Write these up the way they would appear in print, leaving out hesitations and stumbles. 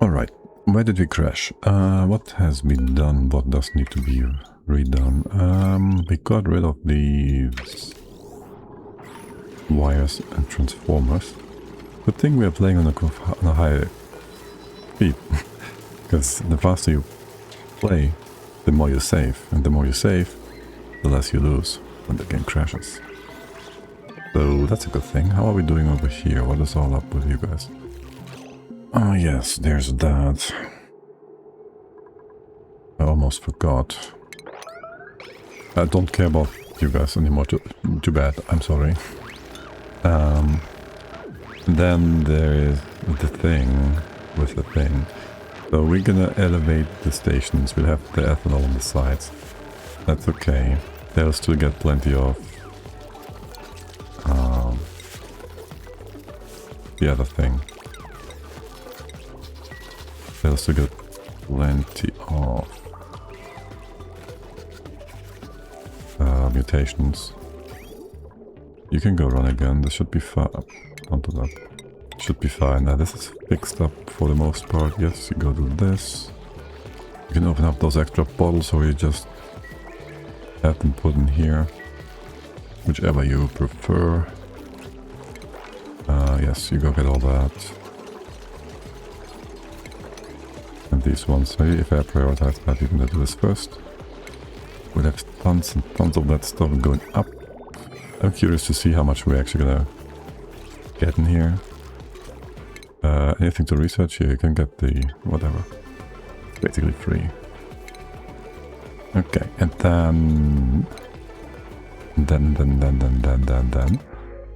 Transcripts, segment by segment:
Alright, where did we crash? What has been done? What does need to be redone? We got rid of these wires and transformers. Good thing we are playing on a high speed. Because the faster you play, the more you save. And the more you save, the less you lose when the game crashes. So that's a good thing. How are we doing over here? What is all up with you guys? Oh yes, there's that. I almost forgot. I don't care about you guys anymore. Too bad. I'm sorry. Then there is the thing with the thing. So we're gonna elevate the stations. We'll have the ethanol on the sides. That's okay. They'll still get plenty of the other thing. They'll still get plenty of mutations. You can go run again. This should be fine. Don't do that. Should be fine. Now this is fixed up for the most part. Yes, you go do this. You can open up those extra bottles, or you just have them put in here. Whichever you prefer. Yes, you go get all that. And these ones, maybe if I prioritize that, you're gonna do this first. We'll have tons and tons of that stuff going up. I'm curious to see how much we're actually gonna get in here. Anything to research here, you can get the whatever. It's basically free. Okay, and then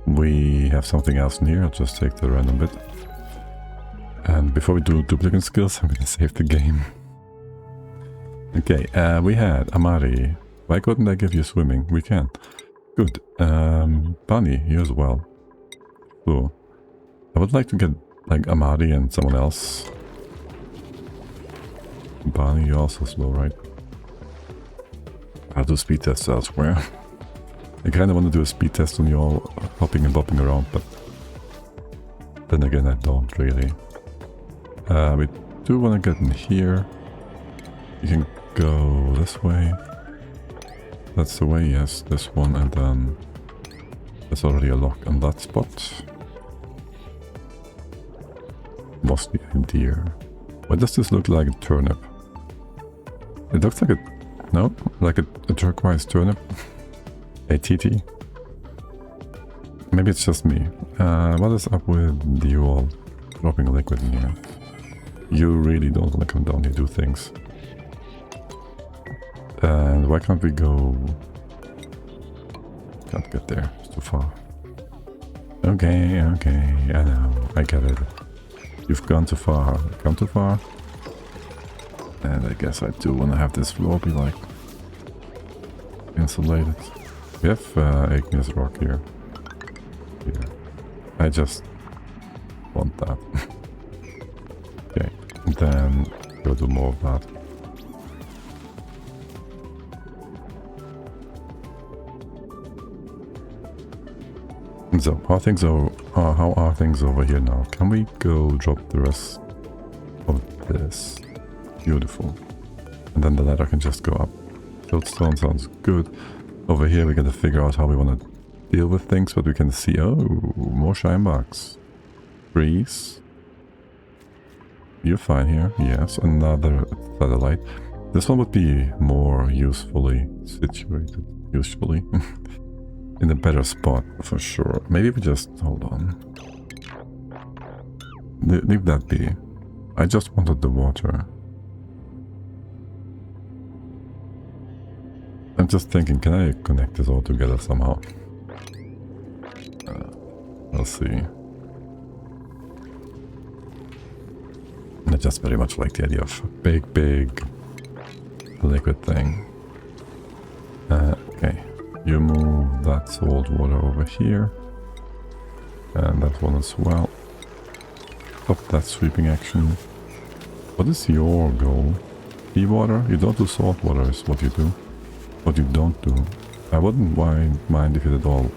we have something else in here. I'll just take the random bit. And before we do duplicate skills, I'm gonna save the game. Okay, we had Amari. Why couldn't I give you swimming? We can. Good. Bunny, you as well. Cool. I would like to get like Amari and someone else. Bunny, you're also slow, right? I'll do speed tests elsewhere. I kind of want to do a speed test on you all hopping and bopping around, but then again I don't really. We do want to get in here. You can go this way. That's the way, yes, this one, and then there's already a lock on that spot. Mostly a deer. Why does this look like a turnip? It looks like a... no? Like a turquoise turnip? ATT? Maybe it's just me. What is up with you all dropping liquid in here? You really don't want to come down here, do things. And why can't we go... can't get there, it's too far. Okay, I know, I get it. You've gone too far. Come too far? And I guess I do want to have this floor be like... insulated. We have igneous rock here. Here. I just want that. Okay, and then go do more of that. So, how are things over here now? Can we go drop the rest of this? Beautiful. And then the ladder can just go up. Fieldstone sounds good. Over here we gotta figure out how we want to deal with things, but we can see, oh, more shine bugs. Trees. You're fine here. Yes, another satellite. This one would be more usefully situated. Usually. In a better spot, for sure. Maybe we just... hold on. Leave that be. I just wanted the water. I'm just thinking, can I connect this all together somehow? We'll see. I just very much like the idea of a big liquid thing. Okay. You move that salt water over here. And that one as well. Stop that sweeping action. What is your goal? Seawater? You don't do salt water is what you do. What you don't do. I wouldn't mind if you did all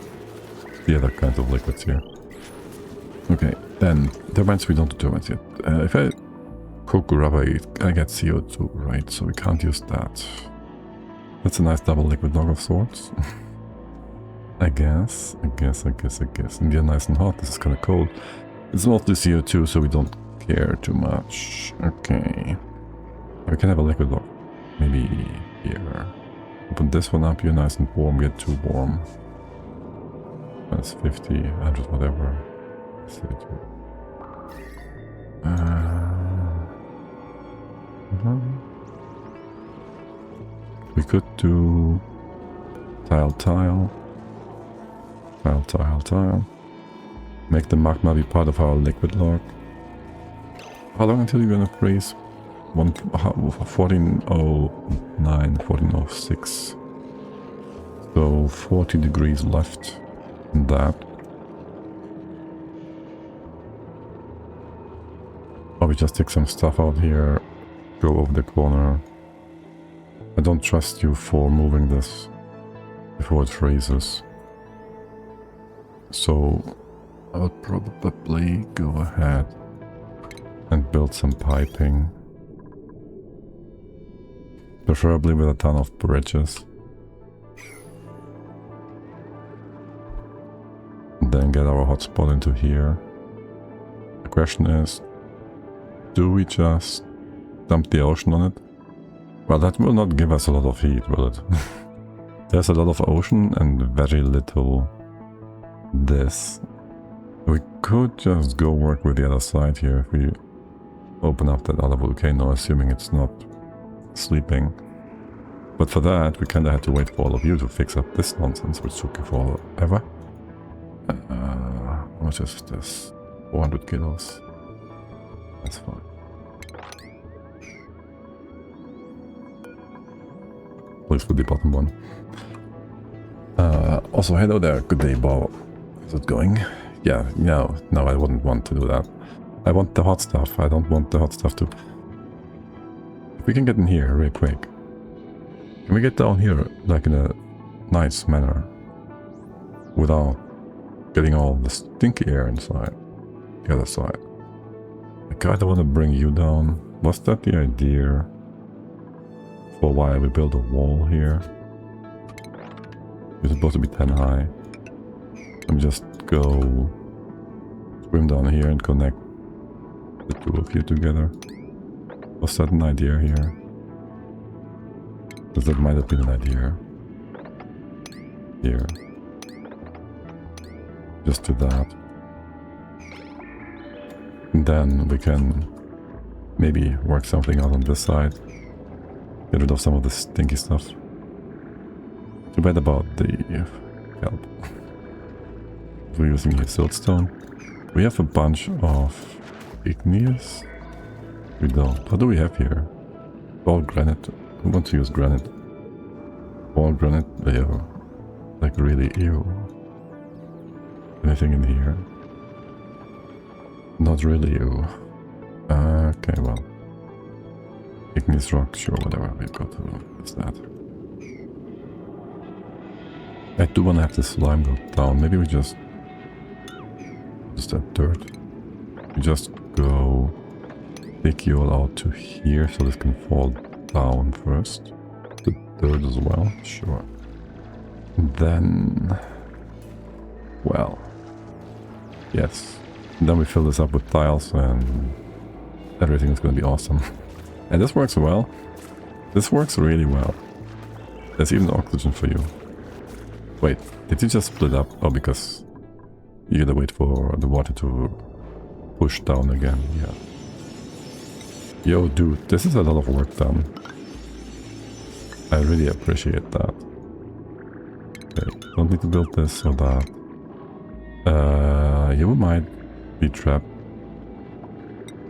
the other kinds of liquids here. Okay, then turbines, we don't do turbines yet. If I Cook rubber, I get CO2, right? So we can't use that. That's a nice double liquid log of sorts. I guess. And we are nice and hot. This is kind of cold. It's mostly CO2, so we don't care too much. Okay. We can have a liquid log. Maybe here. Open this one up here, nice and warm. Get too warm. That's 50, 100, whatever. CO2. We could do tile. Make the magma be part of our liquid log. How long until you're gonna freeze? 1409, 1406. So 40 degrees left in that. Or we just take some stuff out here, go over the corner. I don't trust you for moving this before it freezes. So I would probably go ahead and build some piping. Preferably with a ton of bridges. Then get our hotspot into here. The question is, do we just dump the ocean on it? Well, that will not give us a lot of heat, will it? There's a lot of ocean and very little this. We could just go work with the other side here if we open up that other volcano, assuming it's not sleeping. But for that, we kinda had to wait for all of you to fix up this nonsense, which took forever. How much is this? 400 kilos. That's fine. Please put the bottom one. Also, hello there. Good day, Bob. Is it going? Yeah, no, I wouldn't want to do that. I want the hot stuff. I don't want the hot stuff to... If we can get in here real quick. Can we get down here, like in a nice manner? Without getting all the stinky air inside. The other side. I kinda want to bring you down. Was that the idea? For why we build a wall here? It's supposed to be 10 high. Let me just go swim down here and connect the two of you together. Was that an idea here? Because that might have been an idea. Here. Just do that. And then we can maybe work something out on this side. Get rid of some of the stinky stuff. Too bad about the kelp. We're using here siltstone. We have a bunch of igneous. We don't. What do we have here? All granite. I want to use granite. All granite. Ew. Like really ew. Anything in here? Not really ew. Okay, well. Igneous rock, sure, whatever. We've got to use that. I do want to have the slime go down. Maybe we just... Is that dirt? We just go... Take you all out to here so this can fall down first. The dirt as well, sure. And then... Well... Yes. And then we fill this up with tiles and... Everything is going to be awesome. And this works well. This works really well. There's even oxygen for you. Wait, did you just split up? Oh, because you gotta wait for the water to push down again. Yeah. Yo, dude, this is a lot of work done. I really appreciate that. Okay, don't need to build this or that. You might be trapped.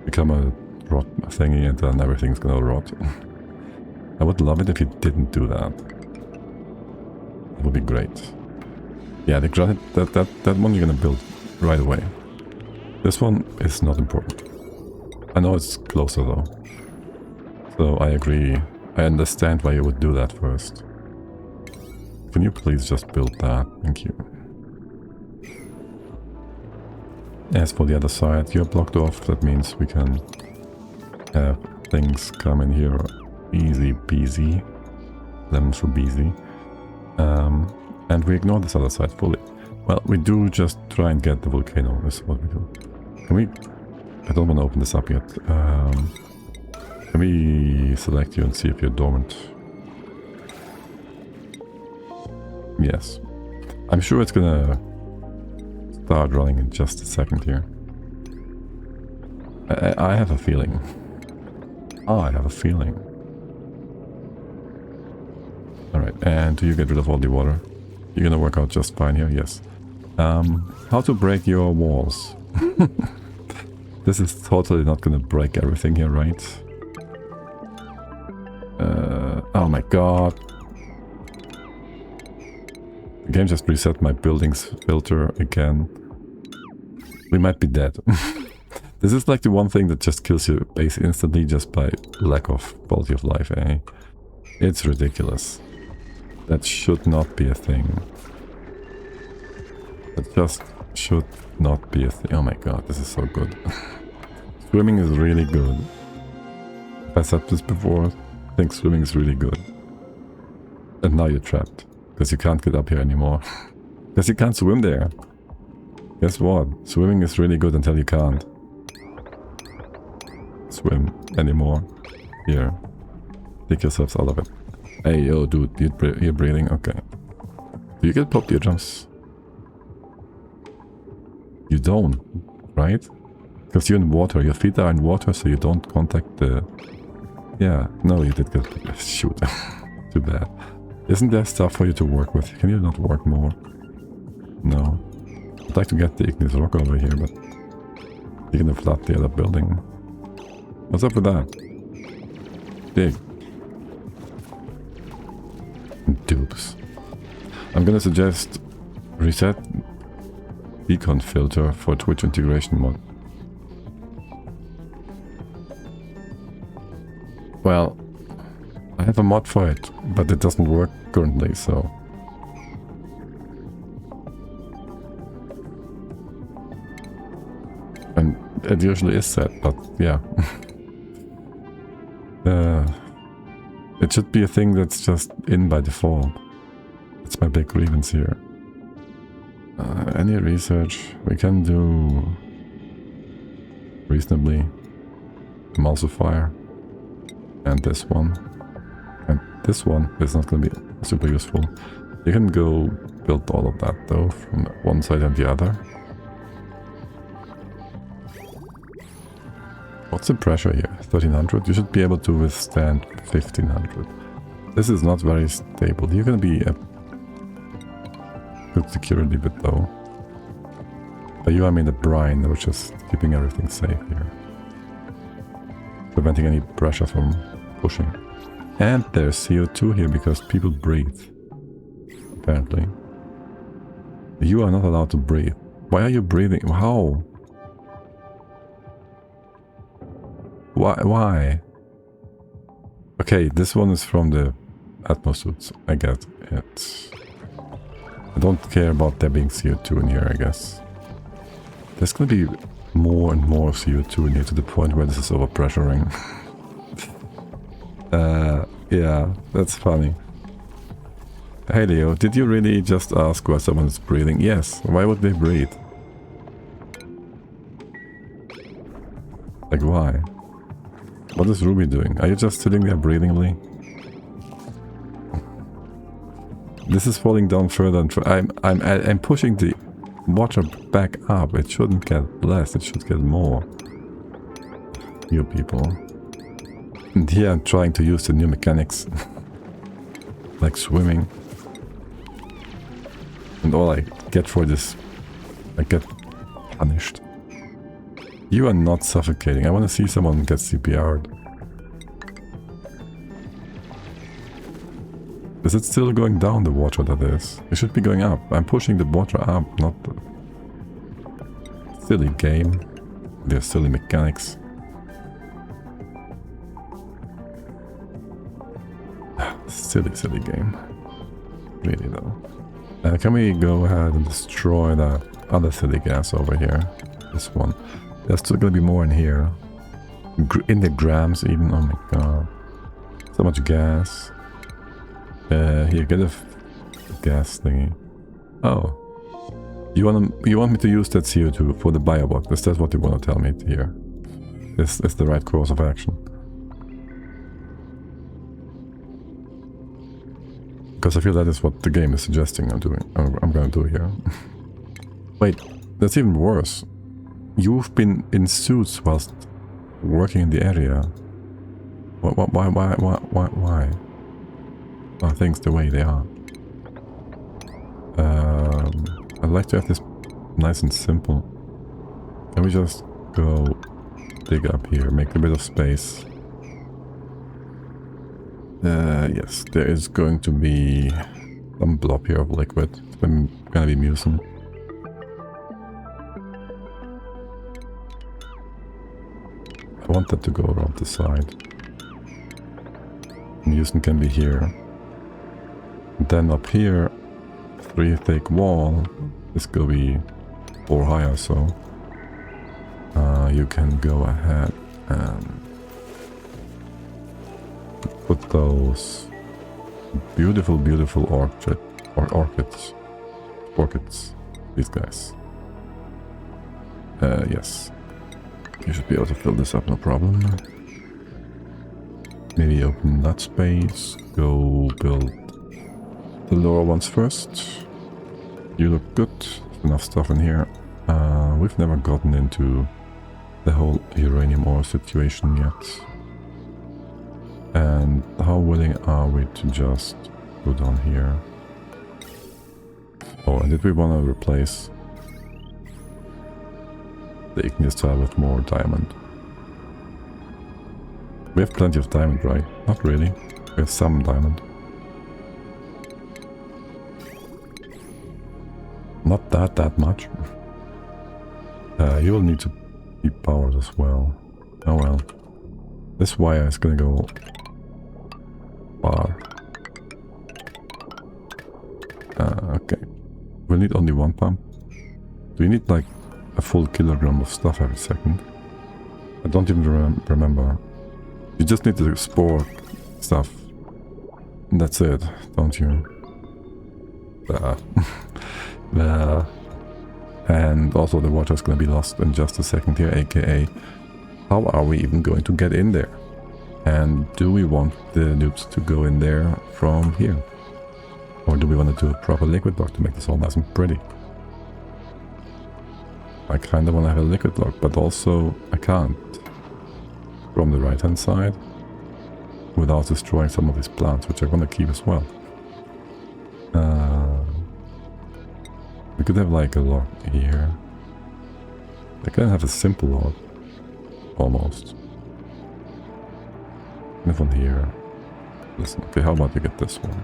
Become a rot thingy and then everything's gonna rot. I would love it if you didn't do that. That would be great. Yeah, the granite, that one you're gonna build right away. This one is not important. I know it's closer though. So I agree. I understand why you would do that first. Can you please just build that? Thank you. As for the other side, you're blocked off. That means we can have things come in here easy peasy, lemon for beezy. And we ignore this other side fully. Well, we do just try and get the volcano, is what we do. Can we... I don't want to open this up yet. Can we select you and see if you're dormant? Yes. I'm sure it's gonna start running in just a second here. I have a feeling. I have a feeling. Alright, and do you get rid of all the water? You're gonna work out just fine here, yes. How to break your walls. This is totally not gonna break everything here, right? Oh my god. The game just reset my buildings filter again. We might be dead. This is like the one thing that just kills your base instantly just by lack of quality of life, eh? It's ridiculous. That should not be a thing. That just should not be a thing. Oh my god, this is so good. Swimming is really good. If I said this before, I think swimming is really good. And now you're trapped. Because you can't get up here anymore. Because you can't swim there. Guess what? Swimming is really good until you can't swim anymore. Here. Take yourselves out of it. Hey, yo, dude, you're breathing? Okay. Do you get popped eardrums? You don't, right? Because you're in water. Your feet are in water, so you don't contact the... Yeah, no, you did get... Shoot. Too bad. Isn't there stuff for you to work with? Can you not work more? No. I'd like to get the igneous rock over here, but... You're gonna flood the other building. What's up with that? Dig. Dupes. I'm gonna suggest reset beacon filter for Twitch integration mod. Well, I have a mod for it, but it doesn't work currently, so... And it usually is set, but yeah. It should be a thing that's just in by default. That's my big grievance here. Any research we can do reasonably. Emulsifier. And this one. And this one is not going to be super useful. You can go build all of that though, from one side and the other. What's the pressure here? 1300? You should be able to withstand 1500. This is not very stable. You're going to be a good security bit though. By you I mean the brine, which is keeping everything safe here. Preventing any pressure from pushing. And there's CO2 here because people breathe. Apparently. You are not allowed to breathe. Why are you breathing? How? Why? Okay, this one is from the atmosuits. I get it. I don't care about there being CO2 in here, I guess. There's gonna be more and more CO2 in here to the point where this is overpressuring. Yeah, that's funny. Hey Leo, did you really just ask why someone is breathing? Yes, why would they breathe? Like why? What is Ruby doing? Are you just sitting there breathingly? This is falling down further and further. I'm pushing the water back up. It shouldn't get less, it should get more. You people. And here I'm trying to use the new mechanics. Like swimming. And all I get for this, I get punished. You are not suffocating. I want to see someone get CPR'd. Is it still going down, the water that is? It should be going up. I'm pushing the water up, not the... Silly game. They're silly mechanics. Silly game. Really though. Can we go ahead and destroy that other silly gas over here? This one. There's still gonna be more in here. In the grams even. Oh my god. So much gas. Here, get a gas thingy. Oh. You want me to use that CO2 for the biobot? Is that what you want to tell me here? Is the right course of action? Because I feel that is what the game is suggesting I'm gonna do here. Wait, that's even worse. You've been in suits whilst working in the area. Why? Are things the way they are? I'd like to have this nice and simple. Can we just go dig up here, make a bit of space? Yes, there is going to be some blob here of liquid. It's gonna be mucin. I want that to go around the side. Mucin can be here. And then up here, 3 thick wall. This will be 4 high or so. You can go ahead and put those beautiful, beautiful orchids, these guys. Yes. You should be able to fill this up, no problem. Maybe open that space, go build the lower ones first. You look good, enough stuff in here. We've never gotten into the whole uranium ore situation yet. And how willing are we to just go down here? Oh, and did we want to replace the igneous tile with more diamond? We have plenty of diamond, right? Not really. We have some diamond. Not that much. You will need to be powered as well. Oh well. This wire is gonna go far. Okay. We'll need only 1 pump. Do you need like a full kilogram of stuff every second? I don't even remember. You just need the spore stuff. And that's it, don't you? And also the water is going to be lost in just a second here, aka how are we even going to get in there? And do we want the noobs to go in there from here? Or do we want to do a proper liquid lock to make this all nice and pretty? I kind of want to have a liquid lock, but also I can't. From the right hand side, without destroying some of these plants, which I want to keep as well. We could have like a lock here. I can have a simple lock, almost. And one here. Listen, okay, how about we get this one?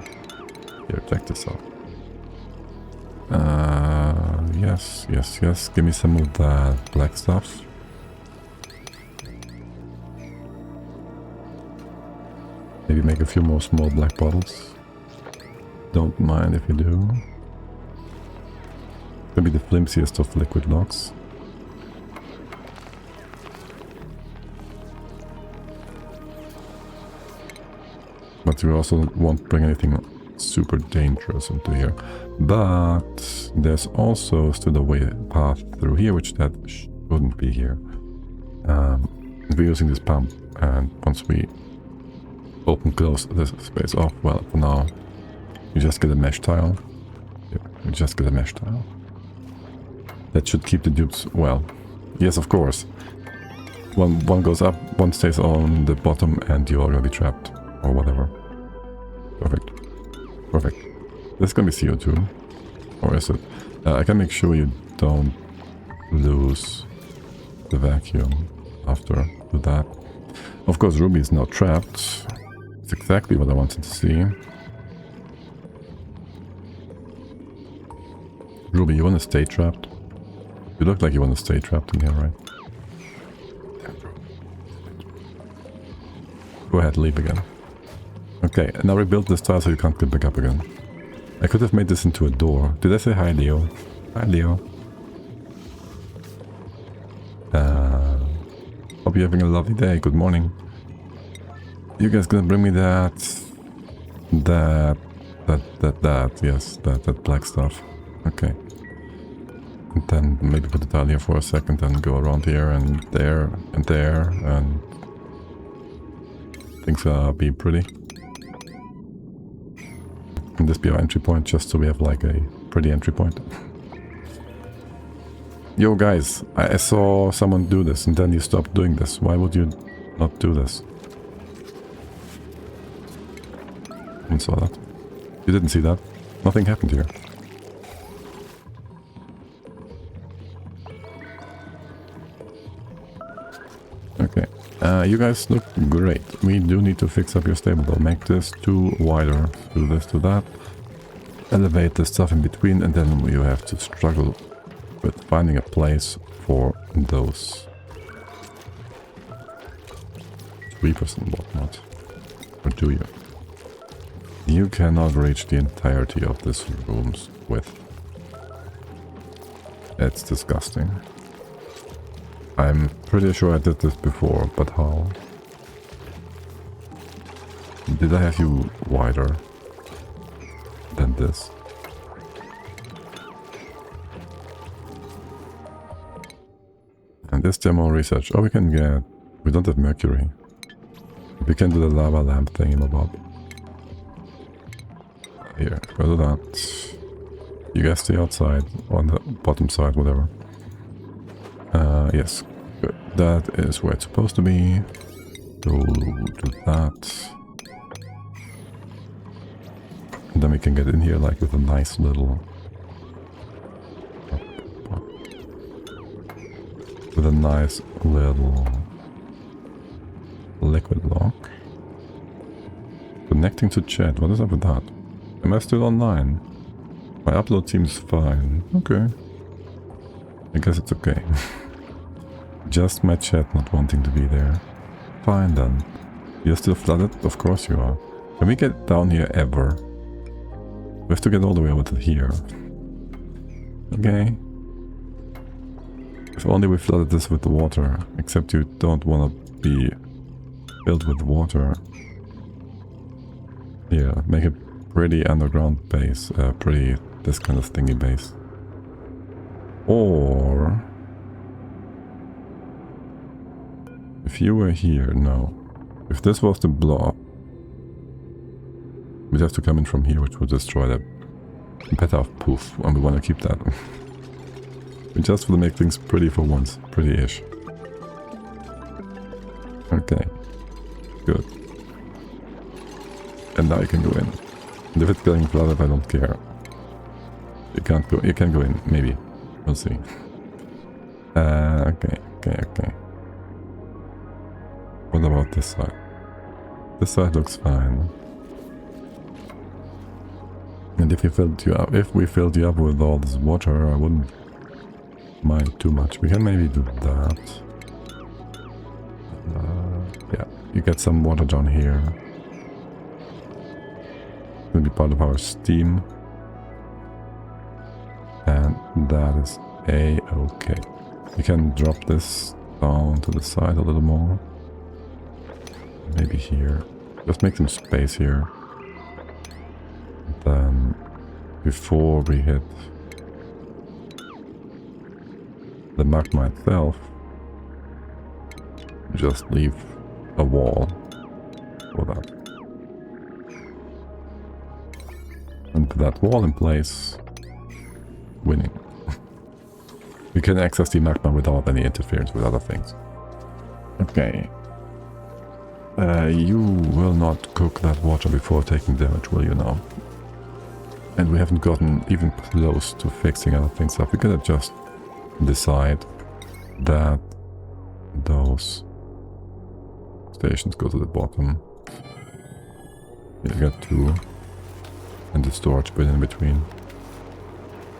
Here, check this out. Yes. Give me some of that black stuff. Maybe make a few more small black bottles. Don't mind if you do. Maybe the flimsiest of liquid locks. But we also won't bring anything super dangerous into here. But there's also still a way path through here, which that shouldn't be here. We're using this pump, and once we close this space off, well, for now, you just get a mesh tile. Yep, you just get a mesh tile. That should keep the dupes, well, yes, of course. One goes up, one stays on the bottom, and you're already trapped, or whatever. Perfect. This is gonna be CO2, or is it? I can make sure you don't lose the vacuum after that. Of course, Ruby is not trapped. It's exactly what I wanted to see. Ruby, you want to stay trapped? You look like you want to stay trapped in here, right? Go ahead, leap again. Okay, now rebuild this tile so you can't get back up again. I could have made this into a door. Did I say hi, Leo? Hi, Leo. Hope you're having a lovely day. Good morning. You guys gonna bring me that... Yes, that black stuff. Okay. And then maybe put the tile here for a second and go around here and there and there and... Things be pretty. And this be our entry point, just so we have like a pretty entry point. Yo guys, I saw someone do this and then you stopped doing this. Why would you not do this? I saw that. You didn't see that. Nothing happened here. Okay. You guys look great. We do need to fix up your stable though. Make this too wider. Do this to that. Elevate the stuff in between, and then you have to struggle with finding a place for those sweepers and whatnot. Or do you? You cannot reach the entirety of this room's width. It's disgusting. I'm pretty sure I did this before, but how? Did I have you wider than this? And this demo research. Oh, we can get... We don't have mercury. We can do the lava lamp thingamabob. Here, go to that. You guys stay outside, on the bottom side, whatever. Yes. Good. That is where it's supposed to be. Go to that. And then we can get in here like with a nice little... With a nice little... liquid lock. Connecting to chat. What is up with that? Am I still online? My upload seems fine. Okay. I guess it's okay. Just my chat not wanting to be there. Fine then. You're still flooded? Of course you are. Can we get down here ever? We have to get all the way over to here. Okay. If only we flooded this with the water. Except you don't want to be filled with water. Yeah, make a pretty underground base. Pretty this kind of thingy base. Or... If you were here, no. If this was the blob, we'd have to come in from here, which would destroy that better of poof, and we want to keep that. We just want to make things pretty for once. Pretty-ish. Okay. Good. And now you can go in. And if it's getting flooded, I don't care. You can't go. You can go in, maybe. We'll see. Okay. What about this side? This side looks fine. And if we filled you up with all this water, I wouldn't mind too much. We can maybe do that. Yeah, you get some water down here. Will be part of our steam. And that is a-okay. We can drop this down to the side a little more. Maybe here. Just make some space here. Then, before we hit the magma itself, just leave a wall for that. And put that wall in place, winning. We can access the magma without any interference with other things. Okay. You will not cook that water before taking damage, will you now? And we haven't gotten even close to fixing other things up. We gotta just decide that those stations go to the bottom. You got 2. And the storage bin in between.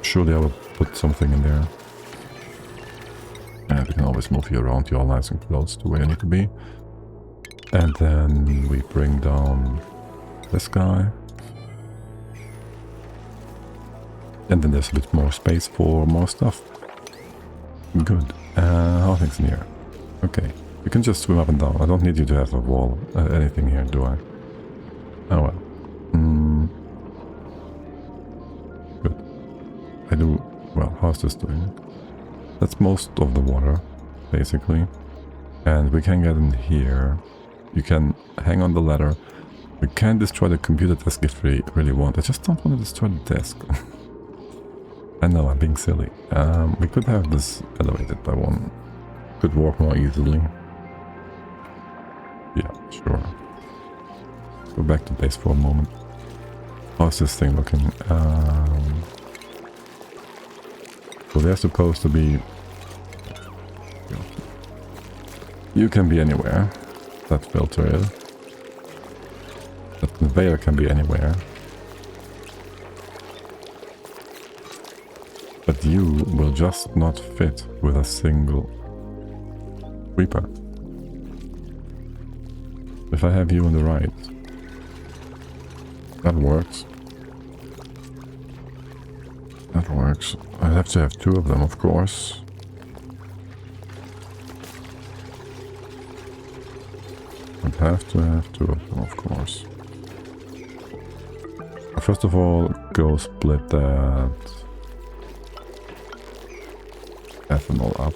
Surely I will put something in there. And we can always move you around. You're nice and close to where you need to be. And then we bring down this guy. And then there's a bit more space for more stuff. Good. How are things in here? Okay. You can just swim up and down. I don't need you to have a wall, anything here, do I? Oh well. Good. I do... Well, how's this doing? That's most of the water, basically. And we can get in here. You can hang on the ladder. We can destroy the computer desk if we really want. I just don't want to destroy the desk. I know, I'm being silly. We could have this elevated by one. Could walk more easily. Yeah, sure. Go back to base for a moment. How's this thing looking? So they're supposed to be... You can be anywhere. That filter is. That conveyor can be anywhere. But you will just not fit with a single sweeper. If I have you on the right, that works. That works. I have to have two of them, of course. I'd have to have two of them, of course. First of all, go split that ethanol up.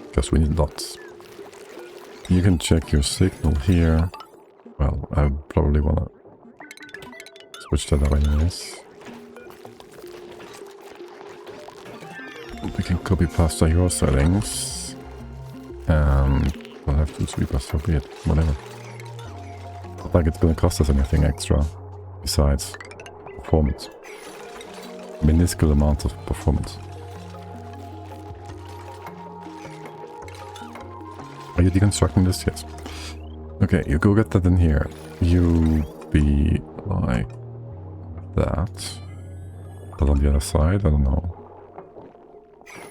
Because we need lots. You can check your signal here. Well, I probably wanna switch that up anyways. We can copy pasta your settings. And we'll have two sweepers, so be it. Whatever. Not like it's gonna cost us anything extra. Besides performance. Minuscule amounts of performance. Are you deconstructing this? Yes. Okay, you go get that in here. You be like that. But on the other side, I don't know.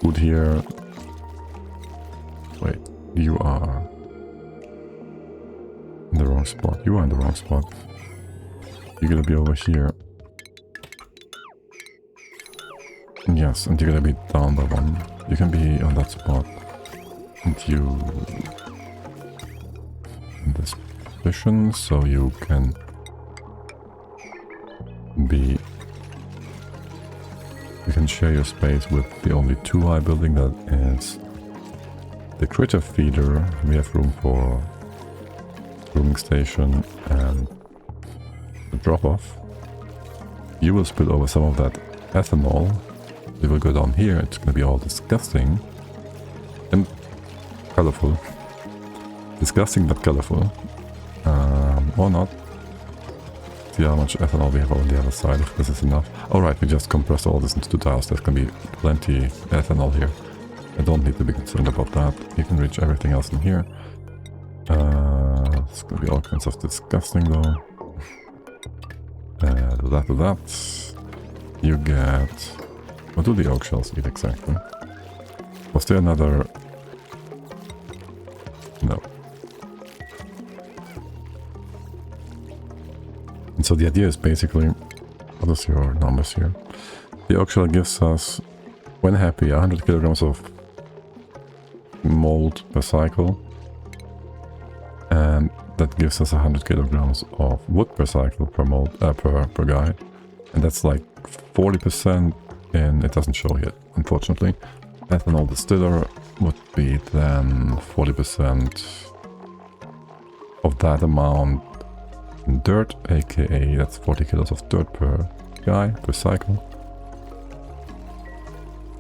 Wood here. Wait, you are in the wrong spot. You are in the wrong spot. You're gonna be over here. Yes, and you're gonna be down by one. You can be on that spot. And you in this position, so you can be... You can share your space with the only 2-high building that is the critter feeder. We have room for grooming station and the drop-off. You will spill over some of that ethanol. It will go down here. It's going to be all disgusting and colorful. Disgusting but colorful. Or not. See how much ethanol we have on the other side, if this is enough. Alright, we just compressed all this into 2 tiles. There's going to be plenty ethanol here. I don't need to be concerned about that. You can reach everything else in here. It's going to be all kinds of disgusting though. Do that. You get... What do the oak shells eat exactly? Was there another... No. And so the idea is basically... What is your numbers here? The oak shell gives us, when happy, 100 kilograms of mold per cycle. And that gives us 100 kilograms of wood per cycle per mold, per guy. And that's like 40%, and it doesn't show yet, unfortunately. Ethanol distiller would be then 40% of that amount in dirt, aka that's 40 kilos of dirt per guy, per cycle.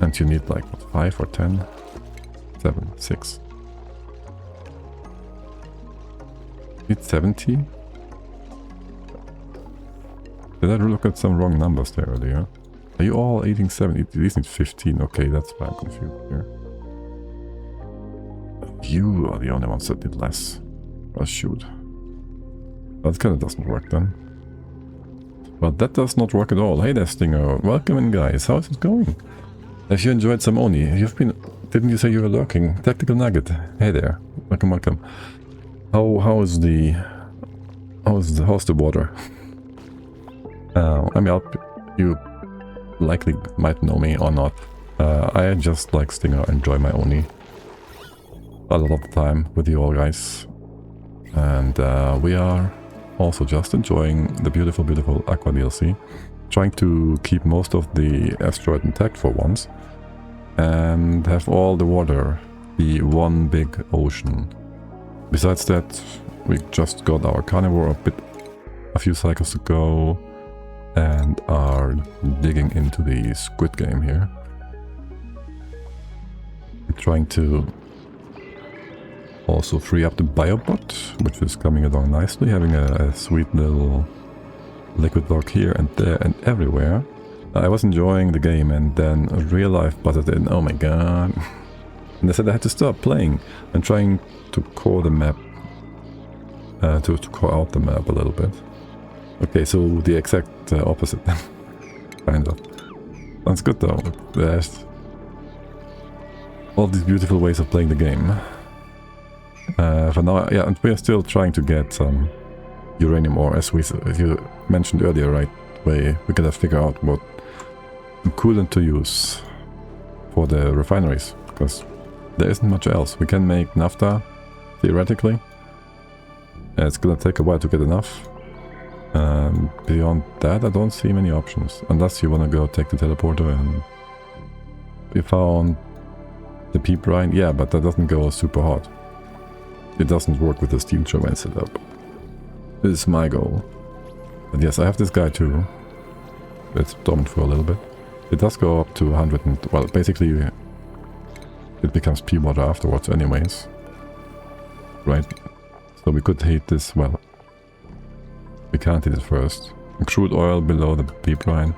And you need like, what, 5 or 10? 7, 6. Need 70? Did I look at some wrong numbers there earlier? Are you all eating 70? These need 15. Okay, that's why I'm confused here. You are the only ones that need less. Oh, shoot. That kind of doesn't work then. Well, that does not work at all. Hey there, Stinger. Welcome in, guys. How is it going? Have you enjoyed some Oni? You've been... Didn't you say you were lurking? Tactical Nugget. Hey there. Welcome, welcome. How's the water? I mean, you likely might know me or not. I just like Stinger, enjoy my Oni a lot of the time with you all guys. And we are also just enjoying the beautiful, beautiful Aqua DLC. Trying to keep most of the asteroid intact for once. And have all the water be one big ocean. Besides that, we just got our Carnivore a few cycles ago. And are digging into the Squid Game here. Trying to also free up the Biobot, which is coming along nicely, having a sweet little liquid block here and there and everywhere. I was enjoying the game and then real life butted in, oh my god. And I said I had to stop playing and trying to core the map, to core out the map a little bit. Okay, so the exact opposite, kind of. Sounds good though. There's all these beautiful ways of playing the game. For now, yeah, and we are still trying to get some uranium ore, as you mentioned earlier, right? We gotta figure out what coolant to use for the refineries, because there isn't much else. We can make naphtha, theoretically. It's gonna take a while to get enough. And beyond that, I don't see many options. Unless you want to go take the teleporter and... We found the P brine. Yeah, but that doesn't go super hot. It doesn't work with the steam turbine setup. This is my goal. But yes, I have this guy too. It's dormant for a little bit. It does go up to 100 and... Well, basically it becomes P water afterwards anyways. Right? So we could heat this... Well... We can't hit it first. Crude oil below the P brine.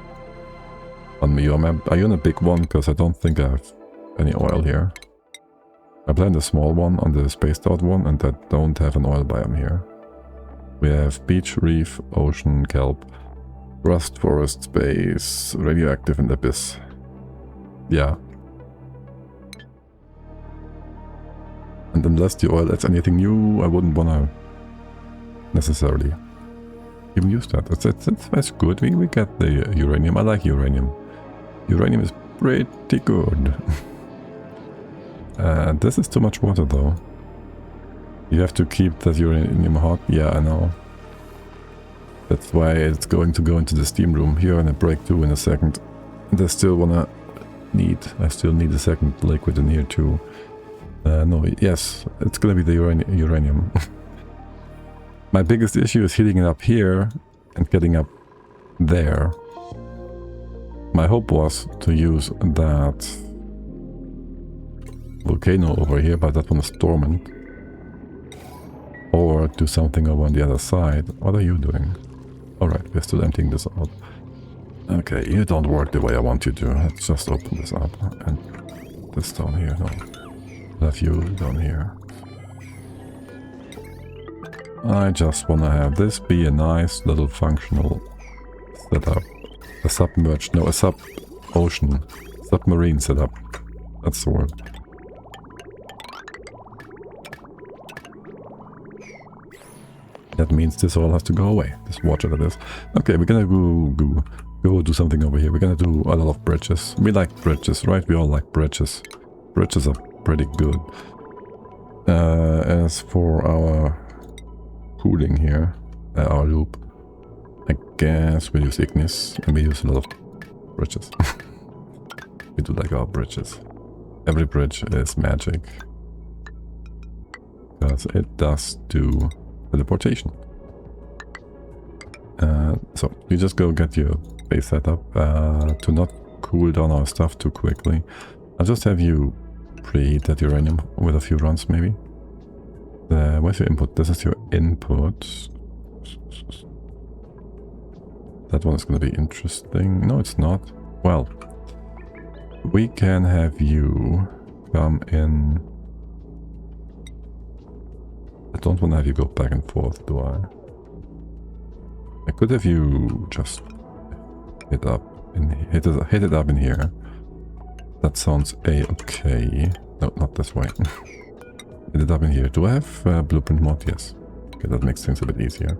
On your map. Are you on a big one? Because I don't think I have any oil here. I planned a small one on the spaced out one and I don't have an oil biome here. We have beach, reef, ocean, kelp, rust, forest, space, radioactive and abyss. Yeah. And unless the oil adds anything new, I wouldn't wanna necessarily even use that. That's good. We get the uranium. I like uranium. Uranium is pretty good. This is too much water though. You have to keep that uranium hot. Yeah, I know. That's why it's going to go into the steam room. Here in a break too in a second. And I still need a second liquid in here too. No, yes, it's gonna be the uranium. My biggest issue is heating it up here and getting up there. My hope was to use that volcano over here, but that one is dormant. Or do something over on the other side. What are you doing? Alright, we're still emptying this out. Okay, you don't work the way I want you to. Let's just open this up. And this down here, no. Have you down here. I just want to have this be a nice little functional setup. A submerged, no, a sub-ocean, submarine setup. That's the word. That means this all has to go away. This water that is. Okay, we're gonna go do something over here. We're gonna do a lot of bridges. We like bridges, right? We all like bridges. Bridges are pretty good. As for our cooling here, our loop, I guess we use Ignis and we use a lot of bridges. We do like our bridges. Every bridge is magic. Because it does do teleportation. So you just go get your base set up to not cool down our stuff too quickly. I'll just have you preheat that uranium with a few runs maybe. Where's your input? This is your input. That one is going to be interesting. No, it's not. Well, we can have you come in. I don't want to have you go back and forth, do I? I could have you just hit it up in here. That sounds a-okay. No, not this way. Hit it up in here. Do I have blueprint mod? Yes. Okay, that makes things a bit easier.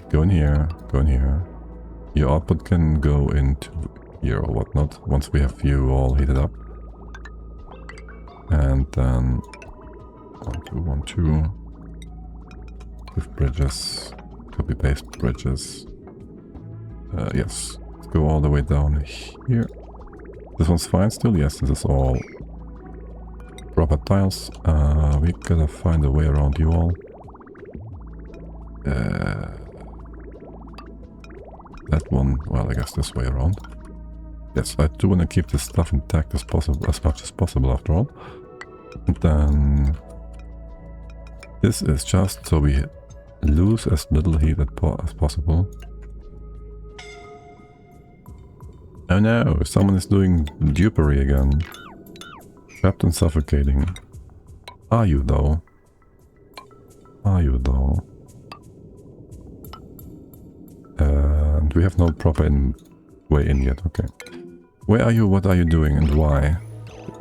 Go in here, go in here. Your output can go into here or whatnot, once we have you all heated up. And then 1, 2, 1, 2 with bridges, copy-paste bridges. Yes, let's go all the way down here. This one's fine still? Yes, this is all proper tiles. We gotta find a way around you all. That one, well, I guess this way around. Yes, I do want to keep this stuff intact as possible, as much as possible after all. And then this is just so we lose as little heat as possible. Oh no, someone is doing dupery again. Trapped and suffocating. Are you though? Are you though? And we have no proper way in yet, okay. Where are you, what are you doing, and why?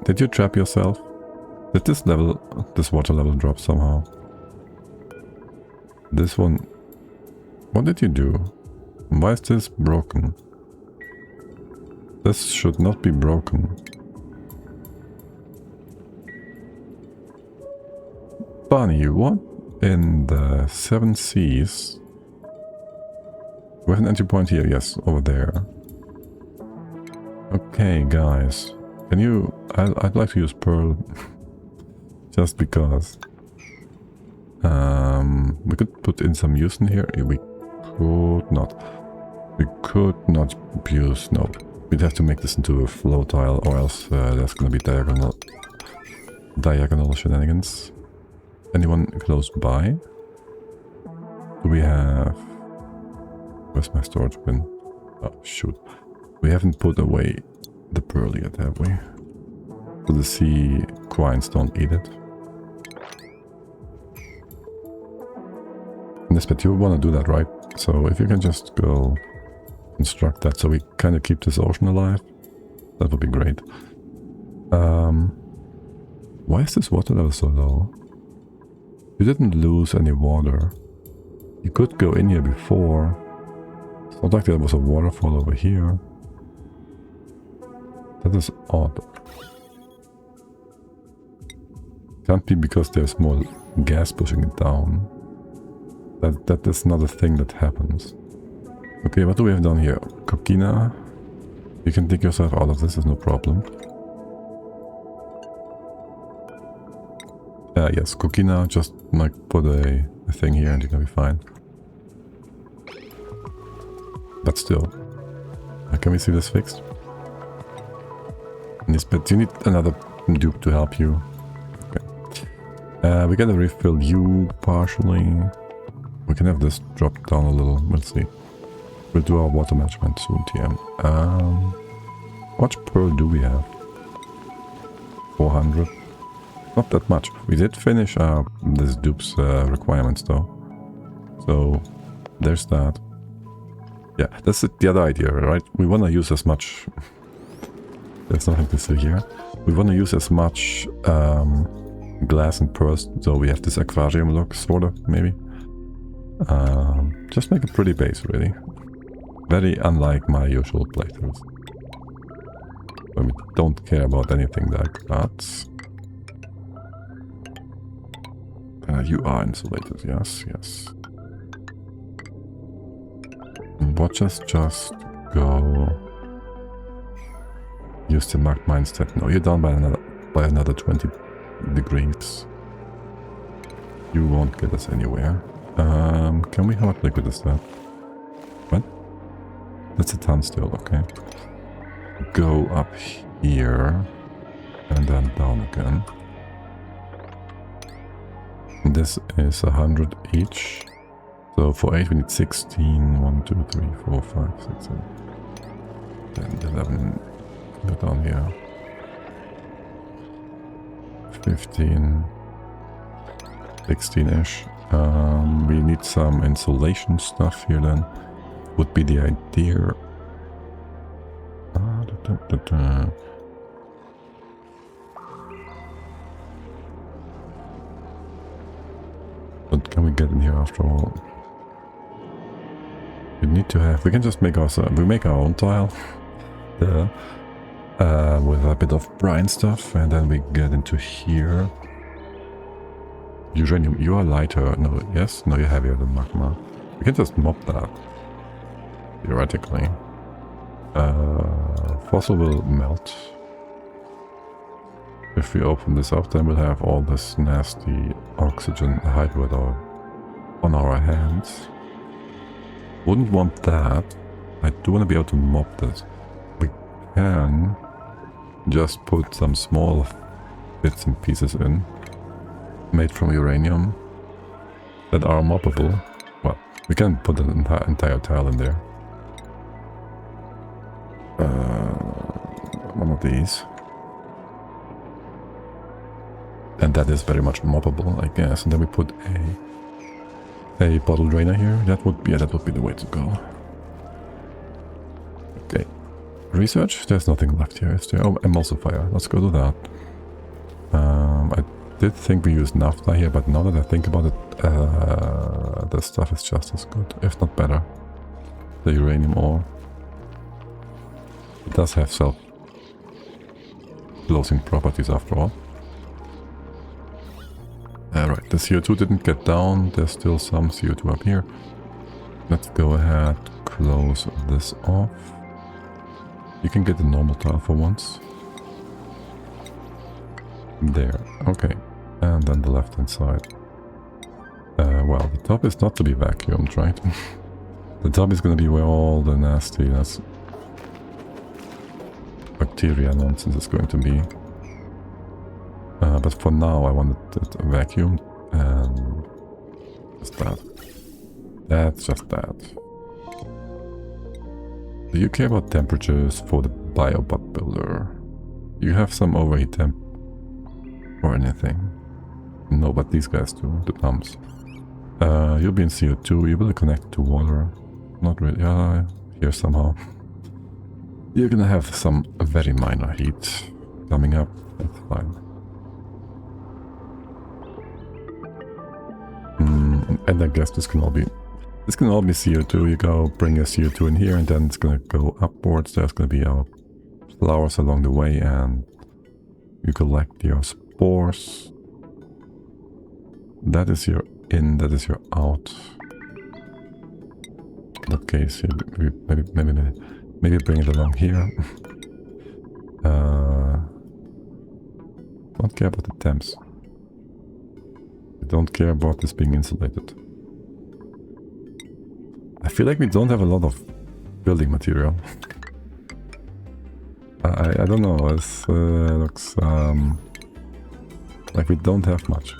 Did you trap yourself? Did this water level drop somehow? This one... What did you do? Why is this broken? This should not be broken. Bunny, what in the 7 seas? We have an entry point here, yes, over there. Okay, guys. Can you... I'd like to use Pearl. Just because. We could put in some use in here. We could not. We could not use... No. We'd have to make this into a flow tile, or else there's gonna be diagonal shenanigans. Anyone close by? Do we have... Where's my storage bin? Oh, shoot. We haven't put away the pearl yet, have we? So the sea quines don't eat it. But you want to do that, right? So if you can just go construct that so we kind of keep this ocean alive, that would be great. Why is this water level so low? You didn't lose any water. You could go in here before. It's not like there was a waterfall over here. That is odd. Can't be because there's more gas pushing it down. That is not a thing that happens. Okay, what do we have done here? Coquina. You can dig yourself out of this, is no problem. Yes, Coquina, just like put a thing here and you're gonna be fine. But still. Can we see this fixed? But you need another dupe to help you. Okay. We gotta refill you partially. We can have this drop down a little, we'll see. We'll do our water management soon, TM. How much pearl do we have? 400. Not that much. We did finish this dupe's requirements though. So, there's that. Yeah, that's the other idea, right? We want to use as much... There's nothing to say here. We want to use as much glass and pearls, so we have this aquarium look, sort of, maybe. Just make a pretty base, really. Very unlike my usual playthroughs. Where we don't care about anything like that. You are insulated, yes, yes. And watch us just go... Use the marked mine instead. No, you're down by another 20 degrees. You won't get us anywhere. Can we... How much liquid is that? What? That's a ton still, okay. Go up here. And then down again. This is 100 each. So for 8 we need 16. 1, 2, 3, 4, 5, 6, 7, 10, 11. Go down here. 15. 16-ish. We need some insulation stuff here then. Would be the idea. But can we get in here after all? We need to have... We can just make ourselves... We make our own tile. with a bit of brine stuff, and then we get into here. Uranium, you are lighter. No, yes? No, you're heavier than magma. We can just mop that, theoretically. Fossil will melt. If we open this up, then we'll have all this nasty oxygen hybrid on our hands. Wouldn't want that. I do want to be able to mop this. We can just put some small bits and pieces in, made from uranium, that are moppable. Well, we can put an entire tile in there. One of these. And that is very much moppable, I guess. And then we put a bottle drainer here. That would be the way to go. Okay. Research? There's nothing left here, is there? Oh, emulsifier. Let's go to that. I did think we used naphtha here, but now that I think about it, this stuff is just as good, if not better. The uranium ore. It does have self-closing properties after all. Right, the CO2 didn't get down. There's still some CO2 up here. Let's go ahead, close this off. You can get the normal tile for once. There, okay. And then the left-hand side. Well, the top is not to be vacuumed, right? The top is going to be where all the nastiness, bacteria nonsense is going to be. But for now, I wanted it vacuumed, and just that. That's just that. Do you care about temperatures for the biobot builder? You have some overheat temp or anything? No, but these guys do, the pumps. You'll be in CO2, you will connect to water. Not really, here somehow. You're gonna have some very minor heat coming up, that's fine. And I guess this can all be CO2. You go bring your CO2 in here, and then it's gonna go upwards. There's gonna be our flowers along the way, and you collect your spores. That is your in, that is your out. In that case, maybe bring it along here. Don't care about the temps. I don't care about this being insulated. I feel like we don't have a lot of building material. I don't know, it looks like we don't have much.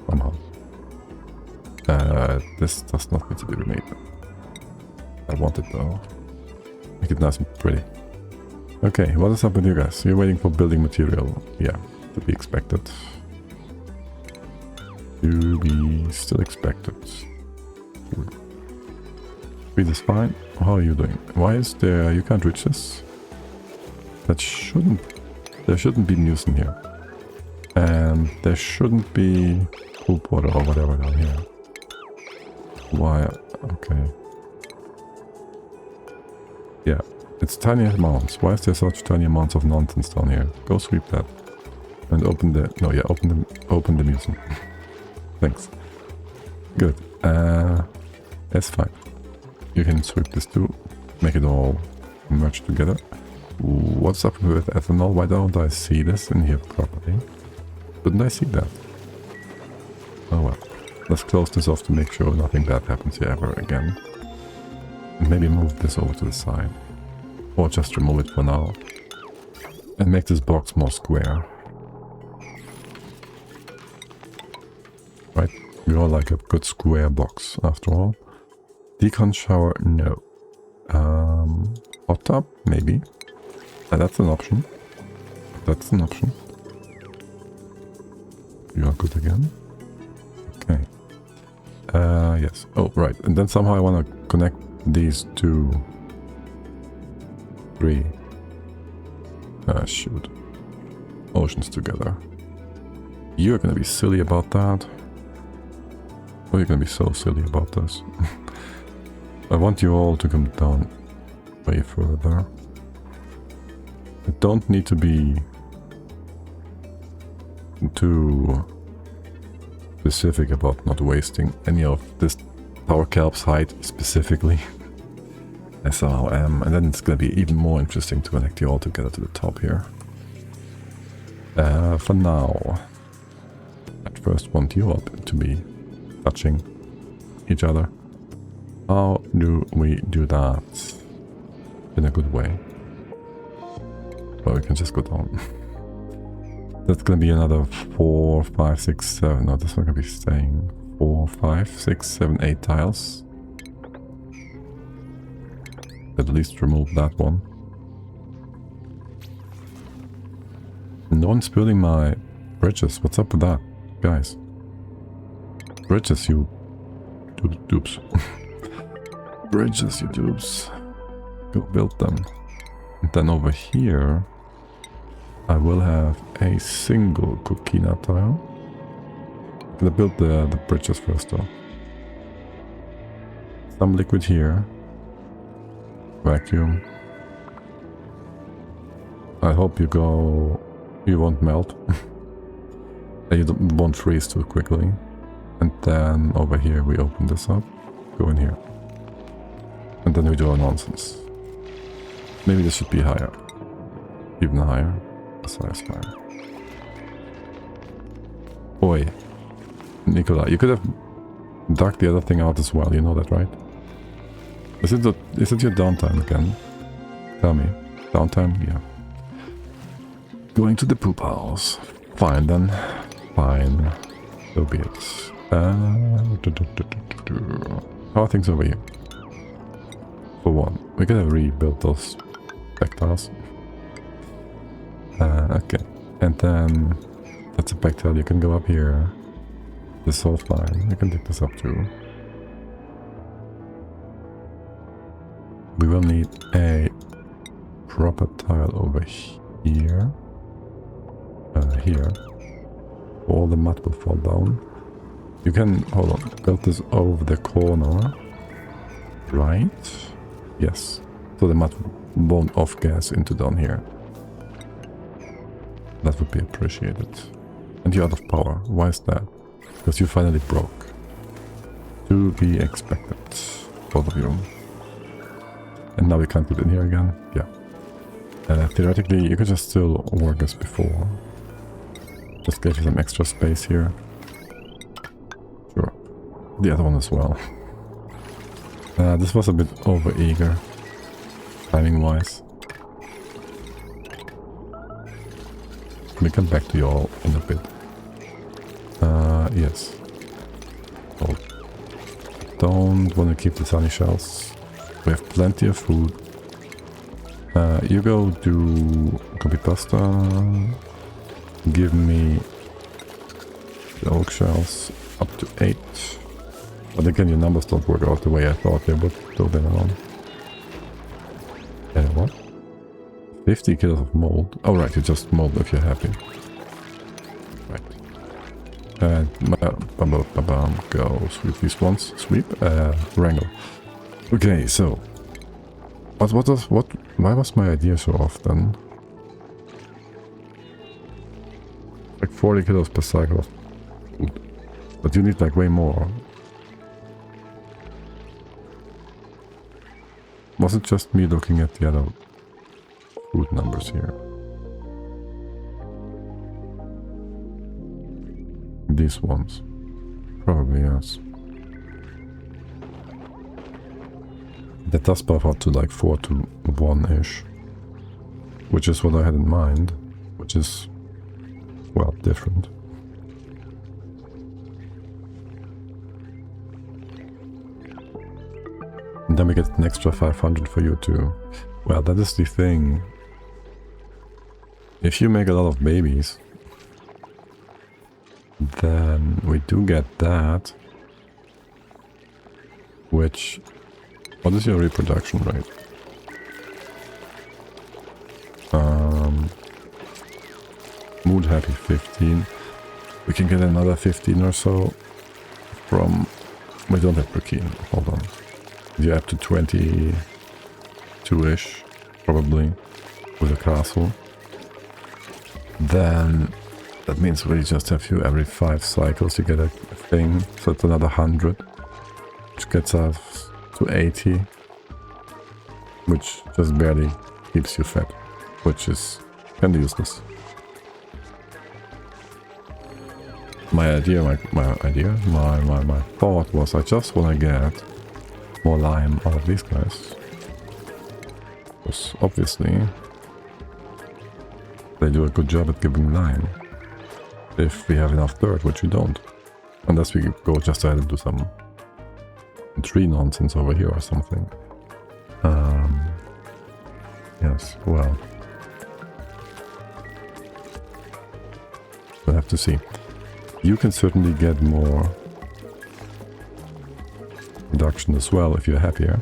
Somehow. This does not need to be remade. I want it though. Make it nice and pretty. Okay, what is up with you guys? You're waiting for building material. Yeah, to be expected. To be still expected. Speed is fine. How are you doing? Why is there... you can't reach this? That shouldn't... there shouldn't be news in here. And there shouldn't be poop water or whatever down here. Why? Okay. Yeah, it's tiny amounts. Why is there such tiny amounts of nonsense down here? Go sweep that. And open the... no, yeah, open the museum. Thanks. Good. That's fine. You can sweep this too. Make it all merge together. What's up with ethanol? Why don't I see this in here properly? Couldn't I see that? Oh well. Let's close this off to make sure nothing bad happens here ever again. And maybe move this over to the side. Or just remove it for now. And make this box more square. Right? We all like a good square box after all. Decon shower, no. Hot tub, maybe. That's an option. That's an option. You are good again. Okay. Yes. Oh, right. And then somehow I want to connect these two. Three. Shoot. Oceans together. You're gonna be silly about that. Oh, you're gonna be so silly about this. I want you all to come down way further. I don't need to be too specific about not wasting any of this tower kelp's height specifically. I somehow am, and then it's gonna be even more interesting to connect you all together to the top here. For now, I'd first want you all to be touching each other. How do we do that in a good way? Well, we can just go down. That's gonna be another 4, 5, 6, 7. No, that's not gonna be staying. 4, 5, 6, 7, 8 tiles. At least remove that one. No one's building my bridges. What's up with that, guys? Bridges, you dupes. Bridges, you dupes. Go build them. And then over here, I will have a single coquina tile. I'm gonna build the bridges first though. Some liquid here. Vacuum. I hope you won't melt. You won't freeze too quickly. And then over here we open this up. Go in here. And then we do our nonsense. Maybe this should be higher. Even higher. As high as higher. Boy. Nicola, you could have dug the other thing out as well, you know that, right? Is it your downtime again? Tell me. Downtime? Yeah. Going to the poop house. Fine then. Fine. So be it. How are things over here? For one, we gotta rebuild those back tiles. Okay. And then that's a back tile. You can go up here. This whole line. You can take this up too. We will need a proper tile over here. Here. All the mud will fall down. You can, hold on, build this over the corner. Right? Yes. So the mud won't off-gas into down here. That would be appreciated. And you're out of power. Why is that? Because you finally broke. To be expected. Both of you. And now we can't put it in here again. Yeah. Theoretically, you could just still work as before. Just get you some extra space here. Sure. The other one as well. This was a bit over-eager. Timing-wise. Let me come back to you all in a bit. Yes. Oh. Don't want to keep the sunny shells. We have plenty of food. You go do copy pasta. Give me the oak shells up to 8. But again, your numbers don't work out the way I thought they would, though they're on. What? 50 kilos of mold. Oh right, you just mold if you're happy. Right. And go sweep these ones. Sweep. Wrangle. Okay, so why was my idea so off then? Like 40 kilos per cycle of food. But you need like way more. Was it just me looking at the other food numbers here? These ones. Probably yes. That does buff out to like 4 to 1-ish. Which is what I had in mind. Which is, well, different. And then we get an extra 500 for you too. Well, that is the thing. If you make a lot of babies, then we do get that. Which... What is your reproduction rate? Mood happy 15. We can get another 15 or so from... We don't have Burkina. Hold on. You're up to 22-ish, probably, with a castle. Then that means we just have you every 5 cycles you get a thing, so it's another 100, which gets us to 80, which just barely keeps you fed, which is kind of useless. My thought was I just want to get more lime out of these guys. Because obviously they do a good job at giving lime. If we have enough dirt, which we don't. Unless we go just ahead and do some tree nonsense over here or something. Yes, well. We'll have to see. You can certainly get more production as well if you're happier.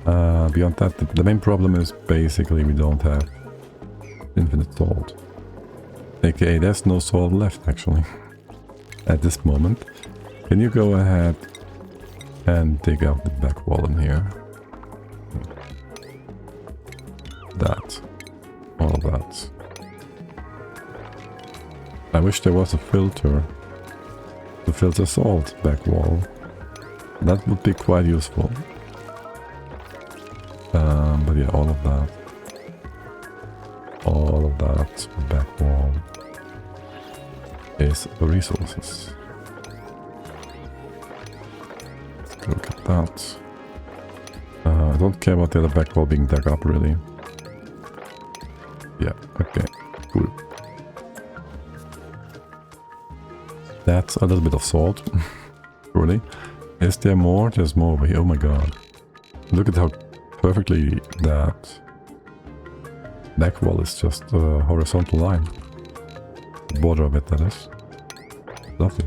Beyond that, the main problem is basically we don't have infinite salt. AKA there's no salt left actually at this moment. Can you go ahead and dig out the back wall in here? That. All of that. I wish there was a filter to filter salt back wall. That would be quite useful. But yeah, all of that back wall is resources. Let's go look at that. I don't care about the other back wall being dug up really. Yeah, okay, cool. That's a little bit of salt. Really? Is there more? There's more over here. Oh my god. Look at how perfectly that back wall is just a horizontal line. The border of it, that is. Lovely.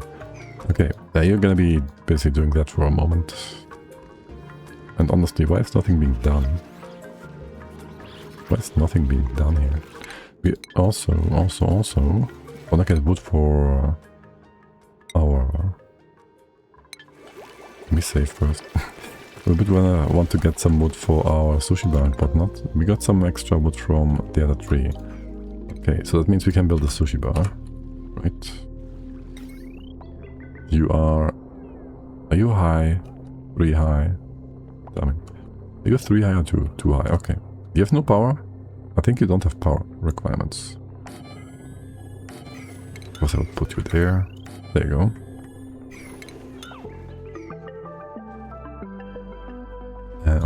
Okay, yeah, you're gonna be busy doing that for a moment. And honestly, why is nothing being done? Why is nothing being done here? We also wanna get wood for our... Let me save first. We would want to get some wood for our sushi bar and whatnot. We got some extra wood from the other tree. Okay, so that means we can build a sushi bar. Right. You are... Are you high? 3 high? Damn it. Are you 3 high or 2 high? Okay. You have no power? I think you don't have power requirements. Of course I'll put you there. There you go.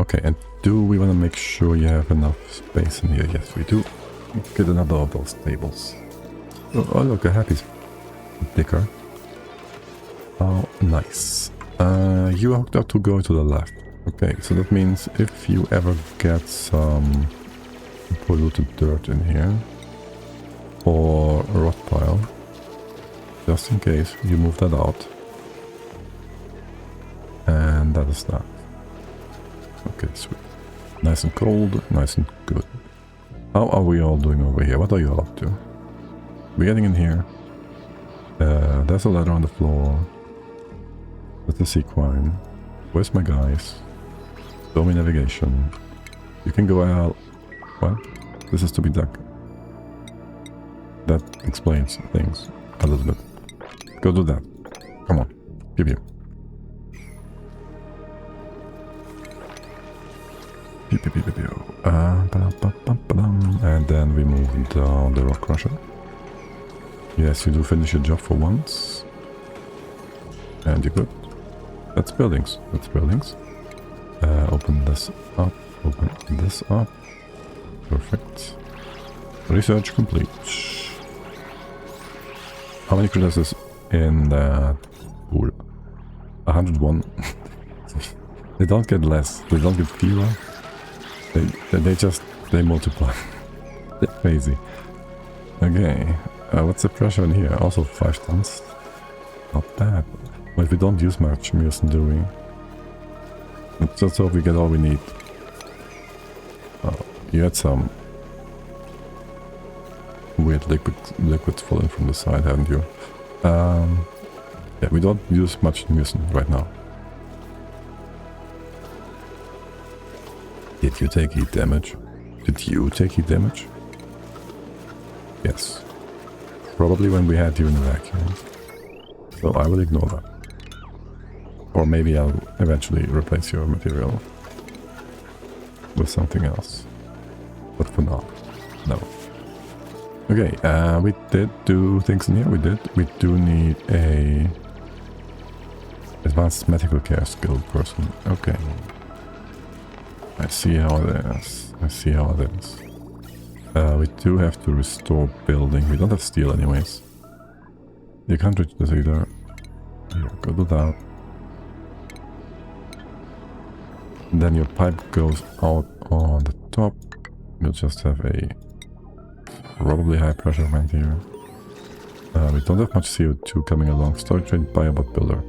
Okay, and do we want to make sure you have enough space in here? Yes, we do. Get another of those tables. Oh look, a happy dicker. Oh, nice. You are hooked up to go to the left. Okay, so that means if you ever get some polluted dirt in here, or a rot pile, just in case, you move that out. And that is that. Okay, sweet. Nice and cold, nice and good. How are we all doing over here? What are you all up to? We're getting in here. There's a ladder on the floor. That's the sequine. Where's my guys? Show me navigation. You can go out. What? This is to be dug. That explains things a little bit. Go do that. Come on. Give you. And then we move down the rock crusher. Yes, you do finish your job for once. And you're good. That's buildings. That's buildings. Open this up. Open this up. Perfect. Research complete. How many critters is in that pool? 101. They don't get less. They don't get fewer. They multiply. They're crazy. Okay. What's the pressure in here? Also 5 tons. Not bad. But we don't use much mucin, do we? Let's just hope we get all we need. You had some weird liquids falling from the side, haven't you? Yeah, we don't use much mucin right now. Did you take heat damage? Did you take heat damage? Yes. Probably when we had you in the vacuum. So I will ignore that. Or maybe I'll eventually replace your material with something else. But for now, no. Okay, we did do things in here. We do need a advanced medical care skilled person. Okay. I see how it is. I see how it is. We do have to restore building. We don't have steel anyways. You can't reach this either. Here, go to that. And then your pipe goes out on the top. We'll just have a probably high pressure vent here. We don't have much CO2 coming along. Storage train biobot builder.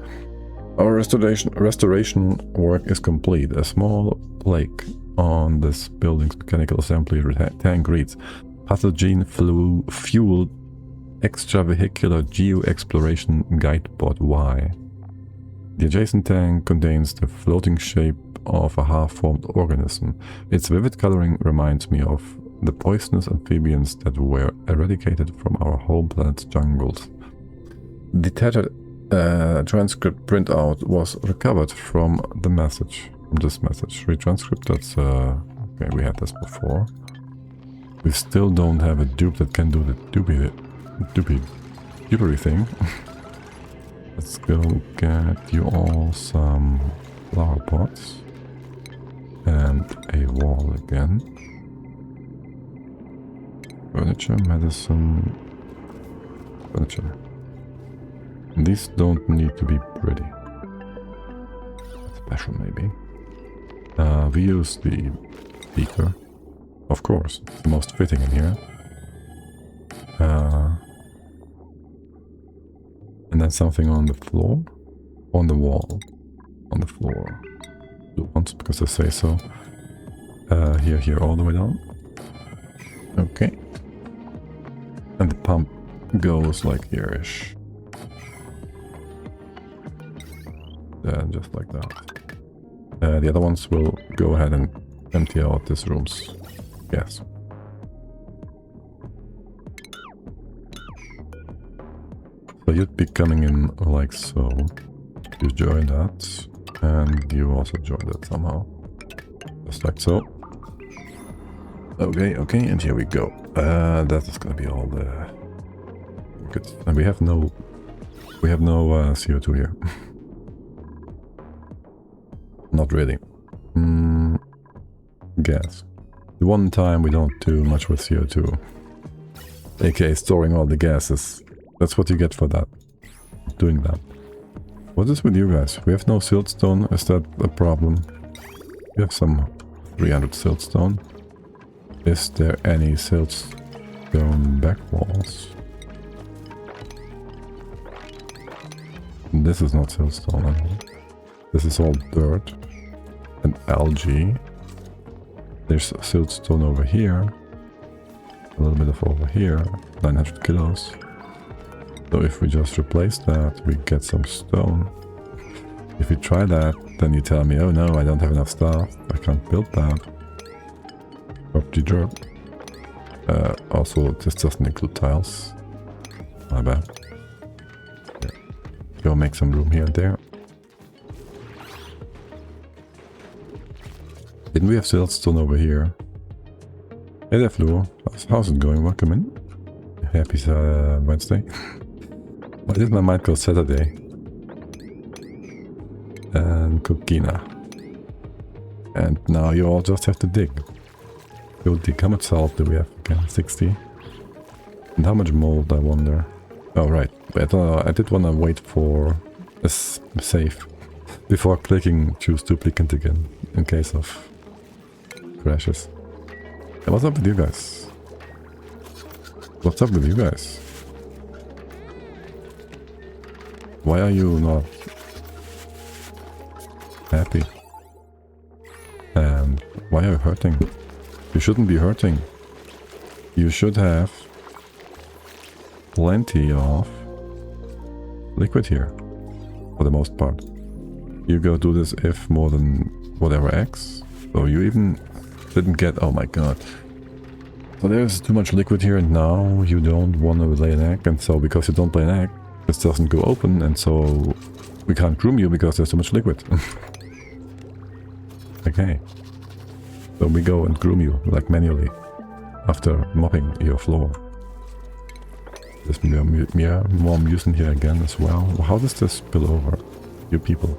Our restoration work is complete. A small plaque on this building's mechanical assembly tank reads Pathogen Fueled Extravehicular Geo-Exploration Guidebot Y. The adjacent tank contains the floating shape of a half-formed organism. Its vivid coloring reminds me of the poisonous amphibians that were eradicated from our home planet's jungles. The tattered transcript printout was recovered from the message. From this message. Retranscript, that's okay, we had this before. We still don't have a dupe that can do the dupery thing. Let's go get you all some flower pots. And a wall again. Furniture, medicine, furniture. These don't need to be pretty. Special maybe. We use the beaker. Of course, it's the most fitting in here. And then something on the floor. On the wall. On the floor. Blue ones, because I say so. Here, all the way down. Okay. And the pump goes like here-ish. Just like that. The other ones will go ahead and empty out this room's gas. So you'd be coming in like so. You join that, and you also join that somehow. Just like so. Okay, and here we go. That is gonna be all the good. And we have no CO2 here. Not really. Gas. The one time we don't do much with CO2. aka storing all the gases. That's what you get for that. Doing that. What is with you guys? We have no siltstone. Is that a problem? We have some 300 siltstone. Is there any siltstone back walls? This is not siltstone. This is all dirt and algae. There's siltstone over here. A little bit of over here. 900 kilos. So if we just replace that, we get some stone. If we try that, then you tell me, oh no, I don't have enough stuff. I can't build that. Property dirt. Also, this doesn't include tiles. My bad. Yeah. Go make some room here and there. Didn't we have siltstone over here? Hey there, Fluor. How's it going? Welcome in. Happy Wednesday. Why did my mind go Saturday? And Kokina. And now you all just have to dig. Go dig. How much salt do we have again? 60. And how much mold, I wonder? Oh, right. But I don't know. I did want to wait for a save before clicking choose duplicate again in case of crashes. Hey, what's up with you guys? What's up with you guys? Why are you not happy? And why are you hurting? You shouldn't be hurting. You should have plenty of liquid here, for the most part. You go do this if more than whatever X. So you even didn't get... Oh my god. So there's too much liquid here, and now you don't want to lay an egg, and so because you don't lay an egg, this doesn't go open, and so we can't groom you because there's too much liquid. Okay. So we go and groom you, like manually, after mopping your floor. There's more mucin here again as well. How does this spill over? You people.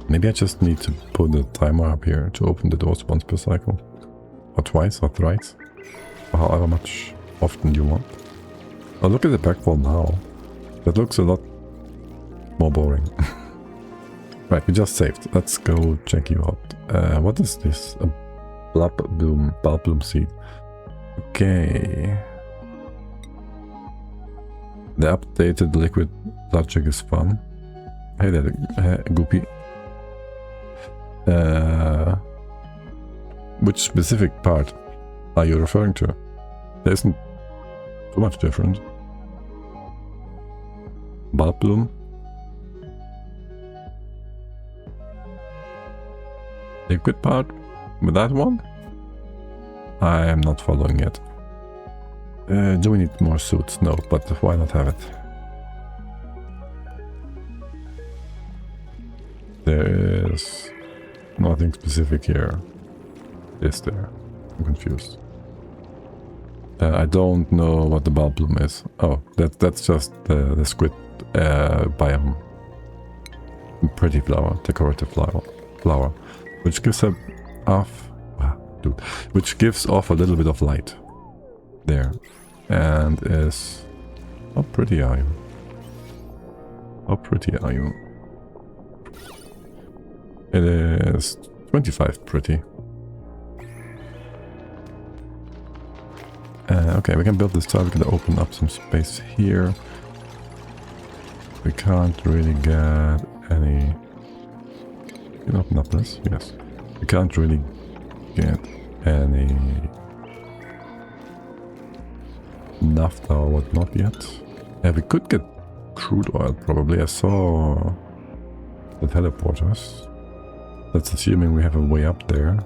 Maybe I just need to put a timer up here to open the doors once per cycle. Or twice, or thrice. Or however much often you want. Oh, look at the back wall now. That looks a lot more boring. Right, we just saved. Let's go check you out. What is this? A bulb bloom seed. Okay. The updated liquid logic is fun. Hey there, Goopy. Which specific part are you referring to? There isn't too much different. Bulb bloom. Liquid part? With that one? I am not following it. Do we need more suits? No, but why not have it? There is nothing specific here. Is there? I'm confused. I don't know what the bulb bloom is. Oh, that's just the squid biome. Pretty flower, decorative flower, which gives which gives off a little bit of light there, and is... How pretty are you? How pretty are you? It is 25 pretty. Okay, we can build this tile. We can open up some space here. We can't really get any... Can you open up this? Yes. We can't really get any naphtha or whatnot yet. Yeah, we could get crude oil probably. I saw the teleporters. That's assuming we have a way up there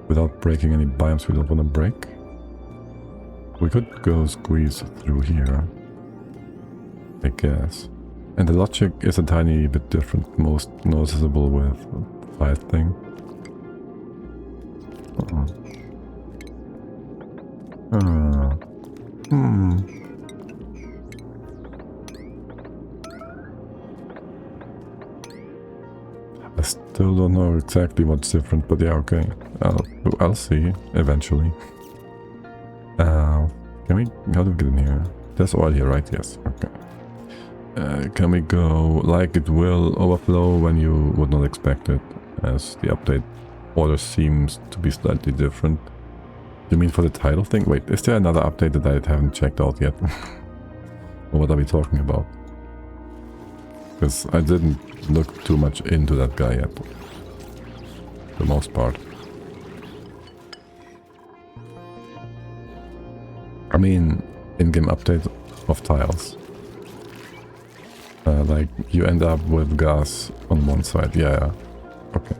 without breaking any biomes we don't want to break. We could go squeeze through here, I guess. And the logic is a tiny bit different, most noticeable with the fire thing. I still don't know exactly what's different, but yeah, okay. I'll see eventually. Can we... How do we get in here? There's oil here, right? Yes. Okay. Can we go... Like it will overflow when you would not expect it, as the update order seems to be slightly different. You mean for the title thing? Wait, is there another update that I haven't checked out yet? Or what are we talking about? Because I didn't look too much into that guy yet. For the most part. I mean, in-game update of tiles. Like, you end up with gas on one side. Yeah. Okay.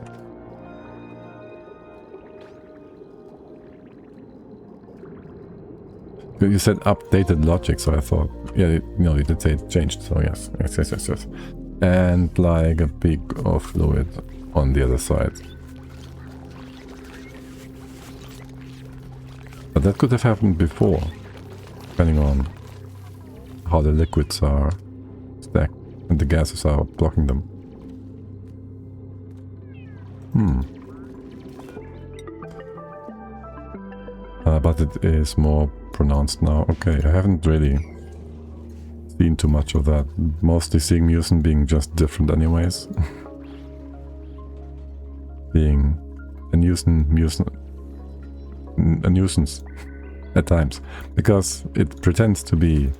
You said updated logic, so I thought... Yeah, no, you did say it changed, so yes. Yes. And like a peak of fluid on the other side. But that could have happened before, depending on how the liquids are stacked and the gases are blocking them. But it is more pronounced now. Okay, I haven't really seen too much of that. Mostly seeing mucin being just different anyways. Being a nuisance at times, because it pretends to be...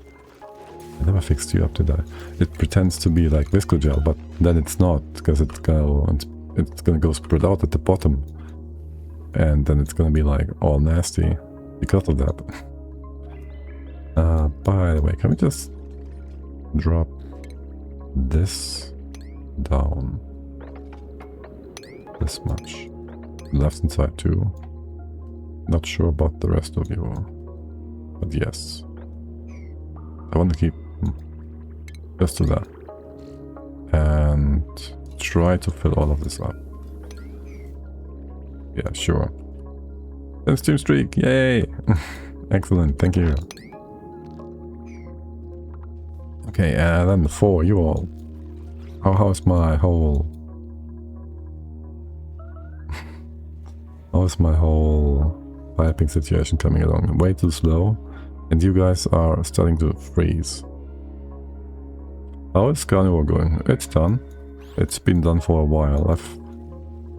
I never fixed you up, did I? It pretends to be like viscogel, but then it's not, because it's gonna go spread out at the bottom, and then it's gonna be like all nasty because of that. By the way, can we just drop this down this much? Left hand side too. Not sure about the rest of you. But yes. I want to keep... Just do that. And try to fill all of this up. Yeah, sure. 10 stream streak, yay! Excellent, thank you. Okay, and then for you all. How's my whole... How's my whole piping situation coming along? Way too slow, and you guys are starting to freeze. How is Carnivore going? It's done. It's been done for a while.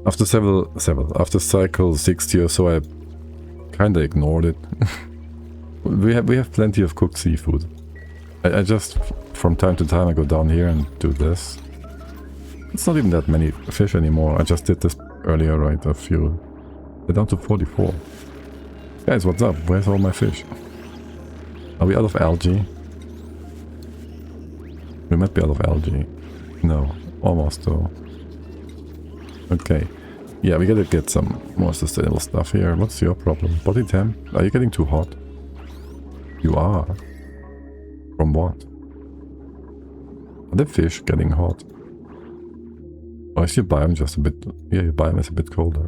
After after cycle 60 or so, I kinda ignored it. we have plenty of cooked seafood. I just, from time to time, I go down here and do this. It's not even that many fish anymore. I just did this earlier, right? A few. They're down to 44. Guys, what's up? Where's all my fish? Are we out of algae? We might be out of algae. No, almost though. Okay. Yeah, we gotta get some more sustainable stuff here. What's your problem? Body temp? Are you getting too hot? You are. From what? Are the fish getting hot? Or is your biome just a bit... Yeah, your biome is a bit colder.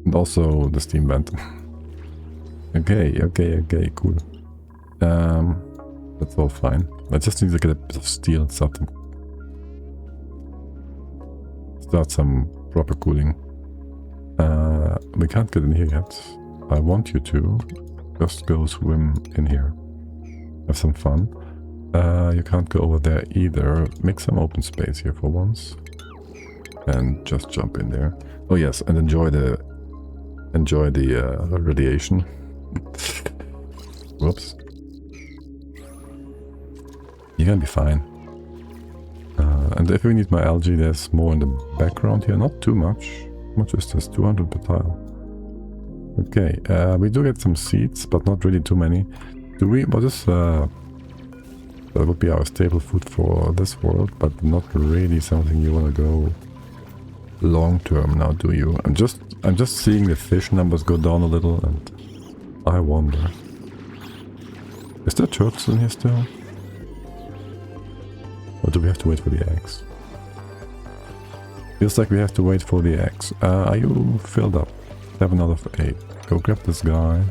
And also the steam vent. Okay, cool. That's all fine. I just need to get a bit of steel and stuff. Start some proper cooling. We can't get in here yet. I want you to just go swim in here. Have some fun. You can't go over there either. Make some open space here for once. And just jump in there. Oh yes, and enjoy the radiation. Whoops. You're gonna be fine. And if we need my algae, there's more in the background here. Not too much. How much is this? 200 per tile. Okay, we do get some seeds, but not really too many. Do we? What is... that would be our staple food for this world, but not really something you want to go long term now, do you? I'm just seeing the fish numbers go down a little, and I wonder. Is there turtles in here still? Or do we have to wait for the eggs? Feels like we have to wait for the eggs. Are you filled up? 7 out of 8. Go grab this guy.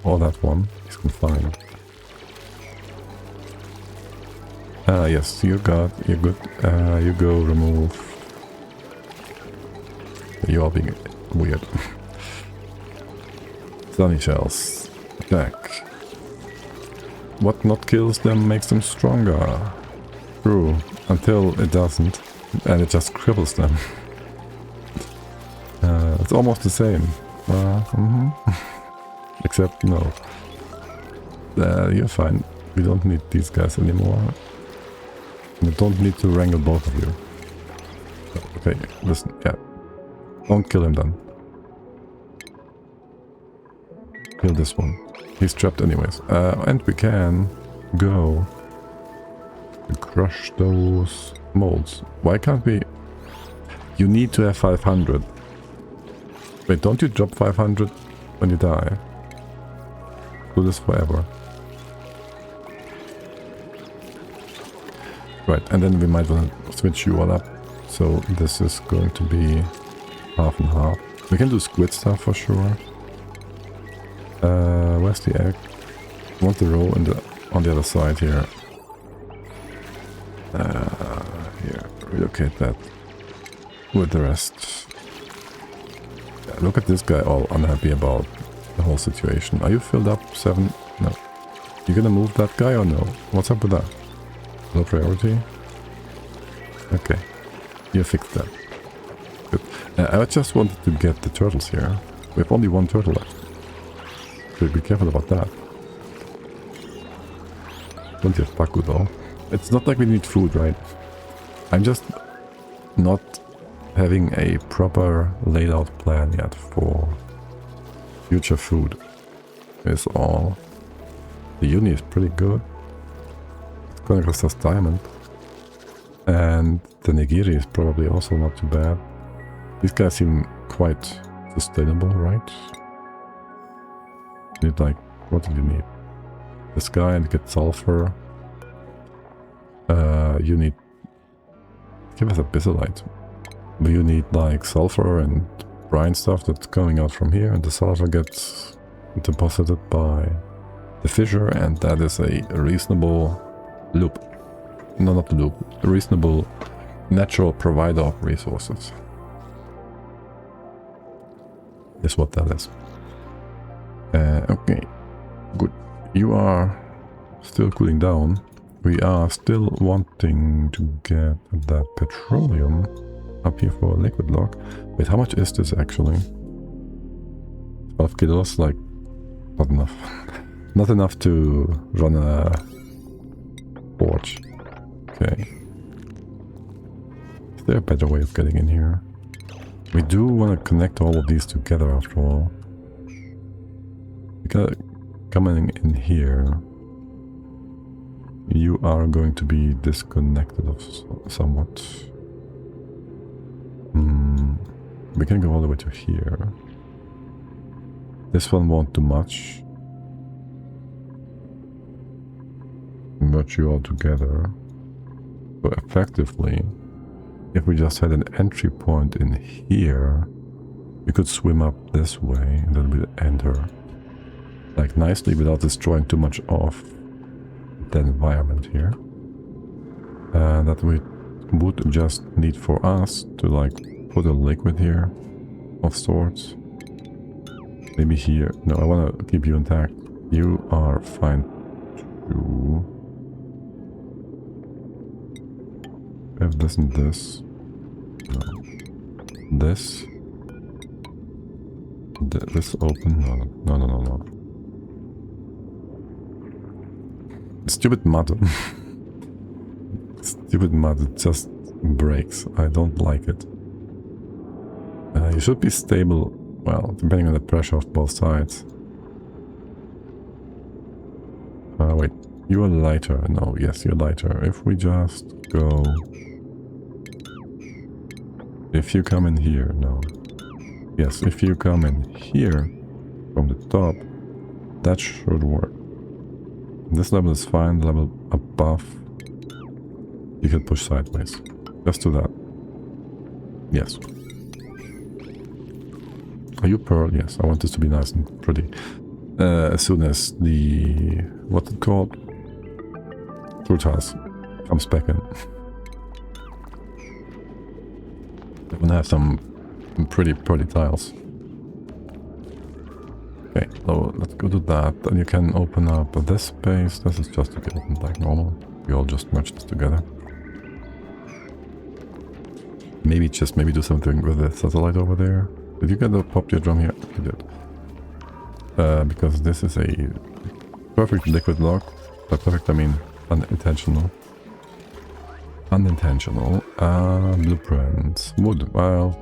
Or that one. He's confined. Yes, you're good. You go remove. You are being weird. Sunny shells. Attack. What not kills them makes them stronger. True. Until it doesn't. And it just cripples them. It's almost the same. Except no. You're fine. We don't need these guys anymore. We don't need to wrangle both of you. Okay, listen, yeah. Don't kill him then. Kill this one. He's trapped anyways. And we can go and crush those molds. Why can't we... You need to have 500. Wait, don't you drop 500 when you die? Do this forever. Right, and then we might want to switch you all up. So this is going to be half and half. We can do squid stuff for sure. Where's the egg? I want the row on the other side here. Here, relocate that with the rest. Yeah, look at this guy all unhappy about the whole situation. Are you filled up? 7? No. You gonna move that guy or no? What's up with that? Low priority? Okay. You fixed that. Good. I just wanted to get the turtles here. We have only one turtle left. So be careful about that. Plenty of Paku though. It's not like we need food, right? I'm just not having a proper laid out plan yet for future food. Is all. The uni is pretty good. It's gonna cost us diamond. And the nigiri is probably also not too bad. These guys seem quite sustainable, right? You need like, what do you need? This guy and get sulfur. You need, give us a bisolite. But you need like sulfur and brine stuff that's coming out from here, and the sulfur gets deposited by the fissure, and that is a reasonable loop. No, not loop. A reasonable natural provider of resources. Is what that is. Okay, good. You are still cooling down. We are still wanting to get that petroleum up here for a liquid lock. Wait, how much is this actually? 12 kilos? Like, not enough. Not enough to run a forge. Okay. Is there a better way of getting in here? We do want to connect all of these together after all. Because coming in here, you are going to be disconnected of somewhat. We can go all the way to here. This one won't do much. Merge you all together. So effectively, if we just had an entry point in here, we could swim up this way and then we'd enter like nicely without destroying too much of the environment here. That we would just need for us to like put a liquid here of sorts. Maybe here. No, I want to keep you intact. You are fine too. Have this and this. No. This. This open. No. No. Stupid mud. Stupid mud. It just breaks. I don't like it. You should be stable. Well, depending on the pressure of both sides. Wait. You are lighter. No, yes, you're lighter. If we just go... If you come in here, no. Yes, if you come in here from the top, that should work. This level is fine. Level above, you can push sideways. Just do that. Yes. Are you pearl? Yes, I want this to be nice and pretty. As soon as the... what's it called? Fruit house comes back in. I'm gonna have some pretty tiles. Okay, so let's go to that. Then you can open up this space. This is just to be opened like normal. We all just merge this together. Maybe do something with the satellite over there. Did you get the pop your drum here? You did. Because this is a perfect liquid lock. By perfect I mean unintentional. Unintentional. Blueprints. Wood. I'll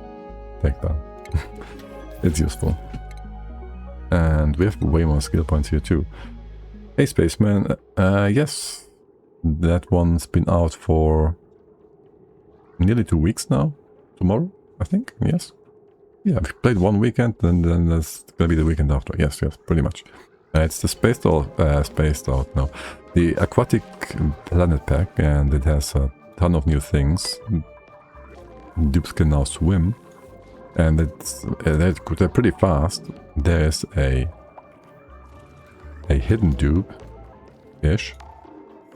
take that. It's useful. And we have way more skill points here too. Hey Spaceman. Yes. That one's been out for nearly 2 weeks now. Tomorrow, I think. Yes. Yeah, we played one weekend, and then there's gonna be the weekend after. Yes, pretty much. It's the the Aquatic Planet Pack, and it has a ton of new things. Dupes can now swim, and they're pretty fast. There's a hidden dupe-ish,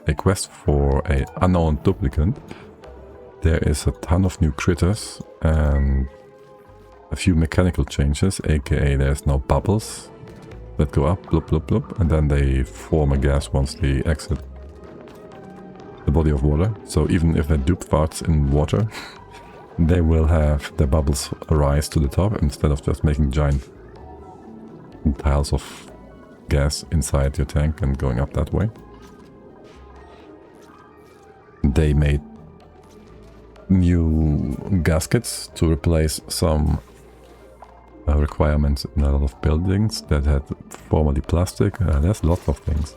a quest for an unknown duplicant. There is a ton of new critters and a few mechanical changes, aka there's now bubbles that go up, bloop, bloop, bloop, and then they form a gas once they exit the body of water. So even if a dupe farts in water, they will have the bubbles rise to the top instead of just making giant piles of gas inside your tank and going up that way. They made new gaskets to replace some requirements in a lot of buildings that had formerly plastic. There's lots of things.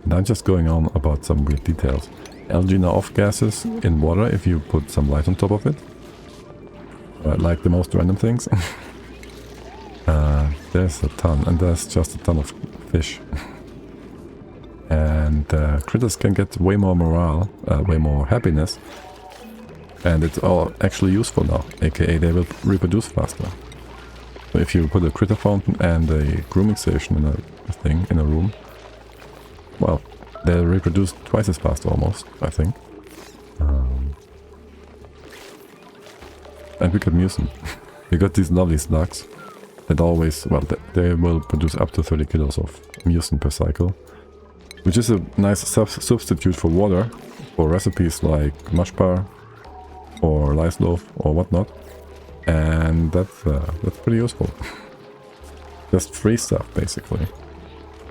And I'm just going on about some weird details. Algae now off gases in water if you put some light on top of it. Like the most random things. There's a ton, and there's just a ton of fish. And critters can get way more morale, way more happiness. And it's all actually useful now, aka they will reproduce faster. So if you put a critter fountain and a grooming station in a room, well, they'll reproduce twice as fast almost, I think. And we could muse them. We got these lovely slugs that always, well, they will produce up to 30 kilos of mucin per cycle, which is a nice substitute for water for recipes like mushbar or lice loaf or whatnot, and that's pretty useful. Just free stuff basically,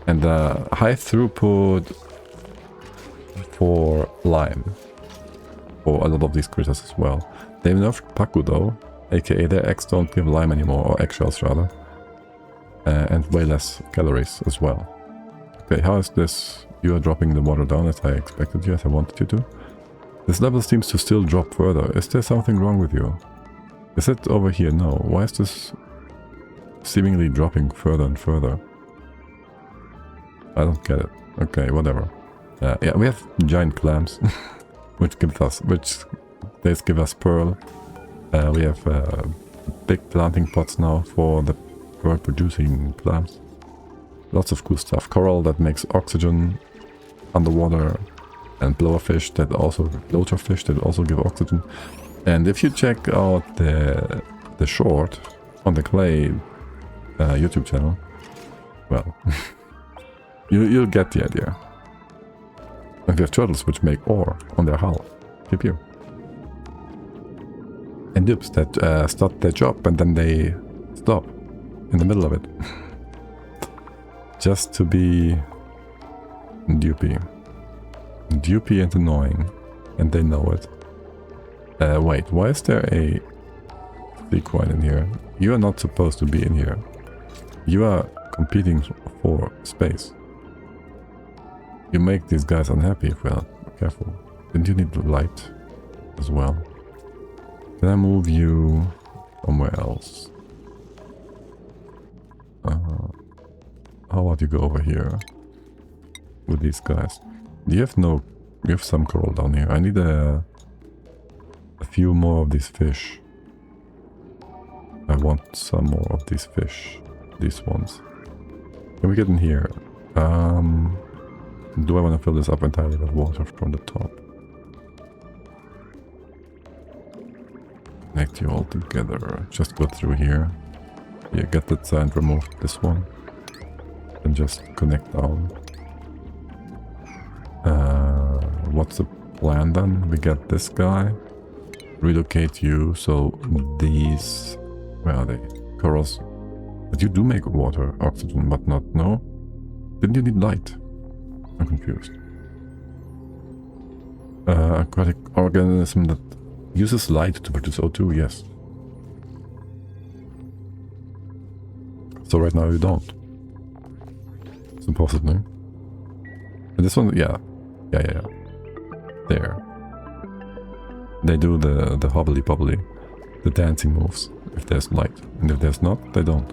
and high throughput for lime for a lot of these critters as well. They nerfed Paku though, aka their eggs don't give lime anymore, or eggshells rather, and way less calories as well. Okay, how is this? You are dropping the water down as I expected you, as I wanted you to. This level seems to still drop further. Is there something wrong with you? Is it over here? No. Why is this seemingly dropping further and further? I don't get it. Okay, whatever. Yeah, we have giant clams, which they give us pearl. We have big planting pots now for the pearl producing clams. Lots of cool stuff. Coral that makes oxygen underwater, and blowerfish that also give oxygen. And if you check out the short on the Clay YouTube channel, well, you'll get the idea. And we have turtles which make ore on their hull. Pew pew. And dupes that start their job and then they stop in the middle of it. Just to be dupey. Dupey and annoying. And they know it. Wait, why is there a sequine in here? You are not supposed to be in here. You are competing for space. You make these guys unhappy if we're not careful. Didn't you need the light as well? Can I move you somewhere else? How about you go over here with these guys? You have some coral down here. I need a few more of these fish. I want some more of these fish. These ones. Can we get in here? Do I want to fill this up entirely with water from the top? Connect you all together. Just go through here. Yeah, get that sand, remove this one. And just connect down. What's the plan then? We get this guy. Relocate you, so these... Where are they? Corals. But you do make water, oxygen, but not... No? Didn't you need light? I'm confused. Aquatic organism that uses light to produce O2, yes. So right now you don't. Supposedly. And this one, yeah. Yeah. There. They do the hobbly bobbly, the dancing moves, if there's light. And if there's not, they don't.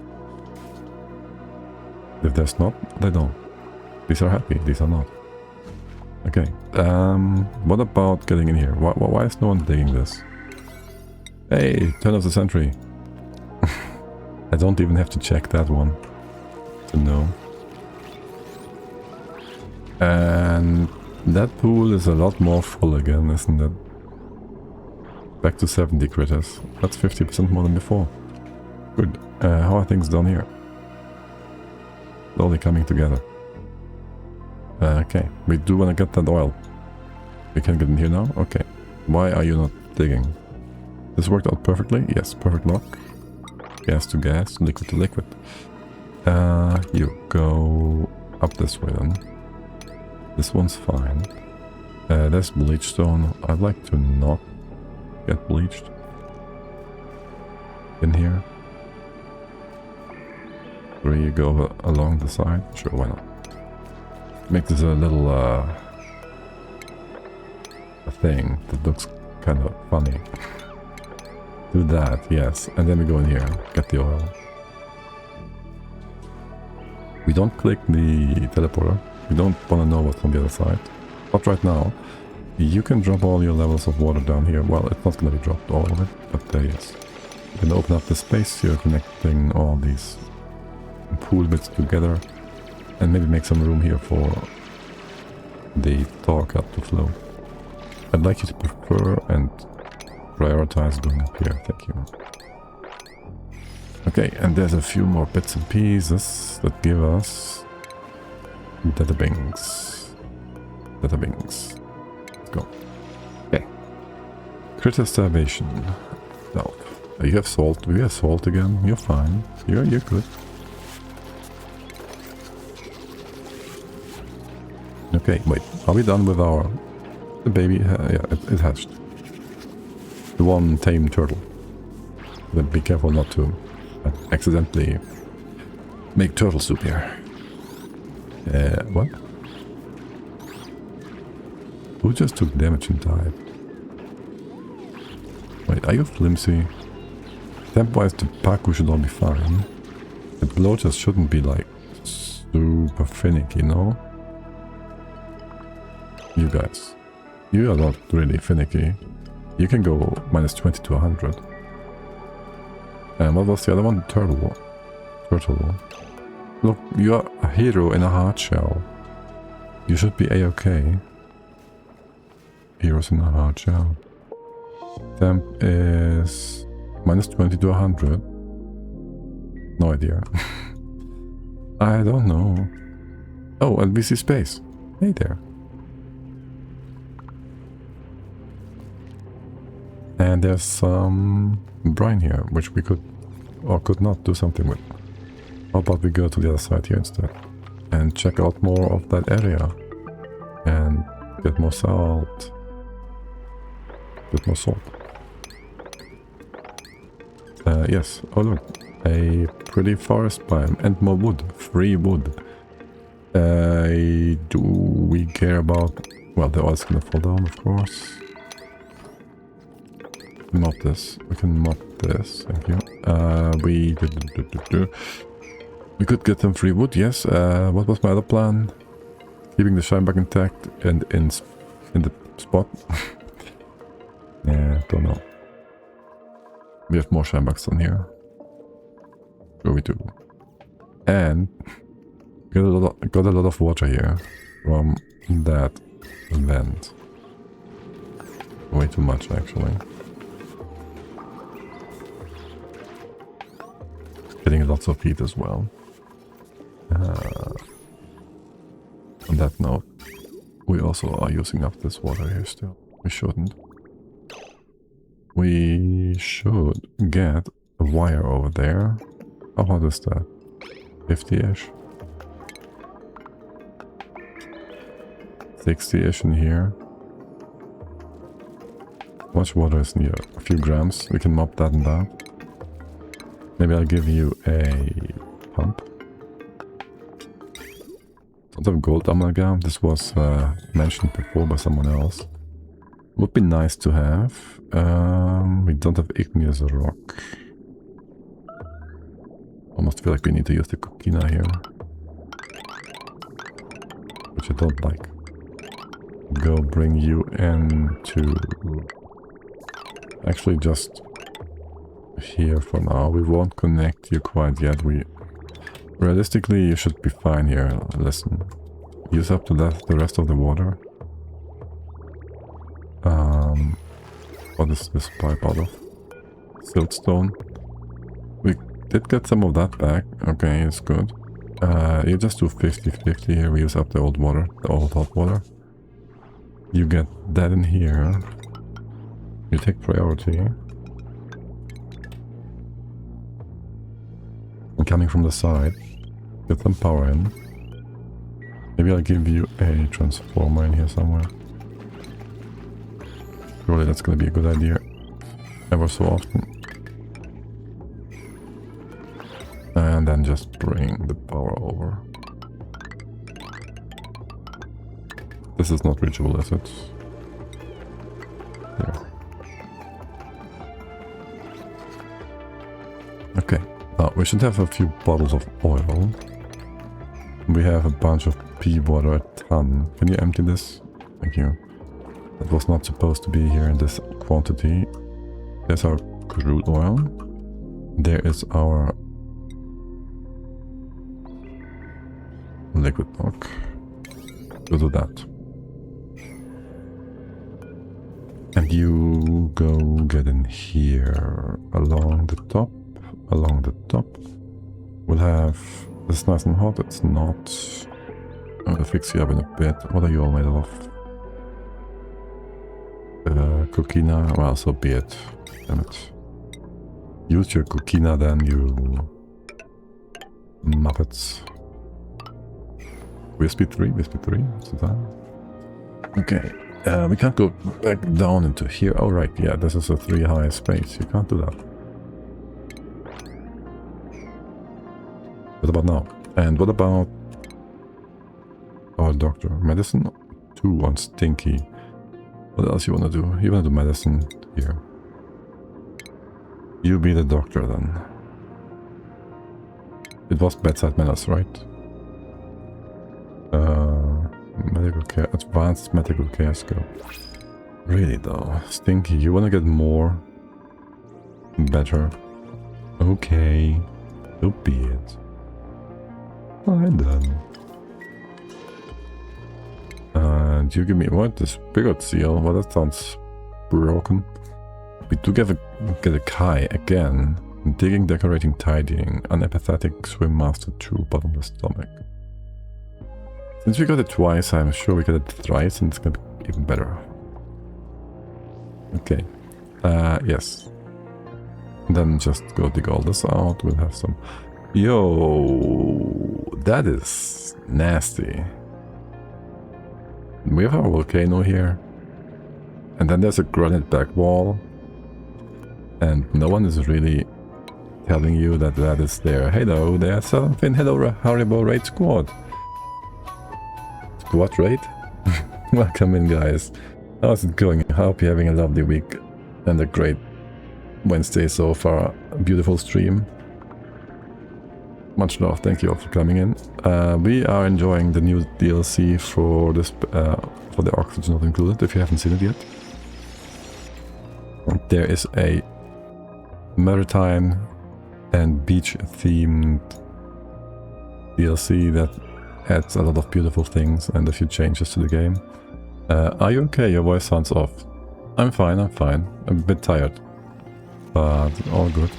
If there's not, they don't. These are happy, these are not. Okay. What about getting in here? Why is no one digging this? Hey, turn of the century. I don't even have to check that one to know. And that pool is a lot more full again, isn't it? Back to 70 critters. That's 50% more than before. Good. How are things down here? Slowly coming together. Okay, we do want to get that oil. We can get in here now? Okay. Why are you not digging? This worked out perfectly? Yes, perfect lock. Gas to gas, liquid to liquid. You go up this way then. This one's fine. There's bleach stone. I'd like to not get bleached. In here. Where you go along the side? Sure, why not? Make this a little a thing that looks kind of funny. Do that, yes. And then we go in here, get the oil. We don't click the teleporter. We don't want to know what's on the other side. But right now, you can drop all your levels of water down here. Well, it's not going to be dropped all of it, but yes. You can open up the space here, connecting all these pool bits together. And maybe make some room here for the tar cut to flow. I'd like you to prefer and prioritize going up here. Thank you. Okay, and there's a few more bits and pieces that give us data bings. Data bings. Let's go. Okay. Critter starvation. No. You have salt. We have salt again. You're fine. You're good. Okay, wait. Are we done with our baby? Yeah, it hatched. The one tame turtle. But be careful not to accidentally make turtle soup here. What? Who just took damage and died? Wait, are you flimsy? Temp-wise, the Paku should all be fine. The blow just shouldn't be like super finicky, you know? You guys. You are not really finicky. You can go minus 20 to 100. And what was the other one? Turtle. Look, you're a hero in a hard shell. You should be a-okay. Heroes in a hard shell. Temp is minus 20 to 100. No idea. I don't know. Oh, and we see space. Hey there. And there's some brine here, which we could or could not do something with. How about we go to the other side here instead? And check out more of that area. And get more salt. Get more salt. Yes. Oh look. A pretty forest biome. And more wood. Free wood. Do we care about... Well, the oil's gonna fall down, of course. Mop this. We can mop this. Thank you. We could get some free wood. Yes. What was my other plan? Keeping the shine back intact and in the spot. Yeah, don't know. We have more shine backs on here. Sure we do. And got a lot of water here from that vent. Way too much actually. Getting lots of heat as well. On that note, we also are using up this water here still. We shouldn't. We should get a wire over there. How hot is that? 50-ish? 60-ish in here. How much water is near? A few grams. We can mop that and that. Maybe I'll give you a pump. Sort of gold amalgam. This was mentioned before by someone else. Would be nice to have. We don't have igneous rock. Almost feel like we need to use the coquina here. Which I don't like. Go bring you into... Actually just... here for now. We won't connect you quite yet. Realistically, you should be fine here. Listen. Use up the rest of the water. What is this pipe out of? Siltstone. We did get some of that back. Okay, it's good. You just do 50-50 here. We use up the old water, the old hot water. You get that in here. You take priority. And coming from the side, get some power in. Maybe I'll give you a transformer in here somewhere. Surely that's gonna be a good idea. Ever so often. And then just bring the power over. This is not reachable, is it? Here. Okay. Now, we should have a few bottles of oil. We have a bunch of pea water, a ton. Can you empty this? Thank you. That was not supposed to be here in this quantity. There's our crude oil. There is our liquid milk. We'll do that. And you go get in here along the top. Along the top. We'll have this nice and hot. It's not. I'm gonna fix you up in a bit. What are you all made of? Coquina. Well, so be it. Damn it. Use your coquina then, you muppets. We're speed 3, what's the time? Okay, we can't go back down into here. Oh right, yeah, this is a 3 high space. You can't do that. What about now? And what about our doctor? Medicine? 2 on Stinky. What else you wanna do? You wanna do medicine here. You be the doctor then. It was bedside manners, right? Medical care, advanced medical care skill. Really though, Stinky, you wanna get more? Better. Okay, so be it. I'm done. And you give me what? The spigot seal? Well, that sounds broken. We do get a Kai again. Digging, decorating, tidying. Unempathetic, swim master 2, bottomless stomach. Since we got it twice, I'm sure we get it thrice and it's gonna be even better. Okay. Yes. And then just go dig all this out. We'll have some... Yo! That is nasty. We have our volcano here. And then there's a granite back wall. And no one is really telling you that that is there. Hello, there's something. Hello, Haribo Raid Squad. Squad Raid? Welcome in, guys. How's it going? I hope you're having a lovely week and a great Wednesday so far. A beautiful stream. Much love. Thank you all for coming in. We are enjoying the new DLC for this for the Oxygen Not Included, if you haven't seen it yet. There is a maritime and beach themed DLC that adds a lot of beautiful things and a few changes to the game. Are you okay? Your voice sounds off. I'm fine, I'm fine. I'm a bit tired, but all good.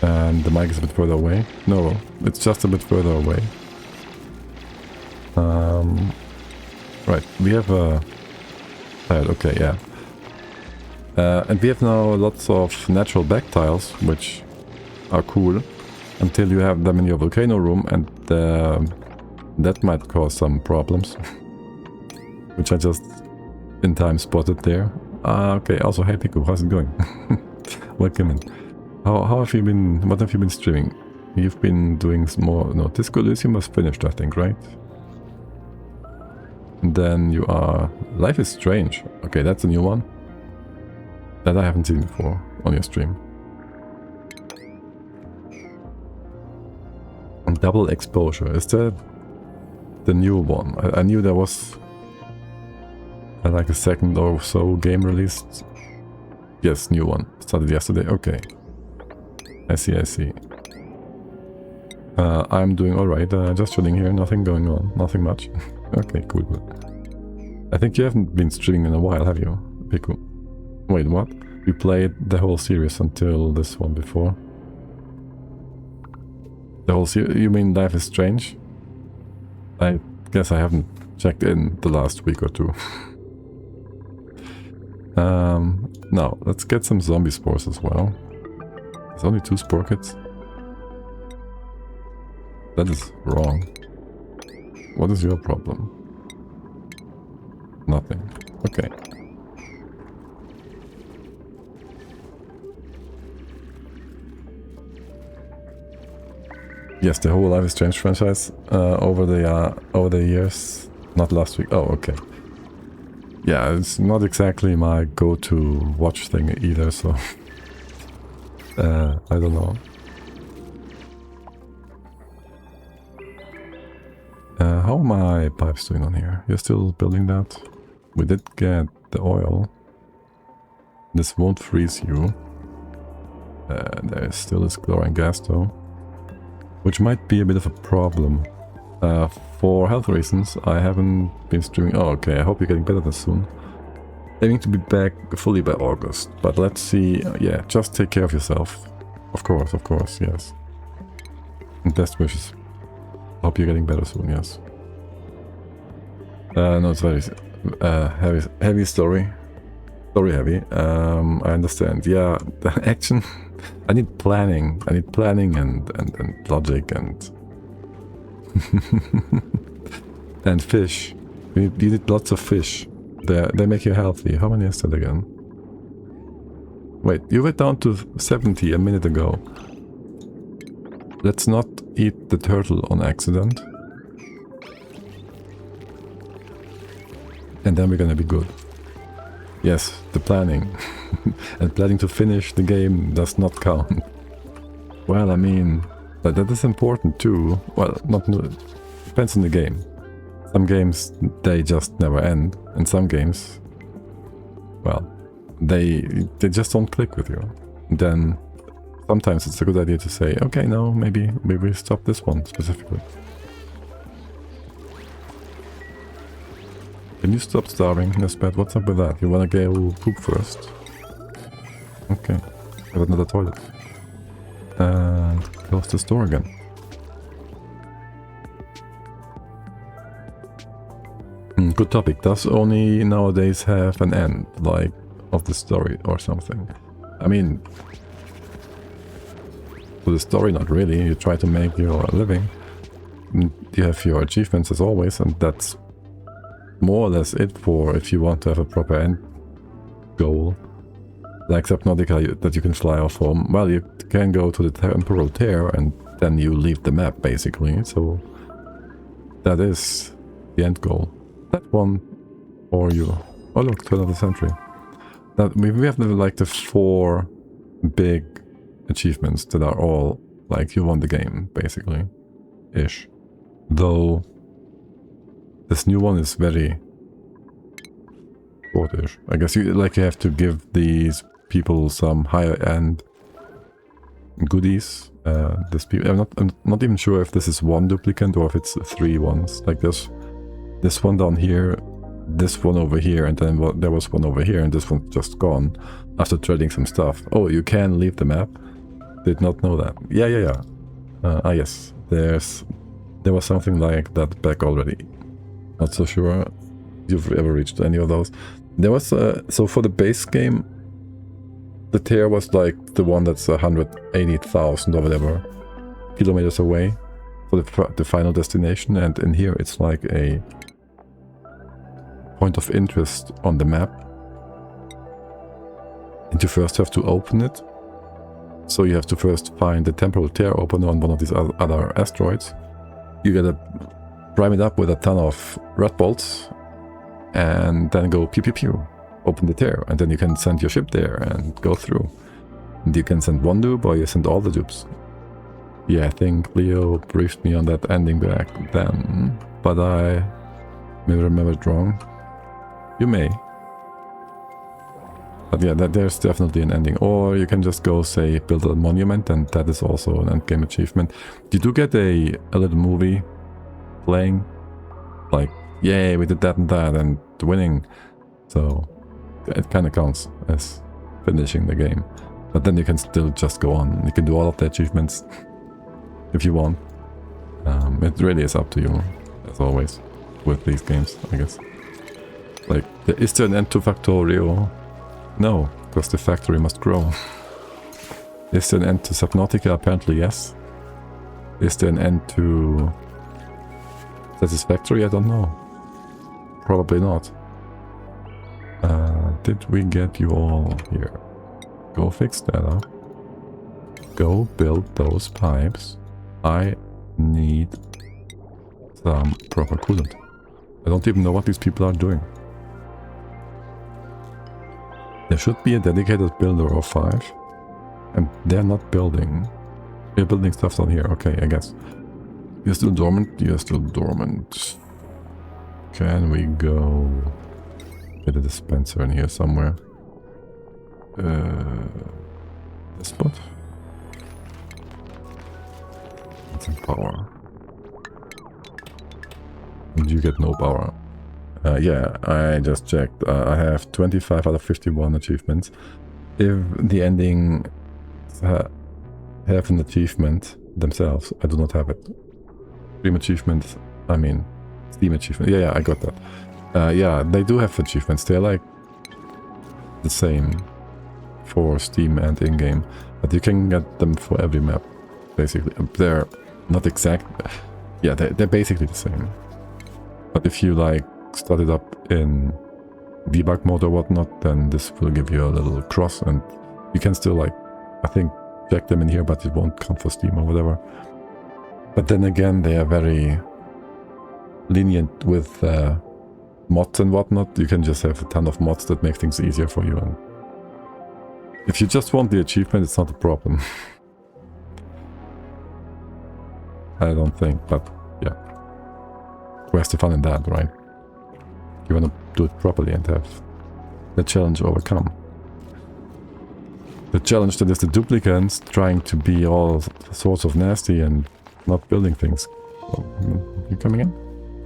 And the mic is a bit further away. No, it's just a bit further away. Right, we have a... okay, yeah. And we have now lots of natural back tiles, which are cool, until you have them in your volcano room, and that might cause some problems. Which I just in time spotted there. Okay, also, hey Piku, how's it going? Welcome in. How have you been, what have you been streaming? You've been doing some more, no, Disco Elysium was finished, I think, right? And then you are, Life is Strange. Okay, that's a new one. That I haven't seen before on your stream. And Double Exposure, is that the new one? I knew there was like a second or so game released. Yes, new one. Started yesterday, okay. I see, I see. I'm doing alright, just chilling here, nothing going on, nothing much. Okay, cool, good. I think you haven't been streaming in a while, have you, Piku? Wait, what? We played the whole series until this one before. The whole series? You mean Life is Strange? I guess I haven't checked in the last week or two. Now, let's get some zombie spores as well. There's only 2 spore kits. That is wrong. What is your problem? Nothing. Okay. Yes, the whole Life is Strange franchise over the years. Not last week. Oh, okay. Yeah, it's not exactly my go-to watch thing either, so I don't know. How are my pipes doing on here? You're still building that? We did get the oil. This won't freeze you. There still is chlorine gas though, which might be a bit of a problem. For health reasons, I haven't been streaming. Oh, okay, I hope you're getting better this soon. Aiming to be back fully by August, but let's see. Yeah, just take care of yourself. Of course, yes. And best wishes. Hope you're getting better soon, yes. No, it's very heavy story. Story heavy. I understand. Yeah, the action. I need planning. And logic and and fish. You need lots of fish. They make you healthy. How many is that again? Wait, you went down to 70 a minute ago. Let's not eat the turtle on accident. And then we're gonna be good. Yes, the planning. And planning to finish the game does not count. Well, I mean, that is important too. Well, depends on the game. Some games, they just never end. And some games, well, they just don't click with you. Then sometimes it's a good idea to say, okay, no, maybe we stop this one specifically. Can you stop starving, Nesbeth? What's up with that? You wanna go poop first? Okay. Have another toilet. And close the store again. Good topic. Does only nowadays have an end, like, of the story or something? I mean, for the story, not really. You try to make your living. You have your achievements as always, and that's more or less it for if you want to have a proper end goal. Like Subnautica, that you can fly off home. Well, you can go to the temporal tear and then you leave the map, basically. So that is the end goal. That one, or you... Oh look, 12th century. That we have like the 4 big achievements that are all like you won the game, basically. Ish. Though this new one is very shortish. I guess you have to give these people some higher end goodies. I'm not even sure if this is 1 duplicate or if it's 3 ones. Like this one down here, this one over here, and then there was one over here, and this one's just gone after trading some stuff. Oh, you can leave the map? Did not know that. Yeah. Yes, there was something like that back already. Not so sure you've ever reached any of those. There was so for the base game, the tear was like the one that's 180,000 or whatever kilometers away for the final destination, and in here it's like a point of interest on the map, and you first have to open it. So you have to first find the temporal tear opener on one of these other asteroids. You gotta prime it up with a ton of red bolts and then go pew pew pew, open the tear, and then you can send your ship there and go through. And you can send 1 dupe or you send all the dupes. Yeah, I think Leo briefed me on that ending back then, but I may remember it wrong. You may. But yeah, there's definitely an ending. Or you can just go, say, build a monument, and that is also an endgame achievement. You do get a little movie playing, like, yay, we did that and winning. So it kind of counts as finishing the game. But then you can still just go on. You can do all of the achievements if you want. It really is up to you, as always, with these games, I guess. Like, is there an end to Factorio? No, because the factory must grow. Is there an end to Subnautica? Apparently yes. Is there an end to Satisfactory? I don't know. Probably not. Did we get you all here? Go fix that up. Go build those pipes. I need some proper coolant. I don't even know what these people are doing. There should be a dedicated builder of 5. And they're not building. They're building stuff down here. Okay, I guess. You're still dormant? You're still dormant. Can we go get a dispenser in here somewhere? This spot? It's some power. And you get no power. Yeah, I just checked. I have 25 out of 51 achievements. If the ending have an achievement themselves, I do not have it. Steam achievements, I mean, Steam achievement. Yeah, I got that. Yeah, they do have achievements. They're like the same for Steam and in-game, but you can get them for every map, basically. They're not exact. Yeah, they're basically the same. But if you like start it up in debug mode or whatnot, then this will give you a little cross, and you can still, like, I think, check them in here, but it won't count for Steam or whatever. But then again, they are very lenient with mods and whatnot. You can just have a ton of mods that make things easier for you, and if you just want the achievement, it's not a problem. I don't think, but yeah. Where's the fun in that, right? You want to do it properly and have the challenge overcome. The challenge that is the duplicants trying to be all sorts of nasty and not building things. Oh, you coming in?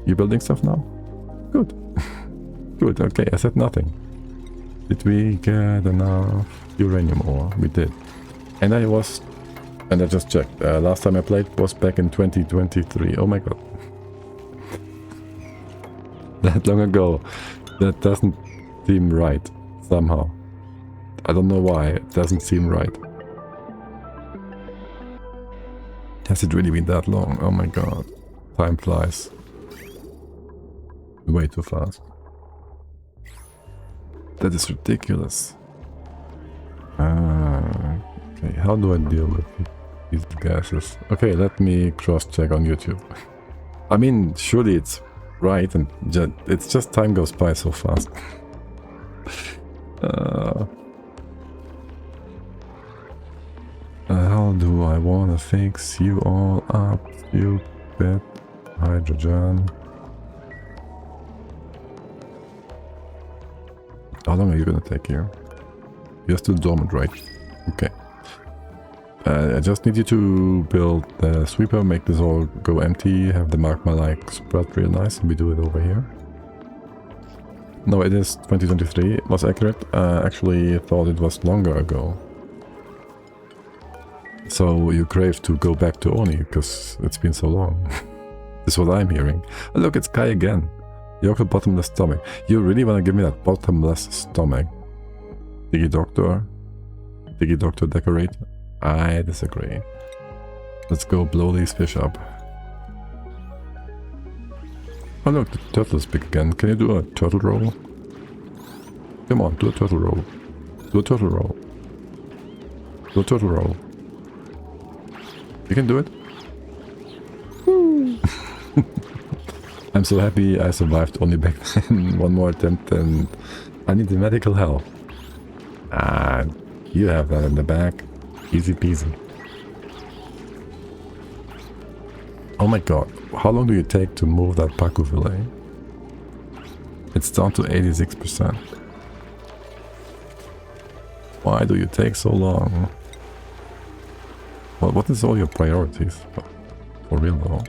You building stuff now? Good. Good, okay, I said nothing. Did we get enough uranium ore? We did. And I just checked. Last time I played was back in 2023. Oh my god. That long ago. That doesn't seem right, somehow. I don't know why, it doesn't seem right. Has it really been that long? Oh my god. Time flies. Way too fast. That is ridiculous. Okay, how do I deal with these gases? Okay, let me cross-check on YouTube. I mean, surely it's right, and it's just time goes by so fast. How do I wanna fix you all up, stupid hydrogen? How long are you gonna take here? You're still dormant, right? Okay. I just need you to build the sweeper, make this all go empty, have the magma like spread real nice, and we do it over here. No, it is 2023, it was accurate. Actually thought it was longer ago. So you crave to go back to Oni, because it's been so long. This is what I'm hearing. Oh, look, it's Kai again. Yoko bottomless stomach. You really want to give me that bottomless stomach? Diggy Doctor decorate? I disagree. Let's go blow these fish up. Oh look, the turtle is big again. Can you do a turtle roll? Come on, do a turtle roll. Do a turtle roll. Do a turtle roll. You can do it. Woo. I'm so happy I survived only back then. One more attempt and I need the medical help. Ah, you have that in the back. Easy peasy. Oh my god, how long do you take to move that Paku fillet? It's down to 86%. Why do you take so long? Well, what is all your priorities? For real though.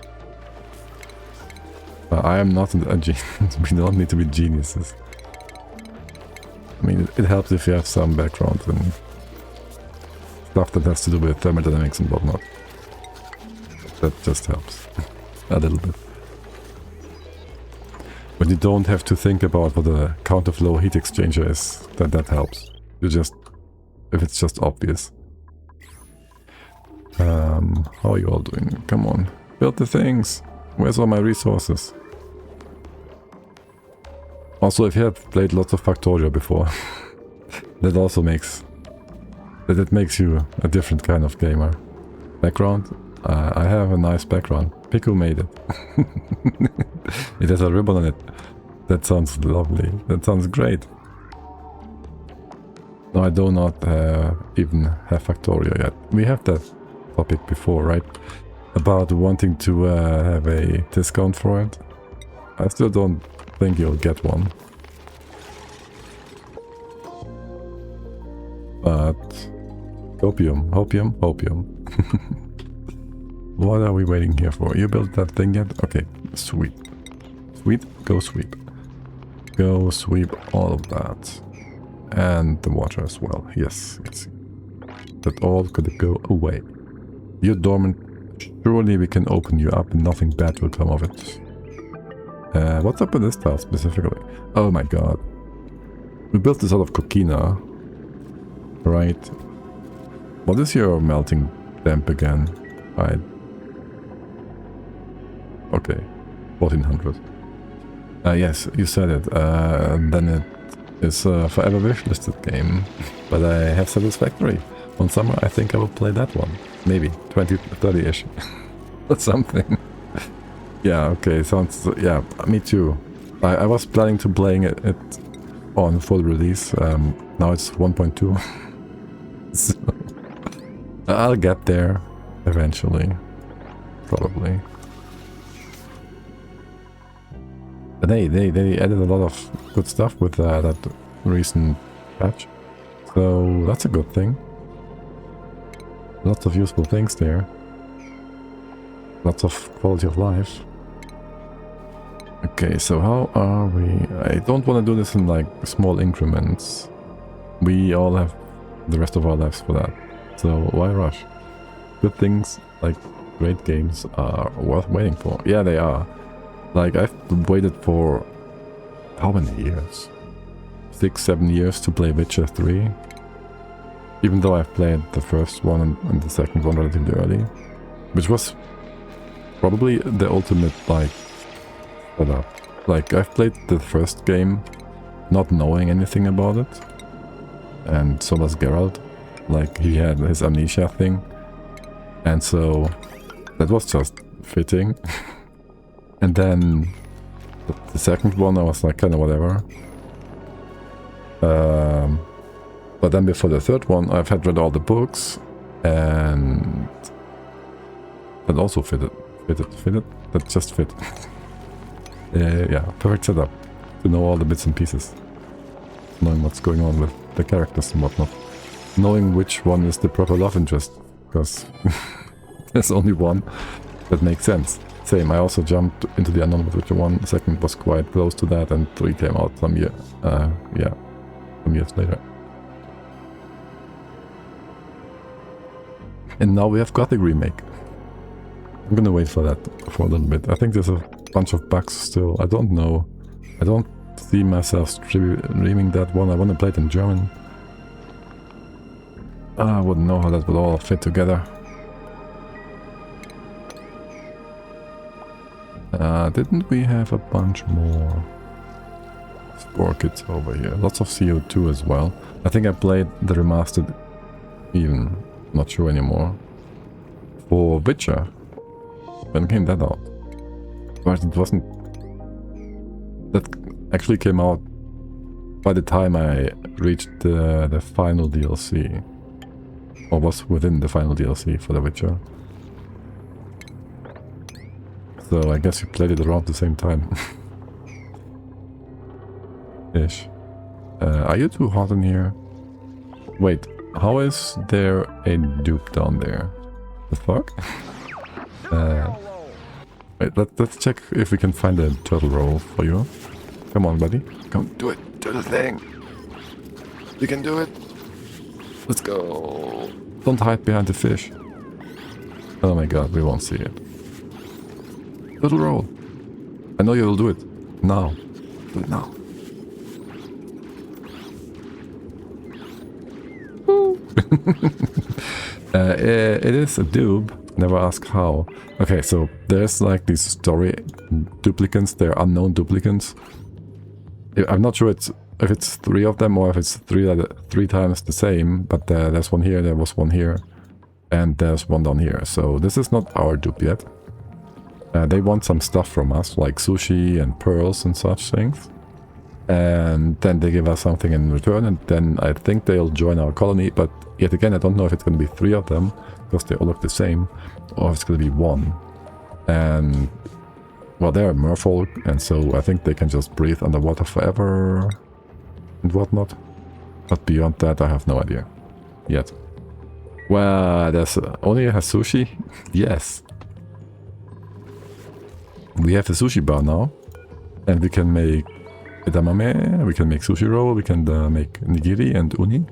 I am not a genius. We don't need to be geniuses. I mean, it helps if you have some background and stuff that has to do with thermodynamics and whatnot. That just helps. A little bit. When you don't have to think about what a counterflow heat exchanger is, that helps. You just... if it's just obvious. How are you all doing? Come on. Build the things! Where's all my resources? Also, if you have played lots of Factorio before, that also makes... that makes you a different kind of gamer. Background? I have a nice background. Piku made it. It has a ribbon on it. That sounds lovely. That sounds great. No, I do not even have Factorio yet. We have that topic before, right? about wanting to have a discount for it. I still don't think you'll get one. But opium, opium, opium. What are we waiting here for? You built that thing yet? Okay, sweep. Sweep, go sweep. Go sweep all of that. And the water as well. Yes, yes. That all could go away. You're dormant. Surely we can open you up and nothing bad will come of it. What's up with this tile specifically? Oh my god. We built this out of coquina. Right. What is your melting temp again? Right. Okay. 1400. Yes, you said it. Then it is a forever wishlisted game. But I have Satisfactory. On summer I think I will play that one. Maybe 20, 30-ish. Or something. Yeah, okay, sounds... yeah, me too. I was planning to playing it on full release. Now it's 1.2. So I'll get there eventually. Probably. But hey, they added a lot of good stuff with that recent patch. So that's a good thing. Lots of useful things there. Lots of quality of life. Okay, so how are we? I don't want to do this in like small increments. We all have the rest of our lives for that. So why rush? Good things like great games are worth waiting for. Yeah, they are. Like I've waited for how many years? 6-7 years to play Witcher 3. Even though I've played the first one and the second one relatively early. Which was probably the ultimate, like, setup. Like, I've played the first game not knowing anything about it. And so was Geralt. Like, he had his amnesia thing. And so, that was just fitting. And then, the second one I was like, kinda whatever. But then before the third one, I've had read all the books, and that also fitted. That just fit. Yeah, perfect setup. To know all the bits and pieces. Knowing what's going on with the characters and whatnot. Knowing which one is the proper love interest, because there's only one. That makes sense. Same, I also jumped into the unknown with Witcher 1. The second was quite close to that, and 3 came out some years later. And now we have Gothic Remake. I'm gonna wait for that for a little bit. I think there's a bunch of bugs still. I don't know. I don't see myself streaming that one. I want to play it in German. I wouldn't know how that would all fit together. Didn't we have a bunch more Spore kits over here? Lots of CO2 as well. I think I played the remastered even. Not sure anymore. For Witcher. When came that out? But it wasn't... That actually came out by the time I reached the final DLC. Or was within the final DLC for The Witcher. So I guess you played it around the same time. Ish. Are you too hot in here? Wait. How is there a dupe down there? The fuck? Wait, let's check if we can find a turtle roll for you. Come on, buddy. Come, do it. Do the thing. You can do it. Let's go. Don't hide behind the fish. Oh my god, we won't see it. Turtle roll. I know you'll do it. Now. Do it now. It is a dupe. Never ask how. Okay, so there's like these story duplicants. They're unknown duplicants. I'm not sure if it's 3 of them or if it's three times the same. But there's one here, there was one here, and there's one down here. So this is not our dupe yet. They want some stuff from us, like sushi and pearls and such things. And then they give us something in return, and then I think they'll join our colony, but yet again, I don't know if it's going to be 3 of them, because they all look the same, or if it's going to be 1. And, well, they're merfolk, and so I think they can just breathe underwater forever and whatnot. But beyond that, I have no idea. Yet. Well, there's only has sushi? Yes. We have a sushi bar now, and we can make edamame, we can make sushi roll, we can make nigiri and uni.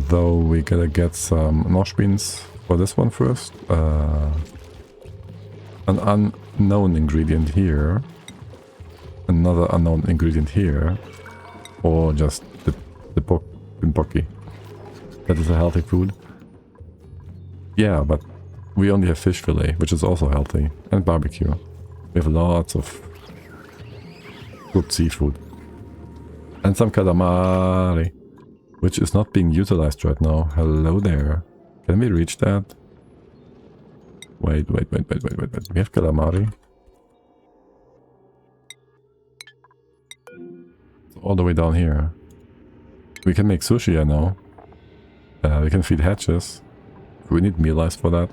Though we gotta get some nosh beans for this one first. An unknown ingredient here. Another unknown ingredient here. Or just the pocky. That is a healthy food. Yeah, but we only have fish fillet, which is also healthy. And barbecue. We have lots of good seafood. And some calamari, which is not being utilized right now. Hello there. Can we reach that? Wait. We have calamari. It's all the way down here. We can make sushi, I know. We can feed hatches. We need meal ice for that.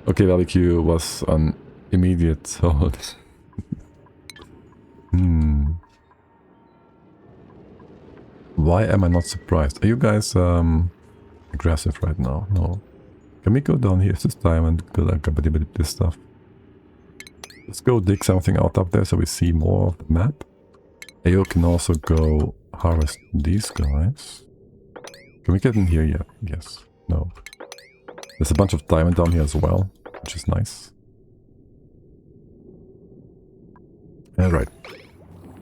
Okay, barbecue was an immediate thought. Why am I not surprised? Are you guys aggressive right now? No. Can we go down here? Is this diamond? Go like this stuff. Let's go dig something out up there so we see more of the map. You can also go harvest these guys. Can we get in here yet? Yes. No. There's a bunch of diamond down here as well, which is nice. Alright.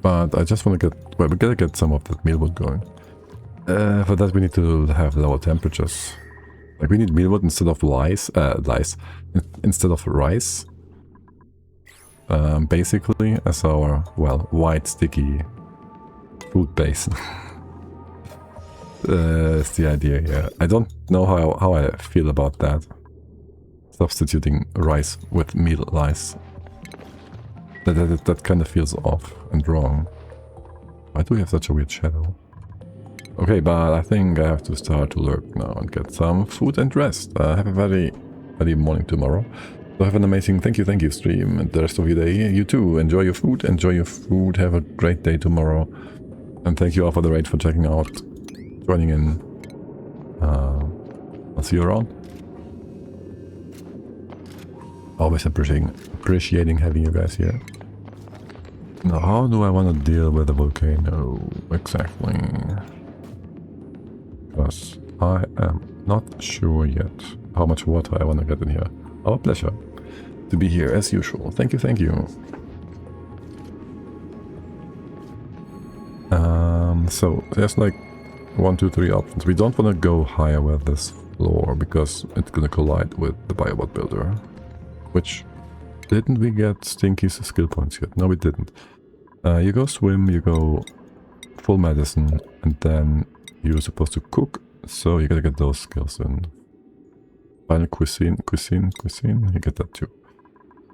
But I just want to get... Well, we gotta get some of that mealwood going. For that we need to have lower temperatures. Like we need mealwood instead of instead of rice. Basically as our, well, white sticky food base. That's the idea, yeah. I don't know how I feel about that. Substituting rice with meal rice. That kind of feels off and wrong. Why do we have such a weird shadow? Okay, but I think I have to start to lurk now and get some food and rest. Have a very morning tomorrow. So have an amazing thank you stream and the rest of your day. You too, enjoy your food, have a great day tomorrow. And thank you all for the raid, for checking out, joining in. I'll see you around. Always appreciating having you guys here. Now, how do I want to deal with the volcano exactly? Because I am not sure yet how much water I want to get in here. Our pleasure to be here as usual. Thank you. So there's like 1, 2, 3 options. We don't want to go higher with this floor because it's gonna collide with the biobot builder. Which, didn't we get Stinky's skill points yet? No, we didn't. You go swim, you go full medicine, and then you're supposed to cook, so you gotta get those skills in. Final cuisine, you get that too.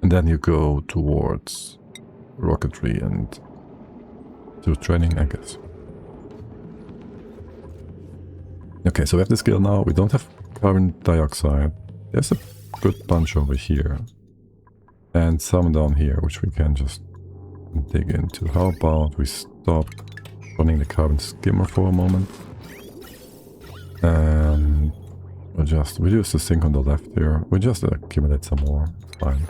And then you go towards rocketry and to training, I guess. Okay, so we have the skill now. We don't have carbon dioxide. There's a good bunch over here. And some down here, which we can just dig into. How about we stop running the carbon skimmer for a moment. And we'll just reduce the sink on the left here. We'll just accumulate some more. It's fine.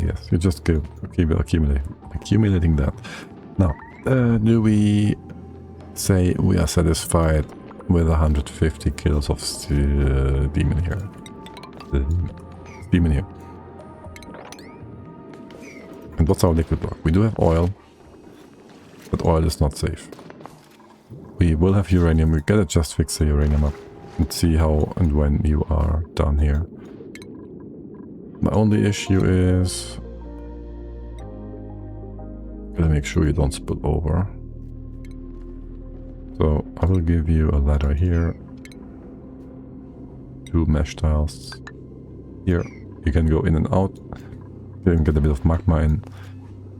Yes, you just keep accumulating that. Now, do we say we are satisfied with 150 kills of steam in here? Steam in here. And what's our liquid block? We do have oil, but oil is not safe. We will have uranium. We gotta just fix the uranium up and see how and when you are done here. My only issue is... gotta make sure you don't spill over. So I will give you a ladder here. 2 mesh tiles. Here you can go in and out. You can get a bit of magma in.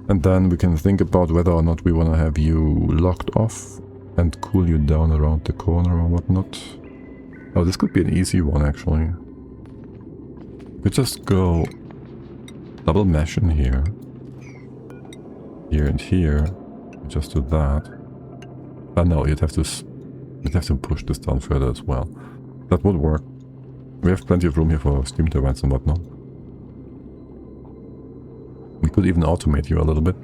And then we can think about whether or not we want to have you locked off and cool you down around the corner or whatnot. Oh, this could be an easy one actually. We just go double mesh in here. Here and here. Just do that. No, you'd have to push this down further as well. That would work. We have plenty of room here for steam turbines and whatnot. We could even automate you a little bit.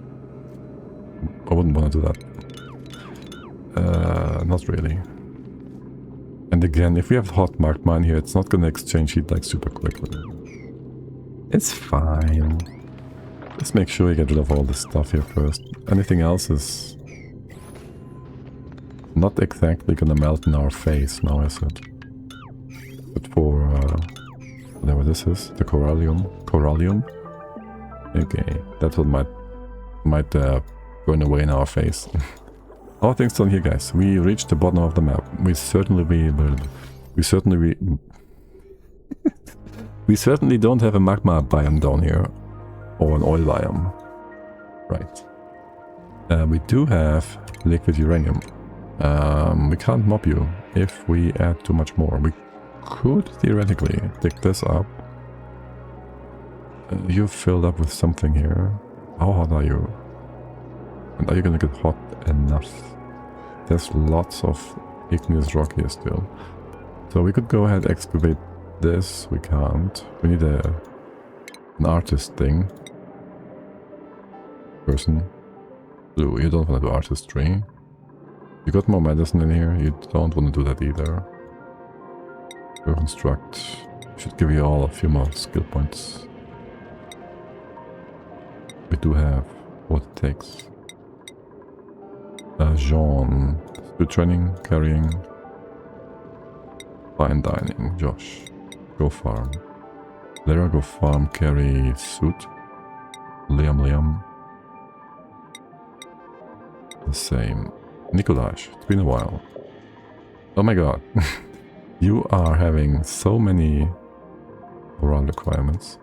I wouldn't want to do that. Not really. And again, if we have hot marked mine here, it's not gonna exchange heat like super quickly. It's fine. Let's make sure we get rid of all this stuff here first. Anything else is not exactly gonna melt in our face now, is it? But for whatever this is, the corallium. Okay, that one might burn away in our face. All things done here, guys. We reached the bottom of the map. We certainly don't have a magma biome down here, or an oil biome. Right. We do have liquid uranium. We can't mob you if we add too much more. We could theoretically dig this up. You're filled up with something here. How hot are you? And are you gonna get hot enough? There's lots of igneous rock here still. So we could go ahead and excavate this. We can't. We need an artist thing. Person. Blue, you don't want to do artistry. You got more medicine in here. You don't want to do that either. Construct. Should give you all a few more skill points. We do have what it takes. Jean. Good training, carrying. Fine dining. Josh. Go farm. Lara, go farm, carry suit. Liam. The same. Nikolaj, it's been a while. Oh my god. You are having so many morale requirements.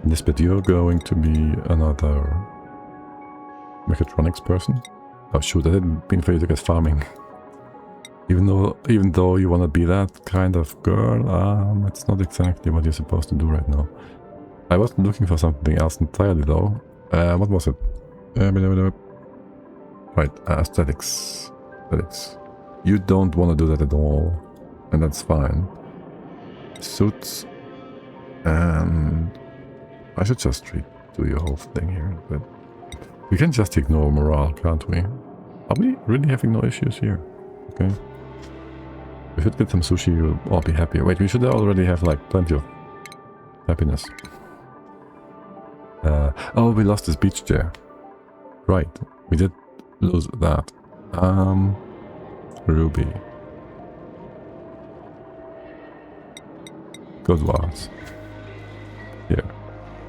In this bit you're going to be another mechatronics person. Oh shoot, I didn't mean for you to get farming. Even though you want to be that kind of girl, it's not exactly what you're supposed to do right now. I was looking for something else entirely though. What was it? Right, aesthetics. You don't want to do that at all, and that's fine. Suits, and I should just redo your whole thing here, but we can just ignore morale, can't we? Are we really having no issues here? Okay. We should get some sushi, you'll all be happy. Wait, we should already have like plenty of happiness. Oh, we lost this beach chair. Right, we did lose that. Ruby. Good words. Here.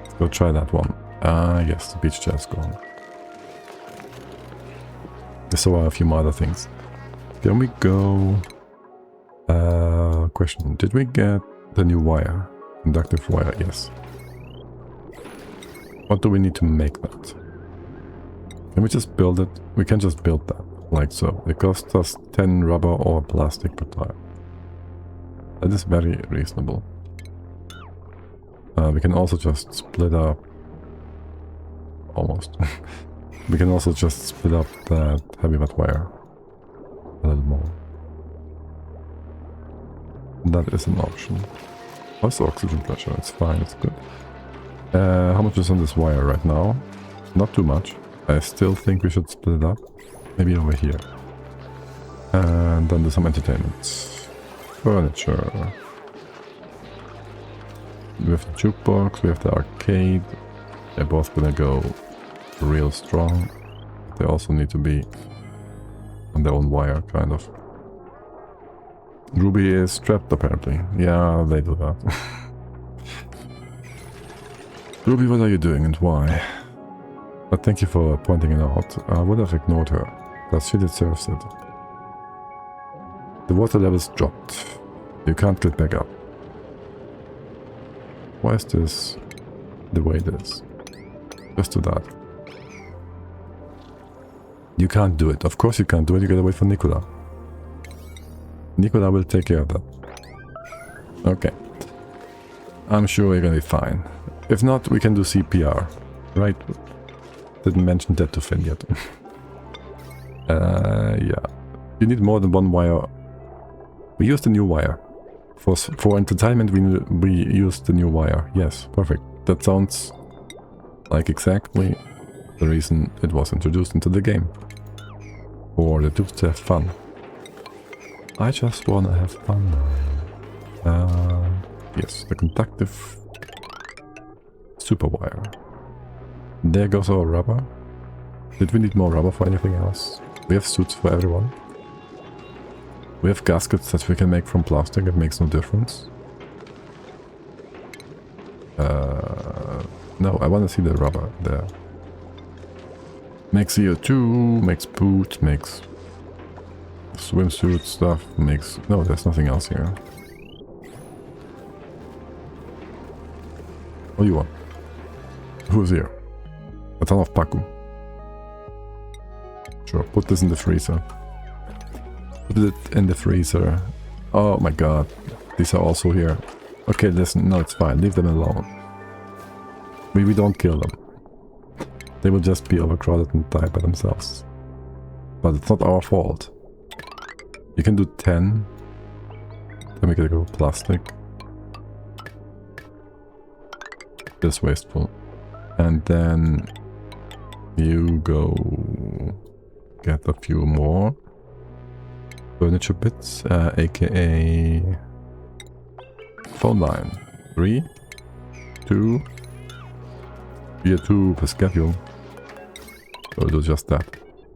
Let's go try that one. Yes, the beach chair's gone. So are a few more other things. Can we go... question. Did we get the new wire? Conductive wire, yes. What do we need to make that? Can we just build it? We can just build that, like so. It costs us 10 rubber or plastic per tile. That is very reasonable. We can also just split up... Almost. We can also just split up that heavy wet wire a little more. That is an option. What's the oxygen pressure? It's fine, it's good. How much is on this wire right now? Not too much. I still think we should split it up. Maybe over here. And then do some entertainment. Furniture. We have the jukebox, we have the arcade. They're both gonna go real strong. They also need to be on their own wire, kind of. Ruby is trapped, apparently. Yeah, they do that. Ruby, what are you doing and why? But thank you for pointing it out. I would have ignored her, but she deserves it. The water level's dropped. You can't get back up. Why is this the way it is. Just do that. You can't do it. Of course you can't do it. You gotta wait for Nicola. Nicola will take care of that. Okay. I'm sure we're gonna be fine. If not, we can do CPR. Right? Didn't mention that to Finn yet. Yeah. You need more than one wire. We used the new wire. For entertainment, we used the new wire. Yes, perfect. That sounds like exactly the reason it was introduced into the game. For the dudes to have fun. I just wanna have fun. Yes, the conductive super wire. There goes our rubber. Did we need more rubber for anything else? We have suits for everyone. We have gaskets that we can make from plastic. It makes no difference. No, I want to see the rubber there. Makes CO2, makes boots, makes swimsuit stuff, makes... No, there's nothing else here. What do you want? Who's here? A ton of Paku. Sure, put this in the freezer. Put it in the freezer. Oh my god. These are also here. Okay, listen, no, it's fine. Leave them alone. We don't kill them. They will just be overcrowded and die by themselves. But it's not our fault. You can do 10. Then we gotta go plastic. This wasteful. And then you go get a few more furniture bits, aka phone line. 3, 2, year 2 per schedule. So we'll do just that.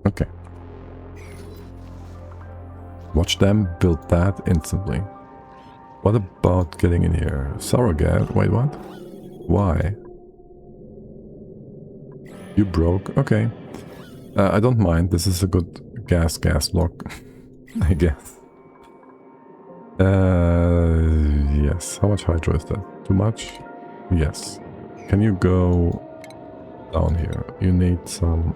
Okay. Watch them build that instantly. What about getting in here? Surrogate? Wait, what? Why? You broke? Okay. I don't mind. This is a good gas block. I guess. Yes. How much hydro is that? Too much? Yes. Can you go down here? You need some,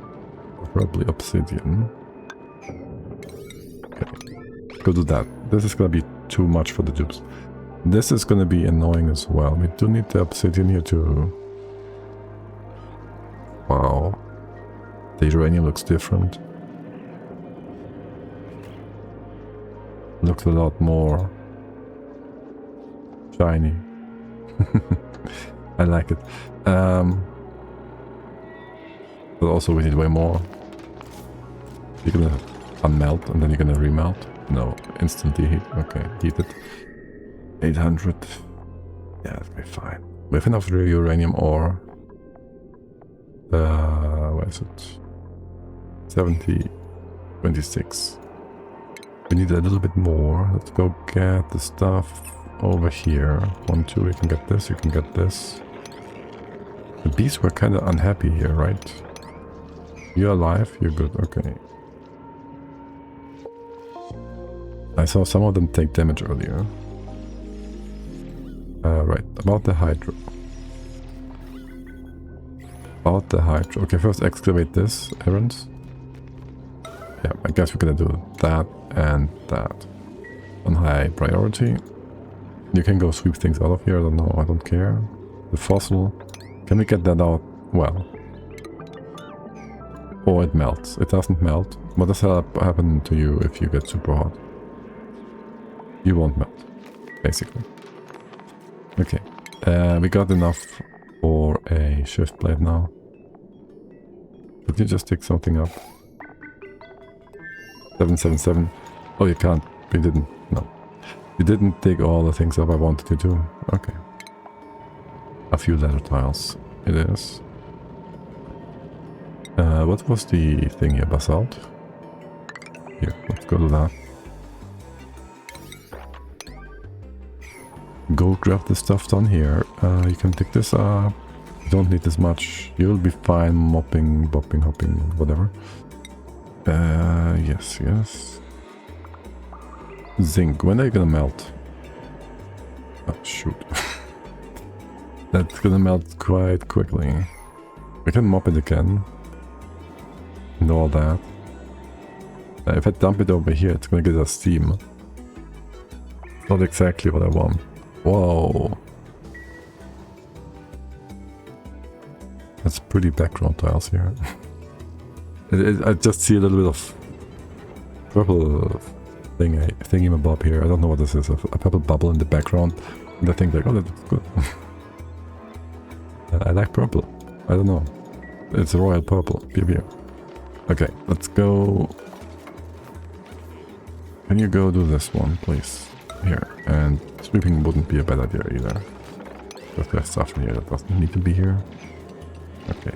probably obsidian. Okay. Go do that. This is gonna be too much for the dupes. This is gonna be annoying as well. We do need the obsidian here too. Wow. The uranium looks different. Looks a lot more shiny. I like it. But also we need way more. You're gonna unmelt and then you're gonna remelt? No, instantly heat. Okay, heat it. 800. Yeah, that'll be fine. We have enough uranium ore. Where is it? 70, 26. We need a little bit more. Let's go get the stuff over here. 1, 2, you can get this, you can get this. The bees were kind of unhappy here, right? You're alive? You're good, okay. I saw some of them take damage earlier. Right, about the hydro. About the hydro. Okay, first excavate this, errands. Yeah, I guess we're gonna do that and that. On high priority. You can go sweep things out of here, I don't know, I don't care. The fossil. Can we get that out? Well. Or it melts. It doesn't melt. What does happen to you if you get super hot? You won't melt, basically. Okay. We got enough for a shift blade now. Did you just dig something up? 777. Oh, you can't. We didn't. No. You didn't dig all the things up I wanted you to. Okay. A few leather tiles. It is. What was the thing here? Basalt? Here, let's go to that. Go grab the stuff down here. You can pick this up. You don't need this much. You'll be fine mopping, bopping, hopping, whatever. Yes, yes. Zinc. When are you gonna melt? Oh, shoot. That's gonna melt quite quickly. We can mop it again. And all that. If I dump it over here, it's gonna get us steam. Not exactly what I want. Whoa. That's pretty background tiles here. I just see a little bit of purple thingy-mabob here. I don't know what this is. A purple bubble in the background. And I think like, oh, that looks good. I like purple. I don't know. It's royal purple. Here. Okay, let's go. Can you go do this one, please? Here. And sweeping wouldn't be a bad idea either. Because there's stuff in here that doesn't need to be here. Okay.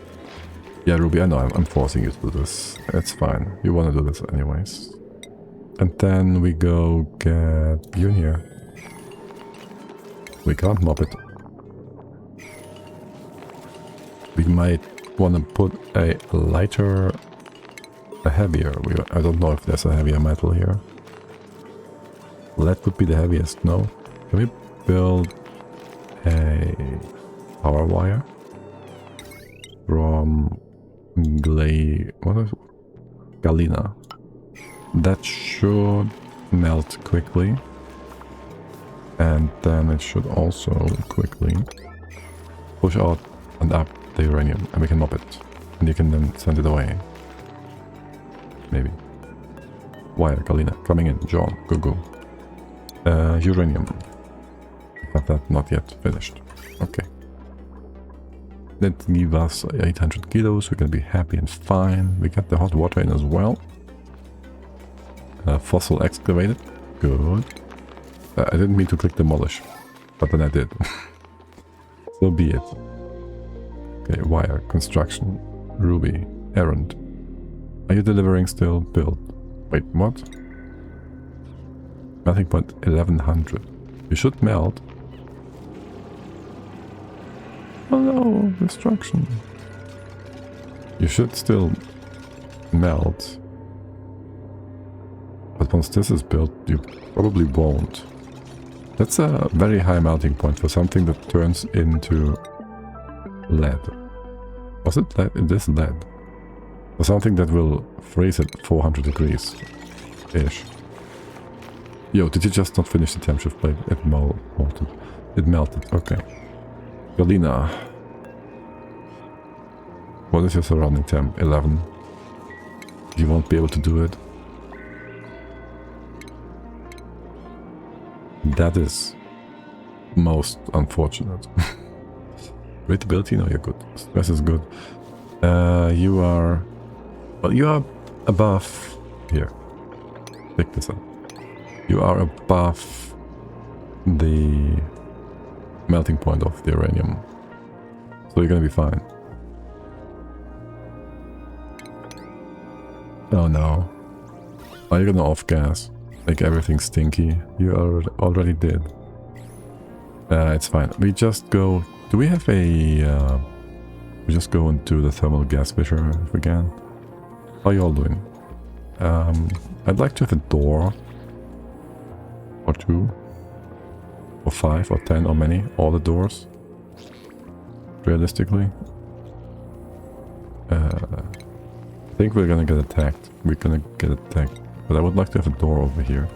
Yeah, Ruby, I know I'm forcing you to do this. It's fine. You want to do this anyways. And then we go get you in here. We can't mop it. We might want to put a lighter, a heavier. I don't know if there's a heavier metal here. Lead would be the heaviest, no? Can we build a power wire from galena? That should melt quickly. And then it should also quickly push out and up the uranium. And we can mop it. And you can then send it away. Maybe. Wire, galena, coming in. John, go. Uranium. Have that not yet finished. Okay. That give us 800 kilos. We can be happy and fine. We got the hot water in as well. Fossil excavated. Good. I didn't mean to click demolish, but then I did. So be it. Okay, wire, construction, Ruby, errand. Are you delivering still? Build. Wait, what? Melting point 1100. You should melt. Oh no, destruction. You should still melt. But once this is built, you probably won't. That's a very high melting point for something that turns into lead. Was it lead? It is lead. For something that will freeze at 400 degrees-ish. Yo, did you just not finish the temp shift plate? It melted. It melted, okay. Galena. What is your surrounding temp? 11. You won't be able to do it. That is most unfortunate. Readability? No, you're good. Stress is good. You are... Well, you are above... Here. Pick this up. You are above the melting point of the uranium. So you're gonna be fine. Oh no. Are you gonna off gas? Make everything stinky? You already did. It's fine. We just go... Do we have a... we just go into the thermal gas fisher if we can. How are you all doing? I'd like to have a door. Or 2. Or 5 or 10 or many. All the doors. Realistically. I think we're gonna get attacked. We're gonna get attacked. But I would like to have a door over here.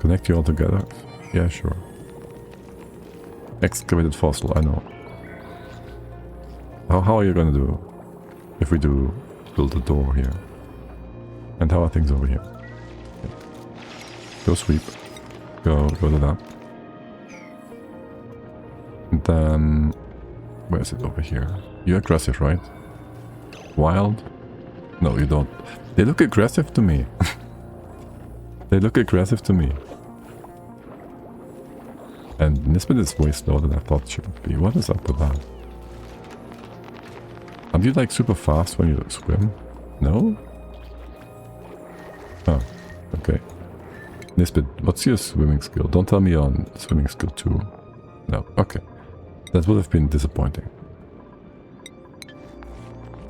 Connect you all together? Yeah, sure. Excavated fossil, I know. How are you gonna do if we do build a door here? And how are things over here? Okay. Go sweep. Go to that. And then... Where is it over here? You're aggressive, right? Wild? No, you don't. They look aggressive to me. They look aggressive to me. And Nisbet is way slower than I thought she would be. What is up with that? Aren't you like super fast when you swim? No? Oh, okay. Nisbet, what's your swimming skill? Don't tell me you're on swimming skill 2. No, okay. That would have been disappointing.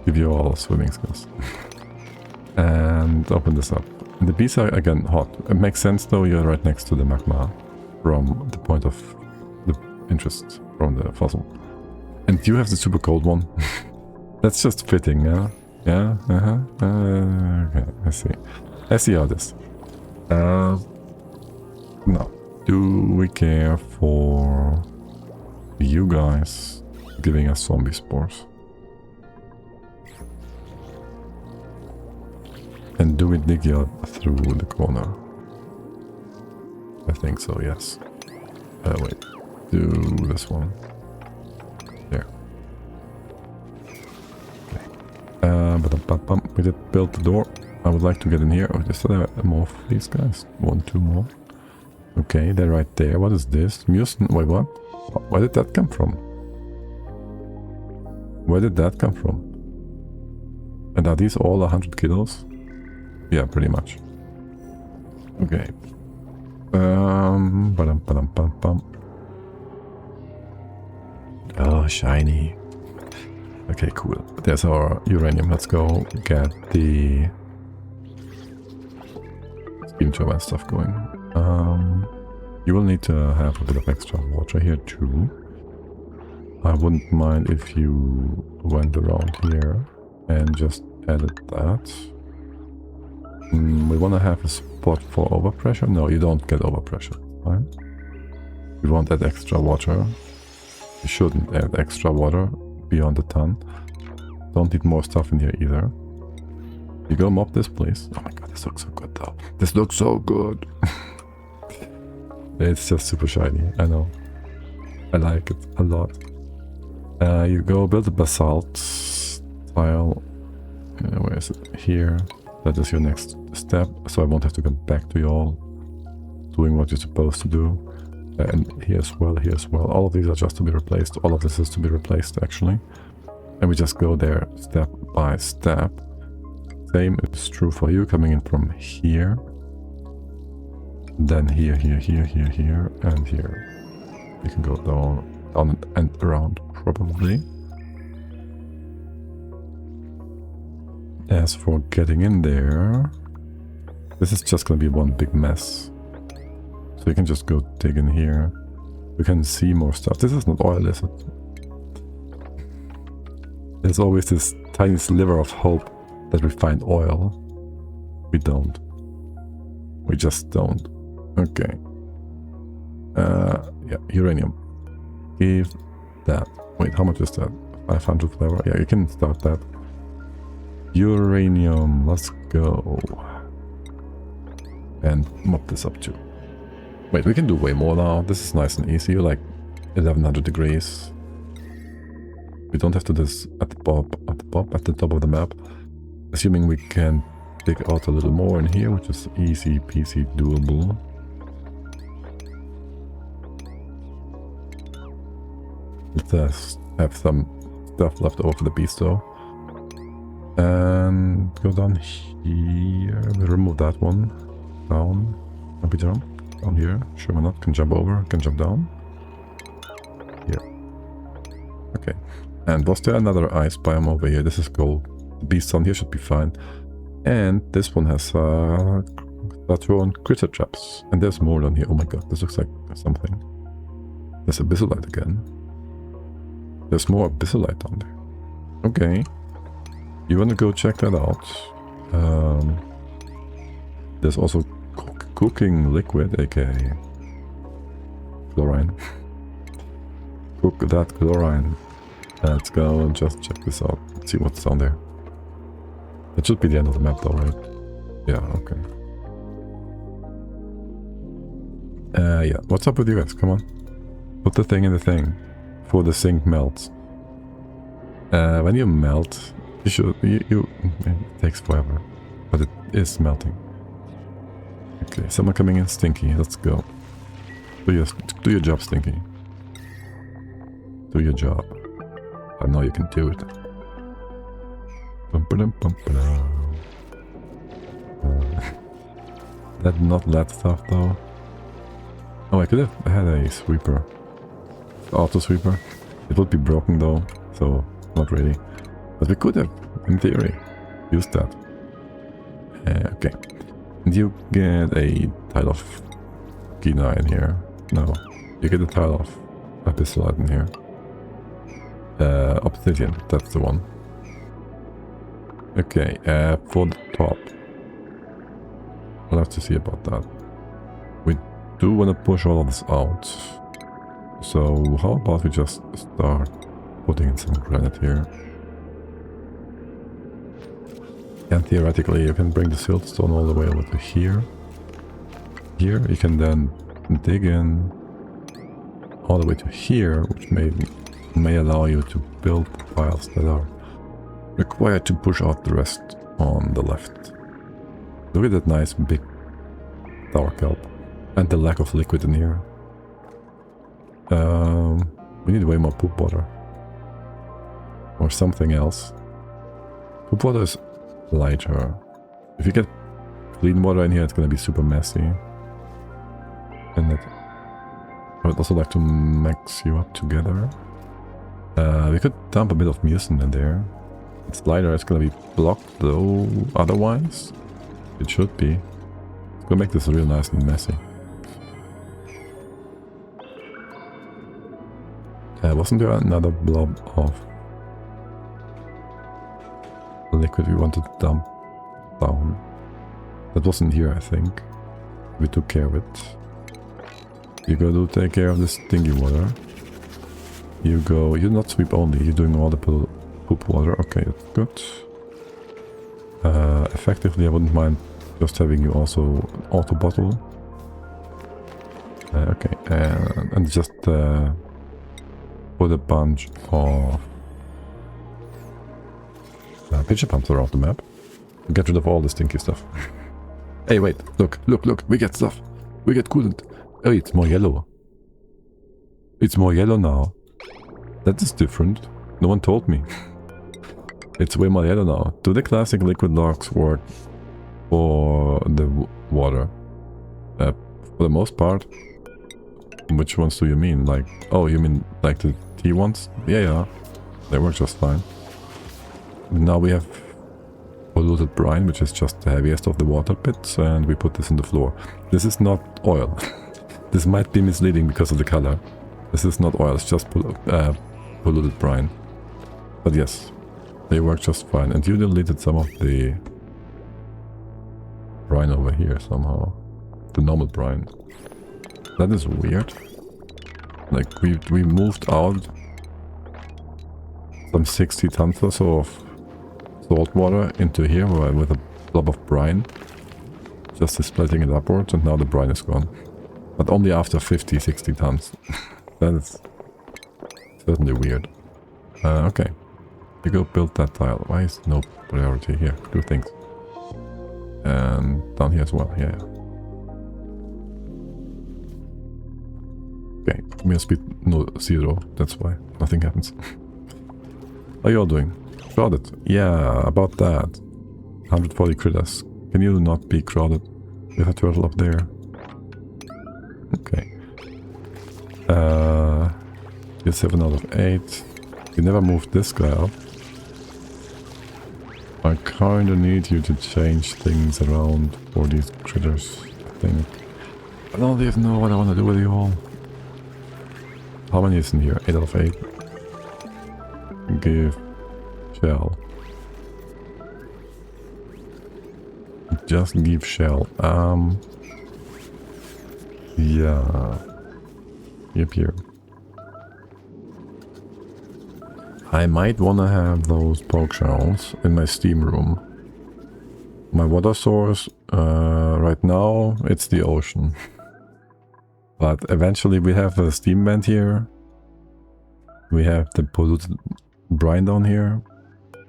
Give you all swimming skills. And open this up. And the bees are again hot. It makes sense though, you're right next to the magma from the point of the interest. from the fossil. And you have the super cold one. That's just fitting, yeah? Yeah, okay, I see. I see how it is. Now, do we care for you guys giving us zombie spores? And do we dig you through the corner? I think so, yes. Wait. Do this one. There. Okay. We did build the door. I would like to get in here. Oh, just more of these guys. 1, 2 more. Okay, they're right there. What is this? Mutant. Wait, what? Where did that come from? Where did that come from? And are these all 100 kilos? Yeah, pretty much. Okay. Oh, shiny. Okay, cool. There's our uranium. Let's go get the steam turbine stuff going. You will need to have a bit of extra water here too. I wouldn't mind if you went around here and just added that. We want to have a spot for overpressure. No, you don't get overpressure. Right? You want that extra water. You shouldn't add extra water beyond a ton. Don't need more stuff in here either. You go mop this place. Oh my god, this looks so good though. This looks so good. It's just super shiny, I know. I like it a lot. You go build a basalt tile. Where is it? Here. That is your next step, so I won't have to come back to you all doing what you're supposed to do. And here as well, here as well. All of these are just to be replaced. All of this is to be replaced, actually. And we just go there step by step. Same is true for you, coming in from here. Then here, here, here, here, here, and here. You can go down and around, probably. As for getting in there, this is just gonna be one big mess. So you can just go dig in here. You can see more stuff. This is not oil, is it? There's always this tiny sliver of hope that we find oil. We don't. We just don't. Okay. Yeah, uranium. Give that. Wait, how much is that? 500 flavor? Yeah, you can start that. Uranium, let's go. And mop this up too. Wait, we can do way more now. This is nice and easy, like 1100 degrees. We don't have to do this at the top of the map. Assuming we can dig out a little more in here, which is easy peasy doable. Let's have some stuff left over for the beast though. And go down here. Remove that one. Down. Can we jump? Down here. Sure, why not? Can jump over. Can jump down. Here. Okay. And was there another ice biome over here? This is gold. The beast down here should be fine. And this one has Saturn critter traps. And there's more down here. Oh my god, this looks like something. There's abyssalite again. There's more abyssalite down there. Okay. You want to go check that out. There's also cooking liquid, aka chlorine. Cook that chlorine. Let's go and just check this out. Let's see what's down there. That should be the end of the map though, right? Yeah, okay. Yeah, what's up with you guys? Come on. Put the thing in the thing. Before the zinc melts. When you melt, you should... it takes forever. But it is melting. Okay, someone coming in, Stinky. Let's go. Do your job, Stinky. Do your job. I know you can do it. That not that stuff though. Oh, I could have had a sweeper. Auto sweeper. It would be broken though, so not really. But we could have, in theory, used that. Okay. And you get a tile of Gina in here. No, you get a tile of Abyssal in here. Obsidian, that's the one. Okay, for the top. I'll have to see about that. We do want to push all of this out. So how about we just start putting in some granite here. And theoretically you can bring the siltstone all the way over to here. Here you can then dig in all the way to here, which may allow you to build piles that are required to push out the rest on the left. Look at that nice big tower kelp. And the lack of liquid in here. We need way more poop water. Or something else. Poop water is lighter. If you get clean water in here, it's gonna be super messy. And I would also like to mix you up together. We could dump a bit of mucin in there. It's lighter, it's gonna be blocked though, otherwise. It should be. It's gonna make this real nice and messy. Wasn't there another blob of liquid we wanted to dump down? That wasn't here, I think. We took care of it. You go to take care of this stinky water. You go, you're not sweep only, you're doing all the poop water. Okay, that's good. Effectively, I wouldn't mind just having you also auto bottle. Okay, and just put a bunch of pitcher pumps around the map. Get rid of all the stinky stuff. Hey, wait, look, we get stuff. We get coolant. Oh, it's more yellow. It's more yellow now. That is different. No one told me. It's way more yellow now. Do the classic liquid logs work for the water? For the most part. Which ones do you mean? Like, oh, you mean like the T ones? Yeah. They work just fine. Now we have polluted brine, which is just the heaviest of the water bits, and we put this in the floor. This is not oil. This might be misleading because of the color. This is not oil, it's just polluted brine. But yes, they work just fine. And you deleted some of the brine over here somehow. The normal brine. That is weird. Like, we moved out some 60 tons or so of salt water into here with a blob of brine. Just splitting it upwards, and now the brine is gone. But only after 50-60 tons. That is certainly weird. Okay. You go build that tile. Why is no priority here? Do things. And down here as well. Yeah. Okay. We have speed no 0. That's why nothing happens. How are you all doing? Crowded. Yeah, about that. 140 critters. Can you not be crowded? We have a turtle up there. Okay. You're 7 out of 8. You never moved this guy up. I kinda need you to change things around for these critters, I think. I don't even know what I want to do with you all. How many is in here? 8 out of 8. Give shell. Just give shell. Yeah. Yep, here. I might wanna have those poke shells in my steam room. My water source, right now, it's the ocean. But eventually we have a steam vent here. We have the polluted brine down here,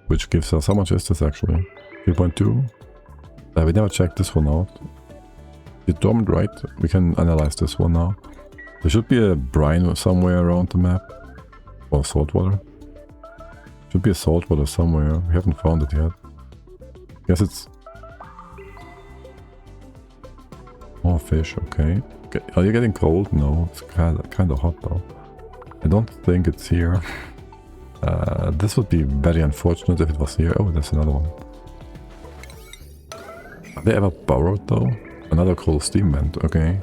which gives us, how much is this actually? 3.2? We never checked this one out. It's dormant, right? We can analyze this one now. There should be a brine somewhere around the map. Or saltwater. Should be a saltwater somewhere. We haven't found it yet. Guess it's... more fish, okay. Are you getting cold? No, it's kind of hot though. I don't think it's here. This would be very unfortunate if it was here. Oh, there's another one. Are they ever borrowed though? Another coal steam vent, okay.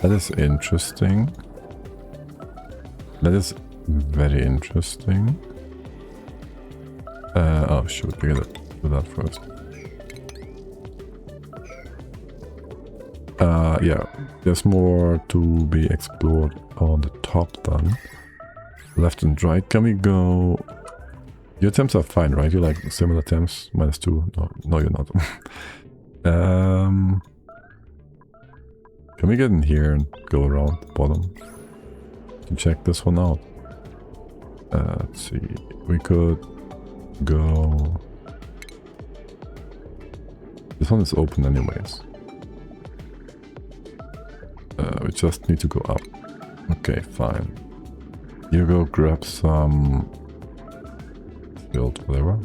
That is interesting. That is very interesting. Oh shoot, we gotta do that first. Yeah, there's more to be explored on the top then. Left and right, can we go... Your temps are fine, right? You like similar temps? -2? No, you're not. Can we get in here and go around the bottom? To check this one out. Let's see, we could go... This one is open anyways. We just need to go up. Okay, fine. You go grab some... Filled whatever.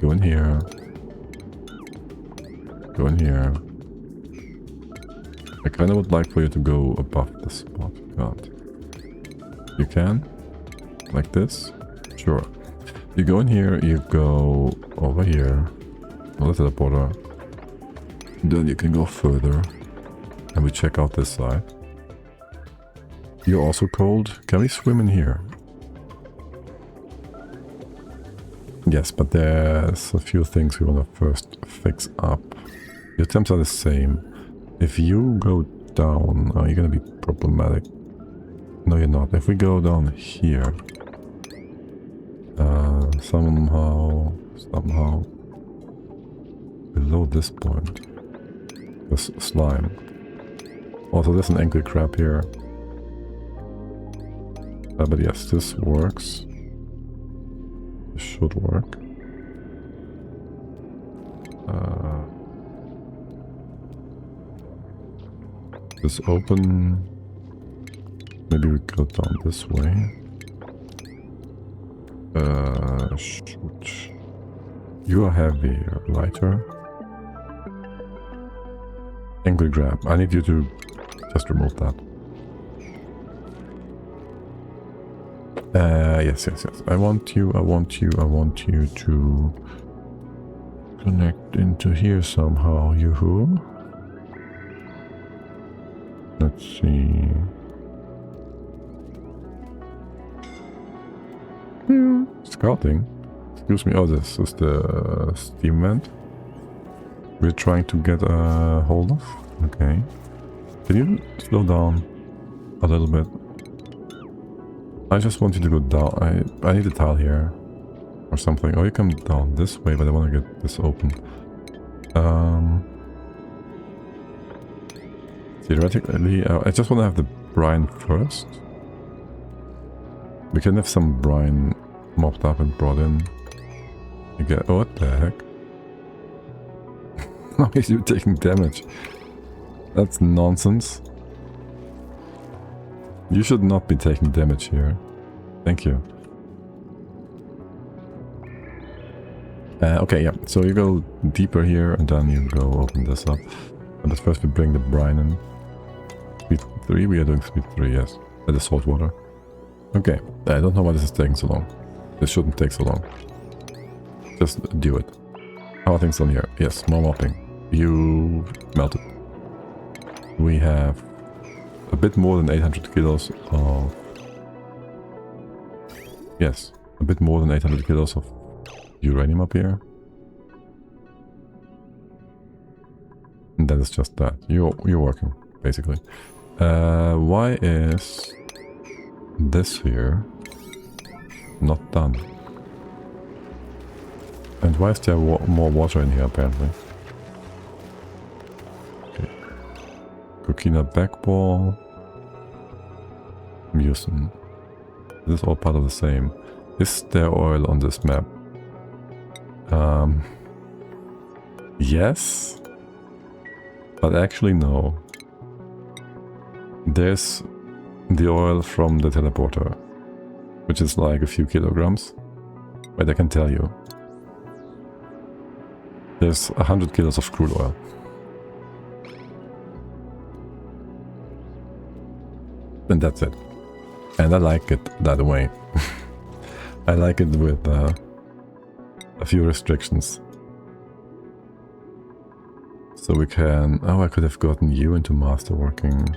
Go in here. Go in here. I kinda would like for you to go above this spot. God. You can? Like this? Sure. You go in here, you go over here. Another teleporter. Then you can go further. And we check out this side. You're also cold. Can we swim in here? Yes, but there's a few things we want to first fix up. Your temps are the same. If you go down, you're gonna be problematic. No, you're not. If we go down here, somehow, below this point, there's slime. Also, there's an angry crab here. But yes, this works. This should work. This open. Maybe we go down this way. Shoot. You are heavier, lighter. Angry grab. I need you to just remove that. Yes. I want you to connect into here somehow, yoo-hoo. Let's see. Scouting? Excuse me. Oh, this is the steam vent we're trying to get a hold of. Okay. Can you slow down a little bit? I just want you to go down. I need a tile here or something. Oh, you come down this way, but I want to get this open. Theoretically, I just want to have the brine first. We can have some brine mopped up and brought in. You get... Oh, what the heck? How is you taking damage? That's nonsense. You should not be taking damage here. Thank you. Okay, yeah. So you go deeper here and then you go open this up. But first we bring the brine in. Speed 3? We are doing speed 3, yes. That is salt water. Okay. I don't know why this is taking so long. This shouldn't take so long. Just do it. How are things on here? Yes, more mopping. You melted. We have a bit more than 800 kilos of... Yes, a bit more than 800 kilos of uranium up here. And that is just that. You're working, basically. Why is this here not done? And why is there more water in here, apparently? Okay. Coquina backball. Mucin. This is all part of the same. Is there oil on this map? Yes. But actually no. There's the oil from the teleporter. Which is like a few kilograms. Wait, I can tell you. There's 100 kilos of crude oil. And that's it. And I like it that way. I like it with a few restrictions. So we can... Oh, I could have gotten you into masterworking.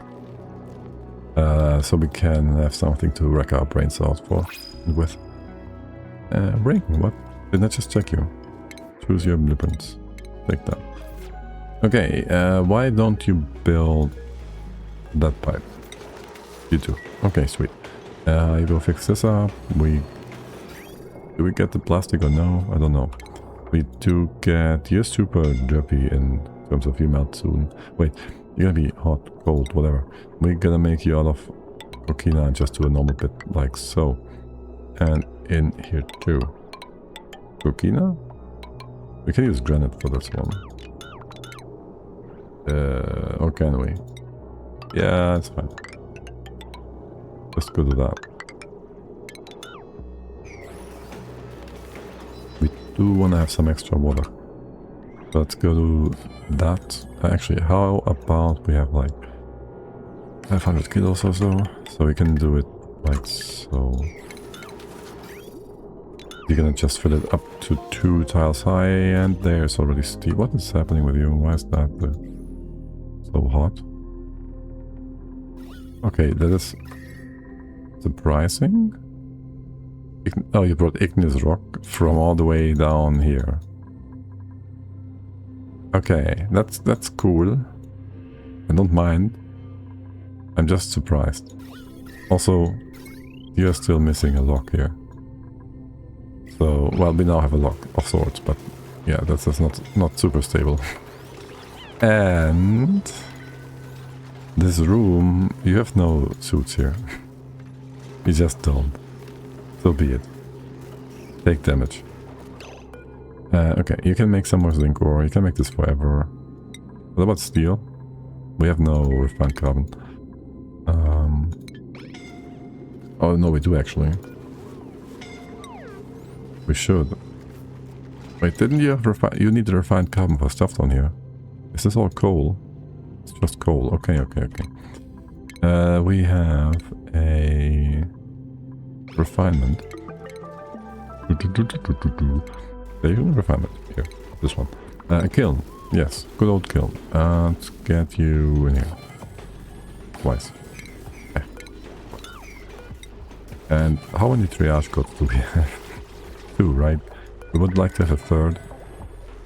So we can have something to wreck our brains out for with. Ring, what? Didn't I just check you? Choose your blueprints. Take that. Okay, why don't you build that pipe? You too. Okay, sweet. You go fix this up. Do we get the plastic or no? I don't know. We do get... You're super derpy in terms of you melt soon. Wait, you're gonna be hot, cold, whatever. We're gonna make you out of coquina and just do a normal bit like so. And in here too. Coquina? We can use granite for this one. Or can we? Yeah, it's fine. Just go to that. We do want to have some extra water. Let's go to that. Actually, how about we have like 500 kilos or so? So we can do it like so. You're gonna just fill it up to 2 tiles high, and there's already steel. What is happening with you? Why is that so hot? Okay, that is surprising. Oh, you brought igneous rock from all the way down here. Okay, that's cool. I don't mind. I'm just surprised. Also, you're still missing a lock here. So, well, we now have a lock of sorts, but yeah, that's not super stable. And this room, you have no suits here. You just don't. So be it. Take damage. Okay, you can make some more zinc ore. You can make this forever. What about steel? We have no refined carbon. Oh no, we do actually. We should. Wait, didn't you have you need the refined carbon for stuff down here? Is this all coal? It's just coal. Okay. We have a refinement. There you go, refinement. Here, this one. A kiln. Yes, good old kiln. Let's get you in here. Twice. Okay. And how many triage codes do we have? 2, right? We would like to have a 3rd.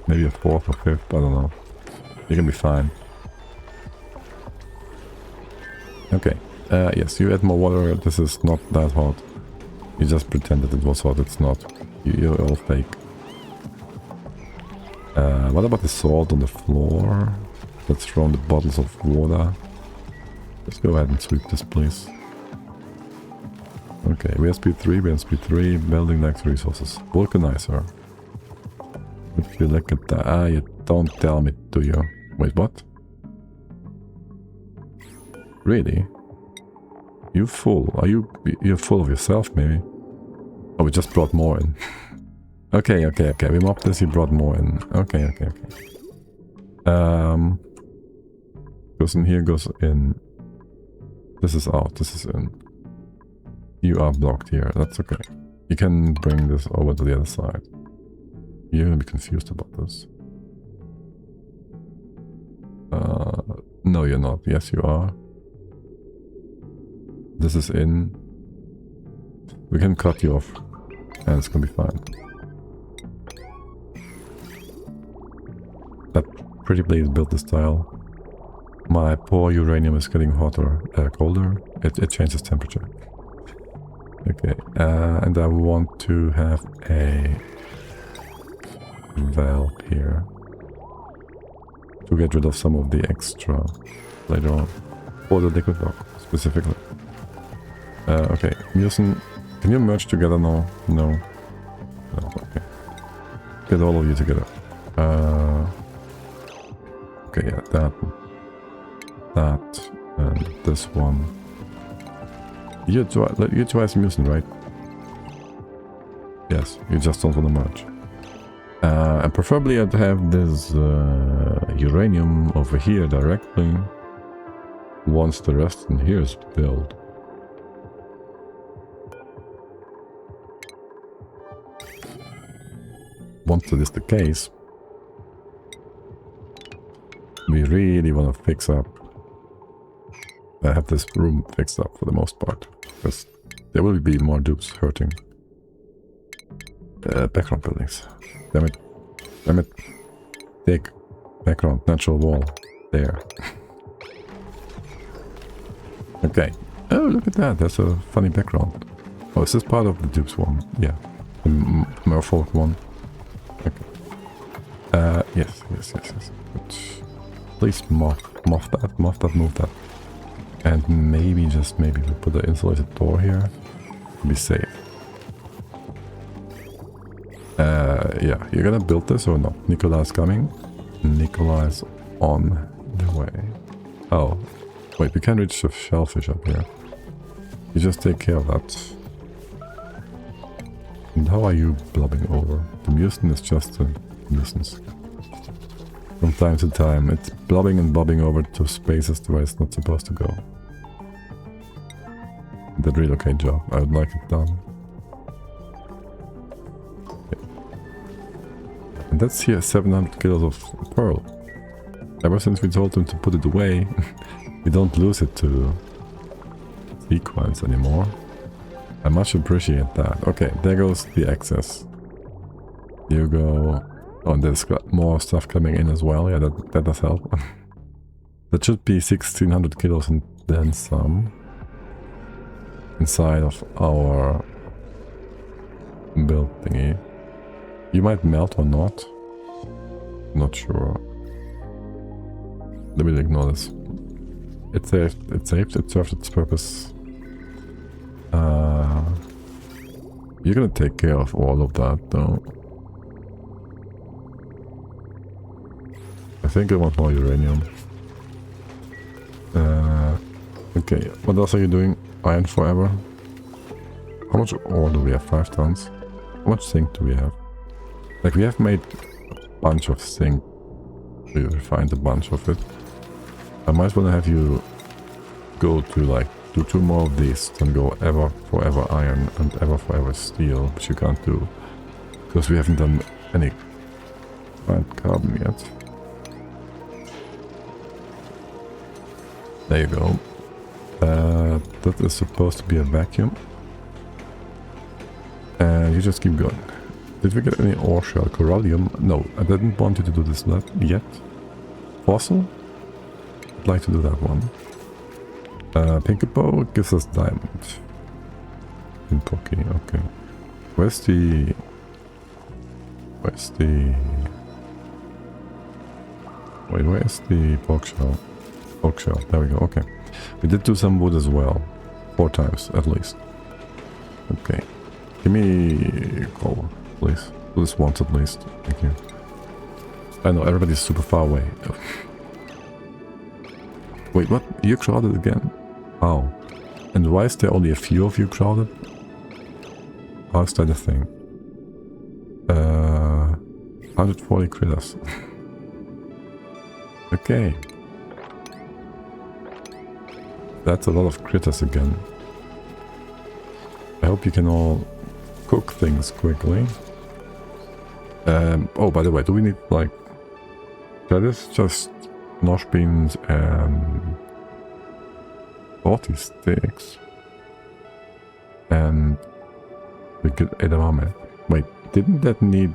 Maybe a 4th or 5th, I don't know. You can be fine. Okay. Yes, you add more water. This is not that hot. You just pretended it was hot. It's not. You're all fake. What about the salt on the floor? Let's throw in the bottles of water. Let's go ahead and sweep this, please. Okay, we have speed 3, building next resources. Vulcanizer. Would you look at that? Ah, you don't tell me, do you? Wait, what? Really? You full? You're full of yourself, maybe? Oh, we just brought more in. Okay. We mopped this, you brought more in. Okay. Goes in here, goes in. This is out, this is in. You are blocked here, that's okay. You can bring this over to the other side. You're gonna be confused about this. No, you're not. Yes, you are. This is in. We can cut you off, and it's gonna be fine. That pretty please built this tile. My poor uranium is getting hotter, colder. It changes temperature. Okay, and I want to have a valve here to get rid of some of the extra later on, for the liquid block specifically. Okay, Musen, can you merge together now? No, okay. Get all of you together. Okay, yeah, that, and this one. You're twice Musen, right? Yes, you just don't want to merge. And preferably I'd have this uranium over here directly once the rest in here is built. Once that is the case, we really want to fix up have this room fixed up for the most part. Because there will be more dupes hurting. Background buildings. Damn it. Damn it. Dig. Background. Natural wall. There. Okay. Oh, look at that. That's a funny background. Oh, is this part of the dupes one? Yeah. The merfolk one. Okay. Yes. But please move that. And maybe, just maybe, we put the insulated door here to be safe. Yeah, you're gonna build this or not? Nikolai's coming. Nikolai's on the way. Oh, wait, we can reach the shellfish up here. You just take care of that. And how are you blobbing over? The mutant is just a nuisance. From time to time, it's blobbing and bobbing over to spaces where it's not supposed to go. That relocate job, I would like it done. Okay. And that's here 700 kilos of pearl. Ever since we told him to put it away, we don't lose it to sequence anymore. I much appreciate that. Okay, there goes the excess. You go... Oh, and there's more stuff coming in as well. Yeah, that does help. That should be 1600 kilos and then some. Inside of our build thingy. You might melt or not. Not sure. Let me ignore this. It saved, it served its purpose. You're gonna take care of all of that though. I think I want more uranium. Okay, what else are you doing? Iron forever? How much ore do we have? 5 tons? How much zinc do we have? Like, we have made a bunch of zinc. We refined a bunch of it. I might want to have you go to, like, do 2 more of these, then go ever forever iron and ever forever steel, which you can't do. Because we haven't done any refined carbon yet. There you go. That is supposed to be a vacuum. And you just keep going. Did we get any ore shell? Corallium? No, I didn't want you to do this yet. Fossil? I'd like to do that one. Pinkapo gives us diamond. Pinpocky, okay. Where's the... Wait, where's the pork shell? Pork shell, there we go, okay. We did do some wood as well. 4 times, at least. Okay. Give me coal, please. Do this once at least. Thank you. I know, everybody's super far away. Wait, what? You're crowded again? How? And why is there only a few of you crowded? How is that a thing? 140 critters. Okay. That's a lot of critters again. I hope you can all cook things quickly. Oh, by the way, do we need, like... That is just nosh beans and 40 sticks. And we get edamame. Wait, didn't that need...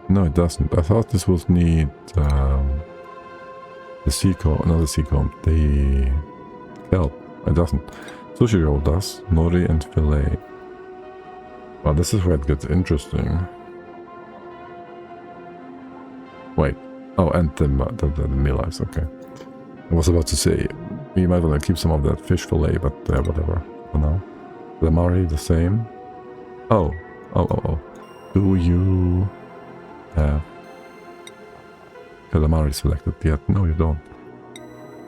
No, it doesn't. I thought this would need the sea comb, not the sea comb, the kelp. It doesn't. Sushi roll does. Nori and fillet. Well, this is where it gets interesting. Wait. Oh, and the meal ice, okay. I was about to say, we might want to keep some of that fish fillet, but whatever for now. The Mari, the same. Oh. Do you have calamari selected yet? No, you don't.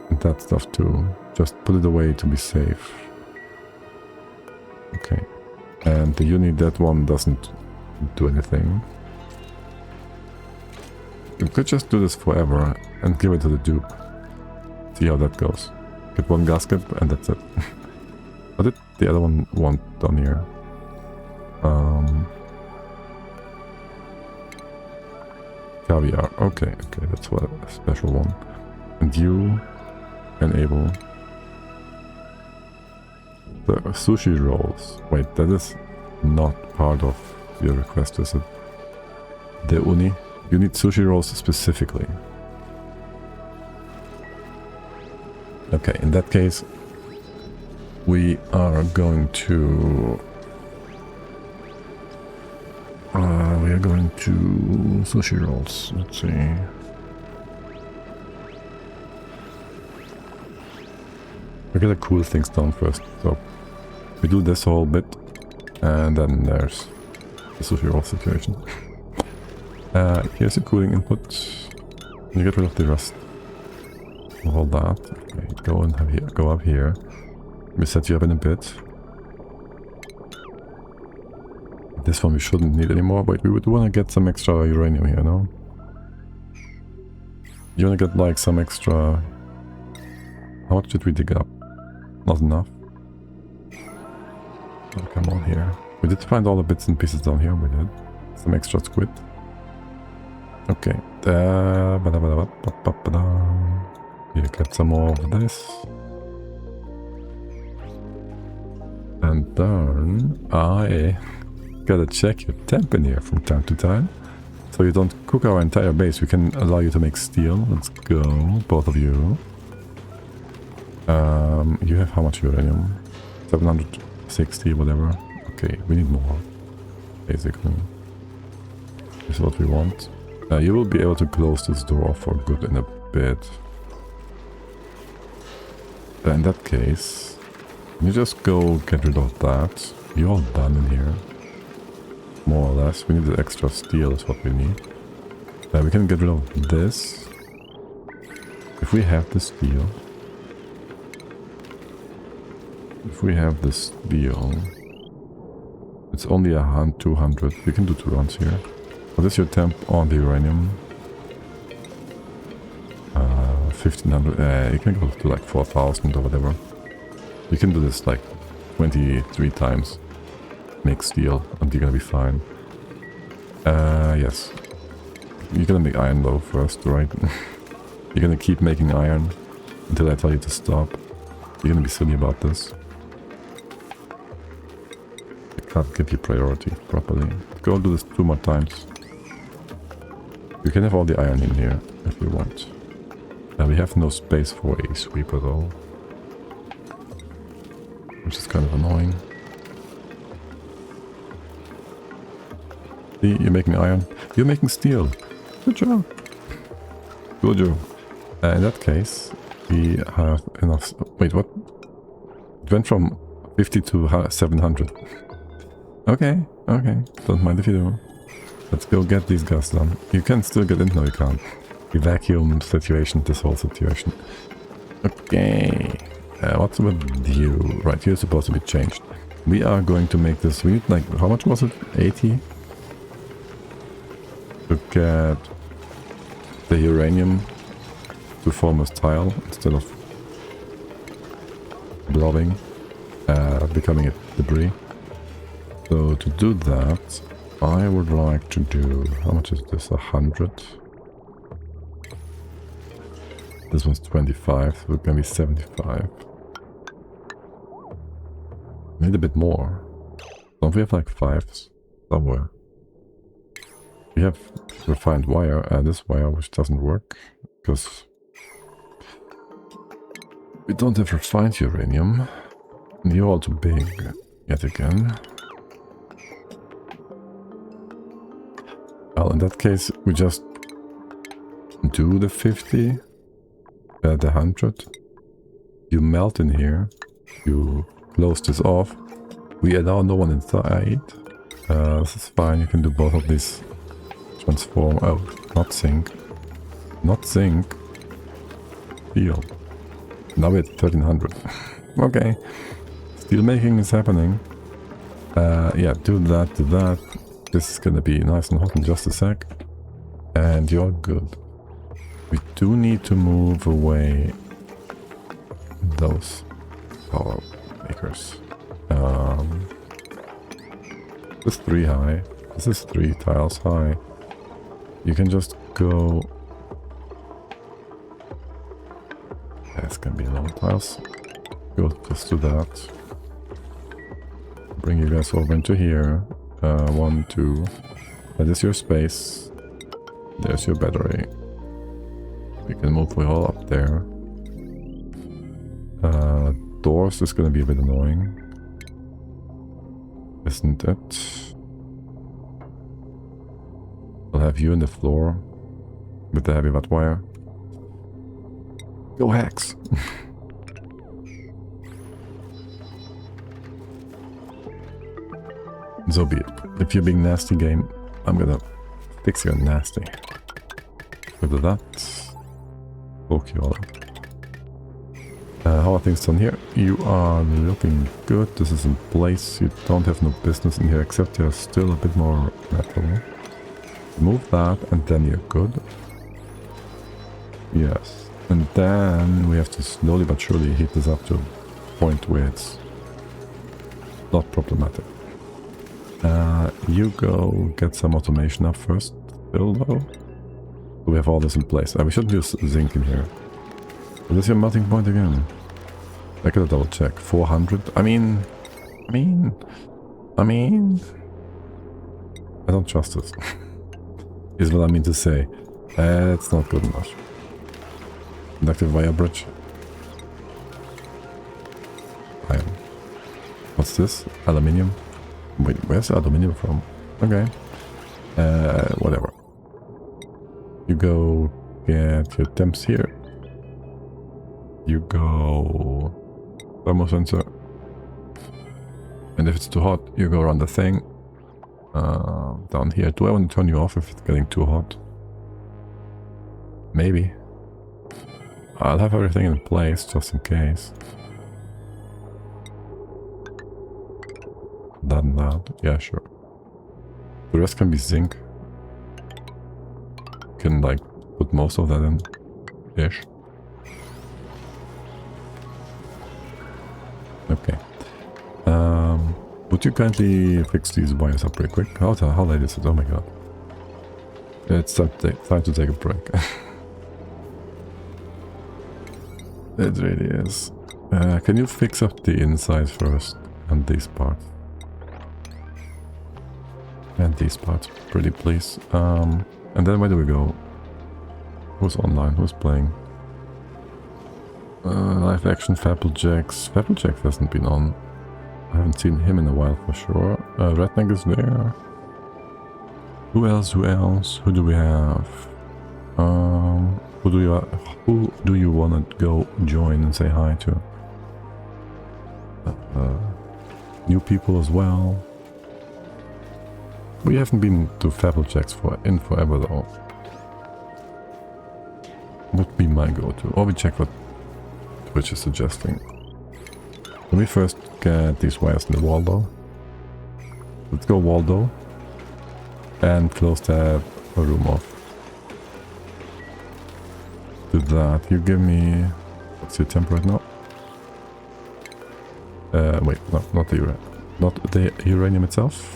And that stuff too. Just put it away to be safe. Okay. And the unit, that one doesn't do anything. You could just do this forever and give it to the dupe. See how that goes. Get 1 gasket and that's it. What did the other one want done here? Caviar. Okay, that's what a special one. And you enable the sushi rolls. Wait, that is not part of your request, is it? The uni? You need sushi rolls specifically. Okay, in that case, we are going to... we are going to sushi rolls. Let's see. We get the cool things done first. So we do this whole bit, and then there's the sushi roll situation. Here's your cooling input. You get rid of the rest of all that. Okay, go and have here, go up here. We set you up in a bit. This one we shouldn't need anymore. Wait, we would want to get some extra uranium here, no? You want to get like some extra... How much did we dig up? Not enough. Oh, come on here. We did find all the bits and pieces down here. We did. Some extra squid. Okay. You get some more of this. And then I gotta check your temp in here from time to time. So you don't cook our entire base. We can allow you to make steel. Let's go, both of you. You have how much uranium? 760, whatever. Okay, we need more, basically. This is what we want. You will be able to close this door for good in a bit. In that case, you just go get rid of that. You're all done in here. More or less. We need the extra steel is what we need. We can get rid of this. If we have the steel. If we have the steel. It's only 200. We can do 2 rounds here. What is your temp on the uranium? 1500. You can go to like 4000 or whatever. You can do this like 23 times. Make steel and you're gonna be fine. Yes. You're gonna make iron though first, right? You're gonna keep making iron until I tell you to stop. You're gonna be silly about this. I can't give you priority properly. Go do this 2 more times. You can have all the iron in here if you want. We have no space for a sweeper though. Which is kind of annoying. See, you're making iron. You're making steel. Good job. Good job. In that case, we have enough... Wait, what? It went from 50 to 700. Okay, okay. Don't mind if you do. Let's go get these guys done. You can still get in. No, you can't. The vacuum situation, this whole situation. Okay. What's with you? Right, you're supposed to be changed. We are going to make this... We need like... How much was it? 80? To get the uranium to form a tile instead of blobbing, becoming a debris. So to do that, I would like to do... How much is this? 100? This one's 25, so it's gonna be 75. Need a bit more. Don't we have like 5s somewhere? We have refined wire, this wire which doesn't work because we don't have refined uranium. And you're all too big yet again. Well, in that case, we just do the 50, the 100. You melt in here. You close this off. We allow no one inside. This is fine. You can do both of these. Transform. Oh, not sink. Not sink. Steel. Now we're at 1300. Okay. Steel making is happening. Yeah, do that, do that. This is gonna be nice and hot in just a sec. And you're good. We do need to move away those power makers. This is 3 high. This is 3 tiles high. You can just go can be another tiles. Go just do that. Bring you guys over into here. 1, 2. That is your space. There's your battery. We can move it all up there. Doors is gonna be a bit annoying. Isn't it? I'll have you in the floor with the heavy wet wire. Go hacks! So be it. If you're being nasty game, I'm gonna fix your nasty. With that, poke you all up. How are things done here? You are looking good. This is in place. You don't have no business in here, except there's still a bit more metal. Move that, and then you're good. Yes. And then we have to slowly but surely heat this up to a point where it's not problematic. You go get some automation up first, still though. So we have all this in place. We shouldn't use zinc in here. What is your melting point again? I gotta double check. 400? I don't trust this. Is what I mean to say. It's not good enough. Conductive wire bridge. Iron. What's this? Aluminium? Wait, where's the aluminium from? Okay. Whatever. You go get your temps here. You go thermal sensor. And if it's too hot, you go around the thing. Down here. Do I want to turn you off if it's getting too hot? Maybe. I'll have everything in place just in case. Done that. Yeah, sure. The rest can be zinc. Can like put most of that in ish. Okay. Would you kindly fix these wires up pretty quick? How late is it? Oh my god. It's time to take a break. It really is. Can you fix up the inside first? And these parts. And these parts, pretty please. And then where do we go? Who's online? Who's playing? Live action Fabblejacks. Fabblejacks hasn't been on. I haven't seen him in a while for sure. Redneck is there. Who else? Who else? Who do we have? Who do you wanna go join and say hi to? New people as well. We haven't been to Fabblejacks in forever though. Would be my go-to. Or we check what Twitch is suggesting. Let me first get these wires in the wall though. Let's go Waldo. And close that room off. Do that. You give me... What's your temp right now? Wait, no, not the uranium. Not the uranium itself.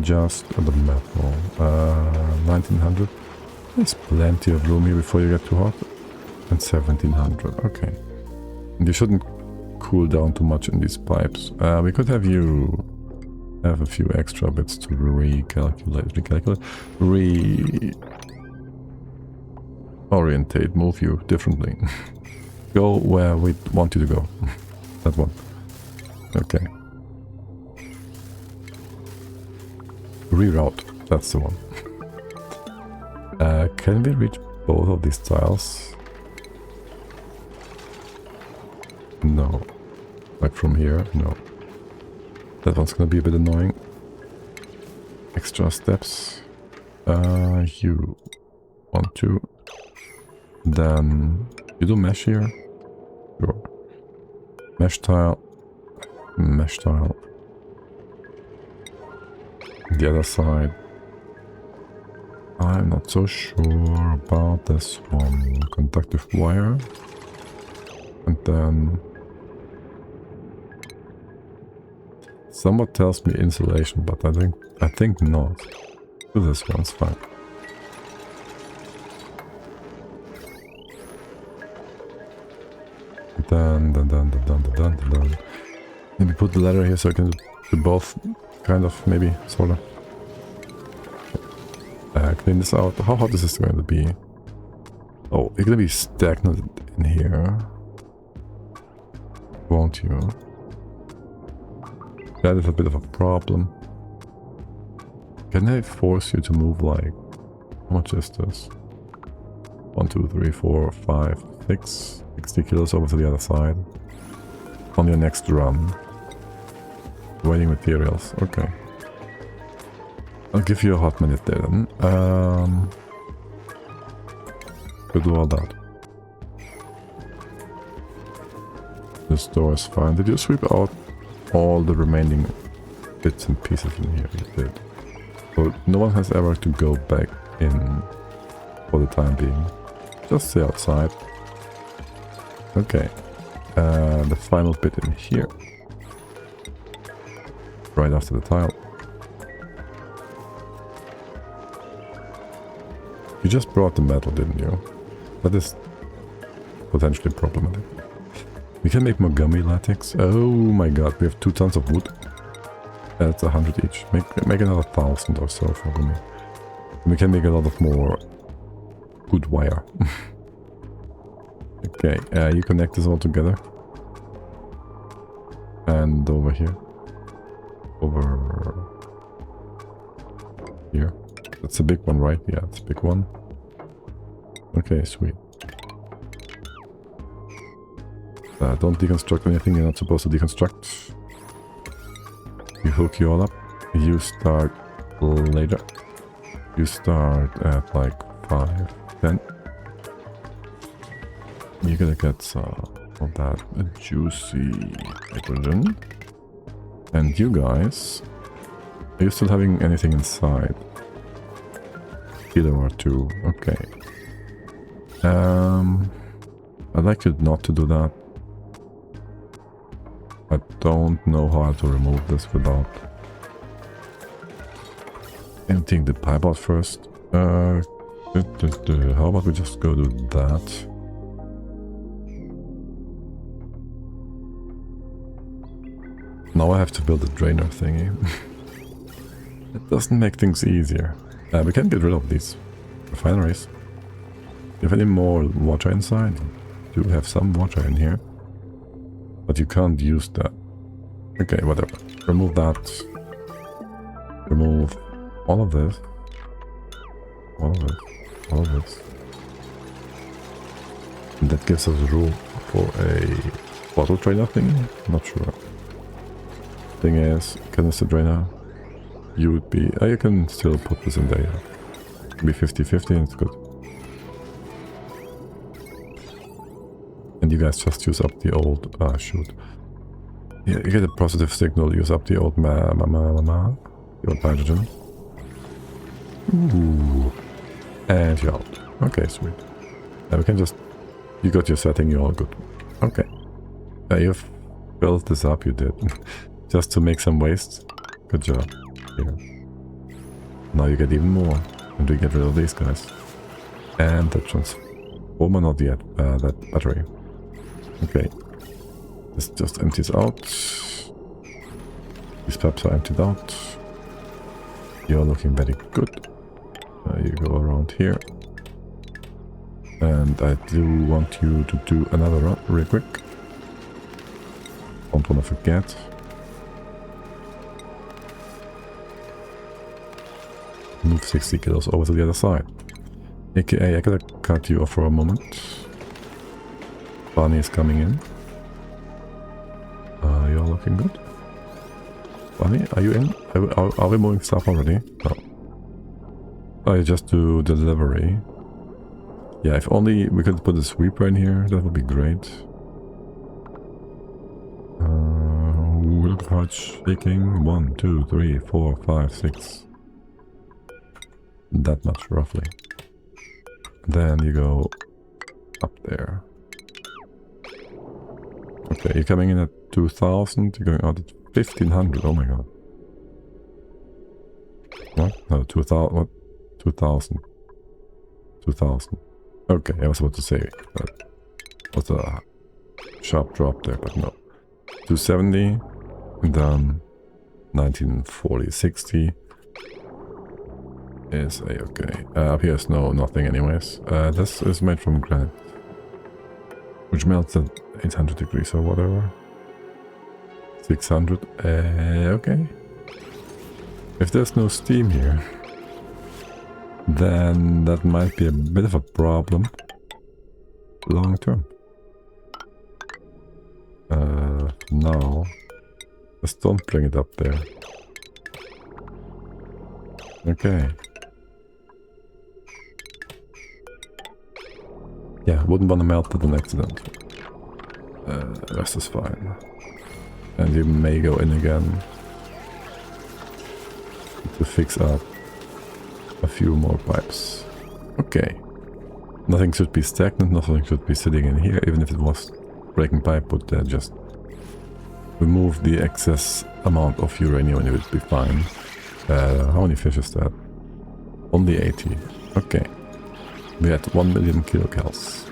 Just the metal. 1900. There's plenty of room here before you get too hot. And 1700. Okay. And you shouldn't cool down too much in these pipes. We could have you have a few extra bits to orientate, move you differently. Go where we want you to go. That one. Okay. Reroute, that's the one. Can we reach both of these tiles? No. Like from here? No. That one's gonna be a bit annoying. Extra steps. You want to. Then you do mesh here. Sure. Mesh tile. Mesh tile. The other side. I'm not so sure about this one. Conductive wire. And then... Somewhat tells me insulation, but I think not. So this one's fine. Dun. Maybe put the ladder here so I can do both, kind of, maybe, sort of. Clean this out. How hot is this going to be? Oh, you're gonna be stagnant in here, won't you? That is a bit of a problem. Can I force you to move, like, how much is this? 1, 2, 3, 4, 5, 6, 60 kilos over to the other side. On your next run. Waiting materials, okay. I'll give you a hot minute there then. We'll do all that. This door is fine. Did you sweep out all the remaining bits and pieces in here? You did. So no one has ever to go back in for the time being. Just stay outside. Okay. The final bit in here. Right after the tile. You just brought the metal, didn't you? That is potentially problematic. We can make more gummy latex. Oh my god, we have 2 tons of wood. That's 100 each. Make another 1,000 or so for gummy. We can make a lot of more wood wire. Okay, you connect this all together. And over here. Over here. That's a big one, right? Yeah, it's a big one. Okay, sweet. Don't deconstruct anything you're not supposed to deconstruct. You hook you all up. You start later. You start at like 5, 10. You're gonna get some of that juicy hydrogen. And you guys, are you still having anything inside? Kilo or 2, okay. I'd like you not to do that. I don't know how to remove this without emptying the pipe out first. How about we just go do that? Now I have to build a drainer thingy. It doesn't make things easier. We can get rid of these refineries. Do you have any more water inside? You do have some water in here. But you can't use that. Okay, whatever. Remove that. Remove all of this. All of this. All of this. And that gives us room for a bottle drainer thing? Not sure. Thing is, canister drainer. You would be... you can still put this in there. Be 50-50 and it's good. And you guys just use up the old... shoot. Yeah, you get a positive signal, use up the old the old hydrogen. Ooh. And you're out. Okay, sweet. We can just... You got your setting, you're all good. Okay. You've built this up, you did. Just to make some waste. Good job. Here. Now you get even more. And we get rid of these guys. And the transformer, not yet. That battery. Okay. This just empties out. These pipes are emptied out. You're looking very good. You go around here. And I do want you to do another run real quick. Don't want to forget. Move 60 kilos over to the other side. AKA, I gotta cut you off for a moment. Barney is coming in. You're looking good. Barney, are you in? Are we moving stuff already? No. Oh, you just do delivery. Yeah, if only we could put a sweeper in here, that would be great. Look how it's shaking. 1, 2, 3, 4, 5, 6. That much, roughly. Then you go up there. Okay, you're coming in at 2000, you're going out at 1500, oh my god. What? No, 2000, what? 2000. 2000. Okay, I was about to say that was a sharp drop there, but no. 270, and then 1940, 60 is a-okay. Up here is nothing anyways. This is made from granite, which melts at 800 degrees or whatever. 600, okay. If there's no steam here, then that might be a bit of a problem long term. No, just don't bring it up there. Okay. Yeah, wouldn't want to melt it on accident. Rest is fine. And you may go in again to fix up a few more pipes. Okay. Nothing should be stagnant, nothing should be sitting in here, even if it was breaking pipe would just remove the excess amount of uranium and it would be fine. How many fish is that? Only 80. Okay. We had 1 million kilocals.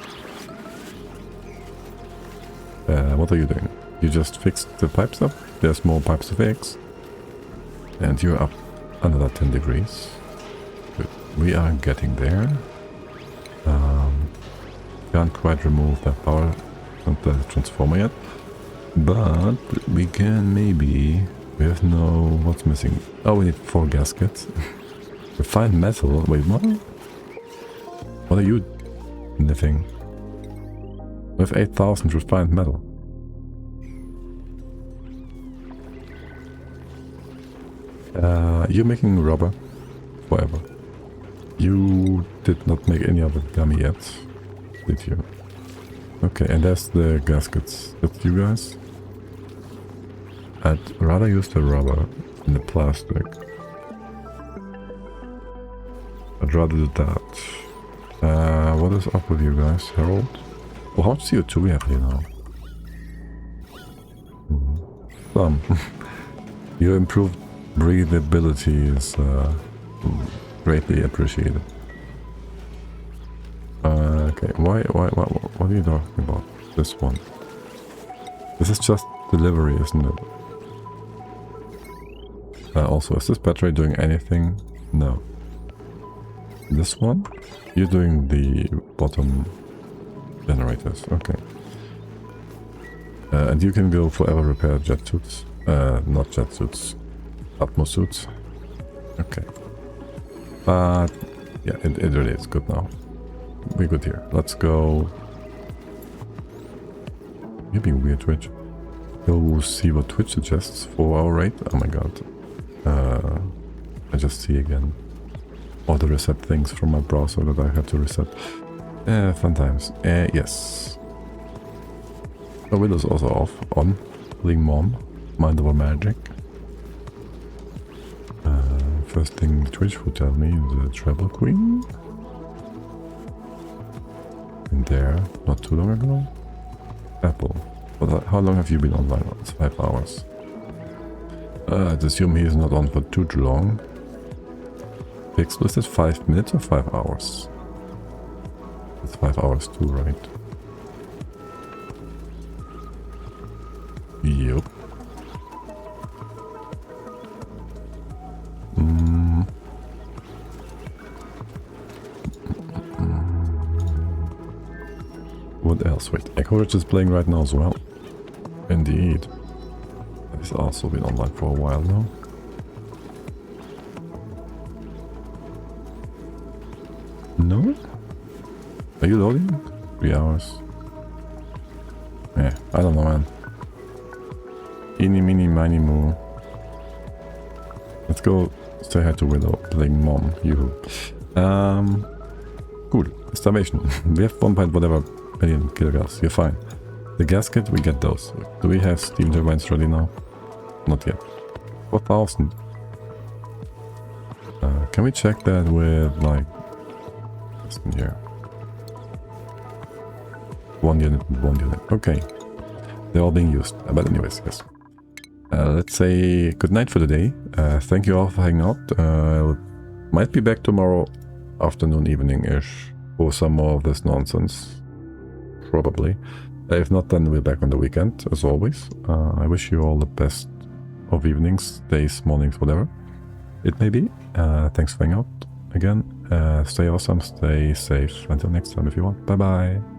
What are you doing? You just fixed the pipes up. There's more pipes to fix. And you're up another 10 degrees. Good. We are getting there. Can't quite remove that power from the transformer yet. But we can maybe... We have no... What's missing? Oh, we need 4 gaskets. Refined metal? Wait, what? What are you sniffing? We have 8,000 refined metal. You're making rubber forever. You did not make any other gummy yet, did you? Okay, and there's the gaskets. That's you guys? I'd rather use the rubber than the plastic. I'd rather do that. What is up with you guys, Harold? Well, how much CO2 we have here now? Some. Your improved breathability is greatly appreciated. Okay, what are you talking about? This one. This is just delivery, isn't it? Also, is this battery doing anything? No. This one? You're doing the bottom generators, okay. And you can go forever repair jet suits. Not jet suits. Atmos suits. Okay. But yeah, it really is good now. We're good here. Let's go. You're being weird, Twitch. Go see what Twitch suggests for our rate. Oh my god. I just see again all the reset things from my browser that I had to reset. Fun times. Yes. The Windows also off. On. Playing Mom. Mind over magic. First thing Twitch would tell me is the Treble Queen. In there, not too long ago. Apple. But how long have you been online? It's 5 hours. I'd assume he's not on for too long. Pixel, is it 5 minutes or 5 hours? It's 5 hours too, right? Yup. What else? Wait, Aquatic is playing right now as well. Indeed. He's also been online for a while now. No? Are you loading? 3 hours. Yeah, I don't know, man. Eeny, meeny, miny, moo. Let's go say hi to Willow, playing Mom. You. Cool. Starvation. We have 1 point whatever million kilograms. You're fine. The gasket, we get those. Do we have steam turbines ready now? Not yet. 4,000. Can we check that with, like... Just in here. 1 unit and 1 unit. Okay. They're all being used. But anyways, yes. Let's say good night for the day. Thank you all for hanging out. Might be back tomorrow afternoon, evening-ish for some more of this nonsense. Probably. If not, then we're back on the weekend, as always. I wish you all the best of evenings, days, mornings, whatever it may be. Thanks for hanging out again. Stay awesome, stay safe. Until next time if you want. Bye bye.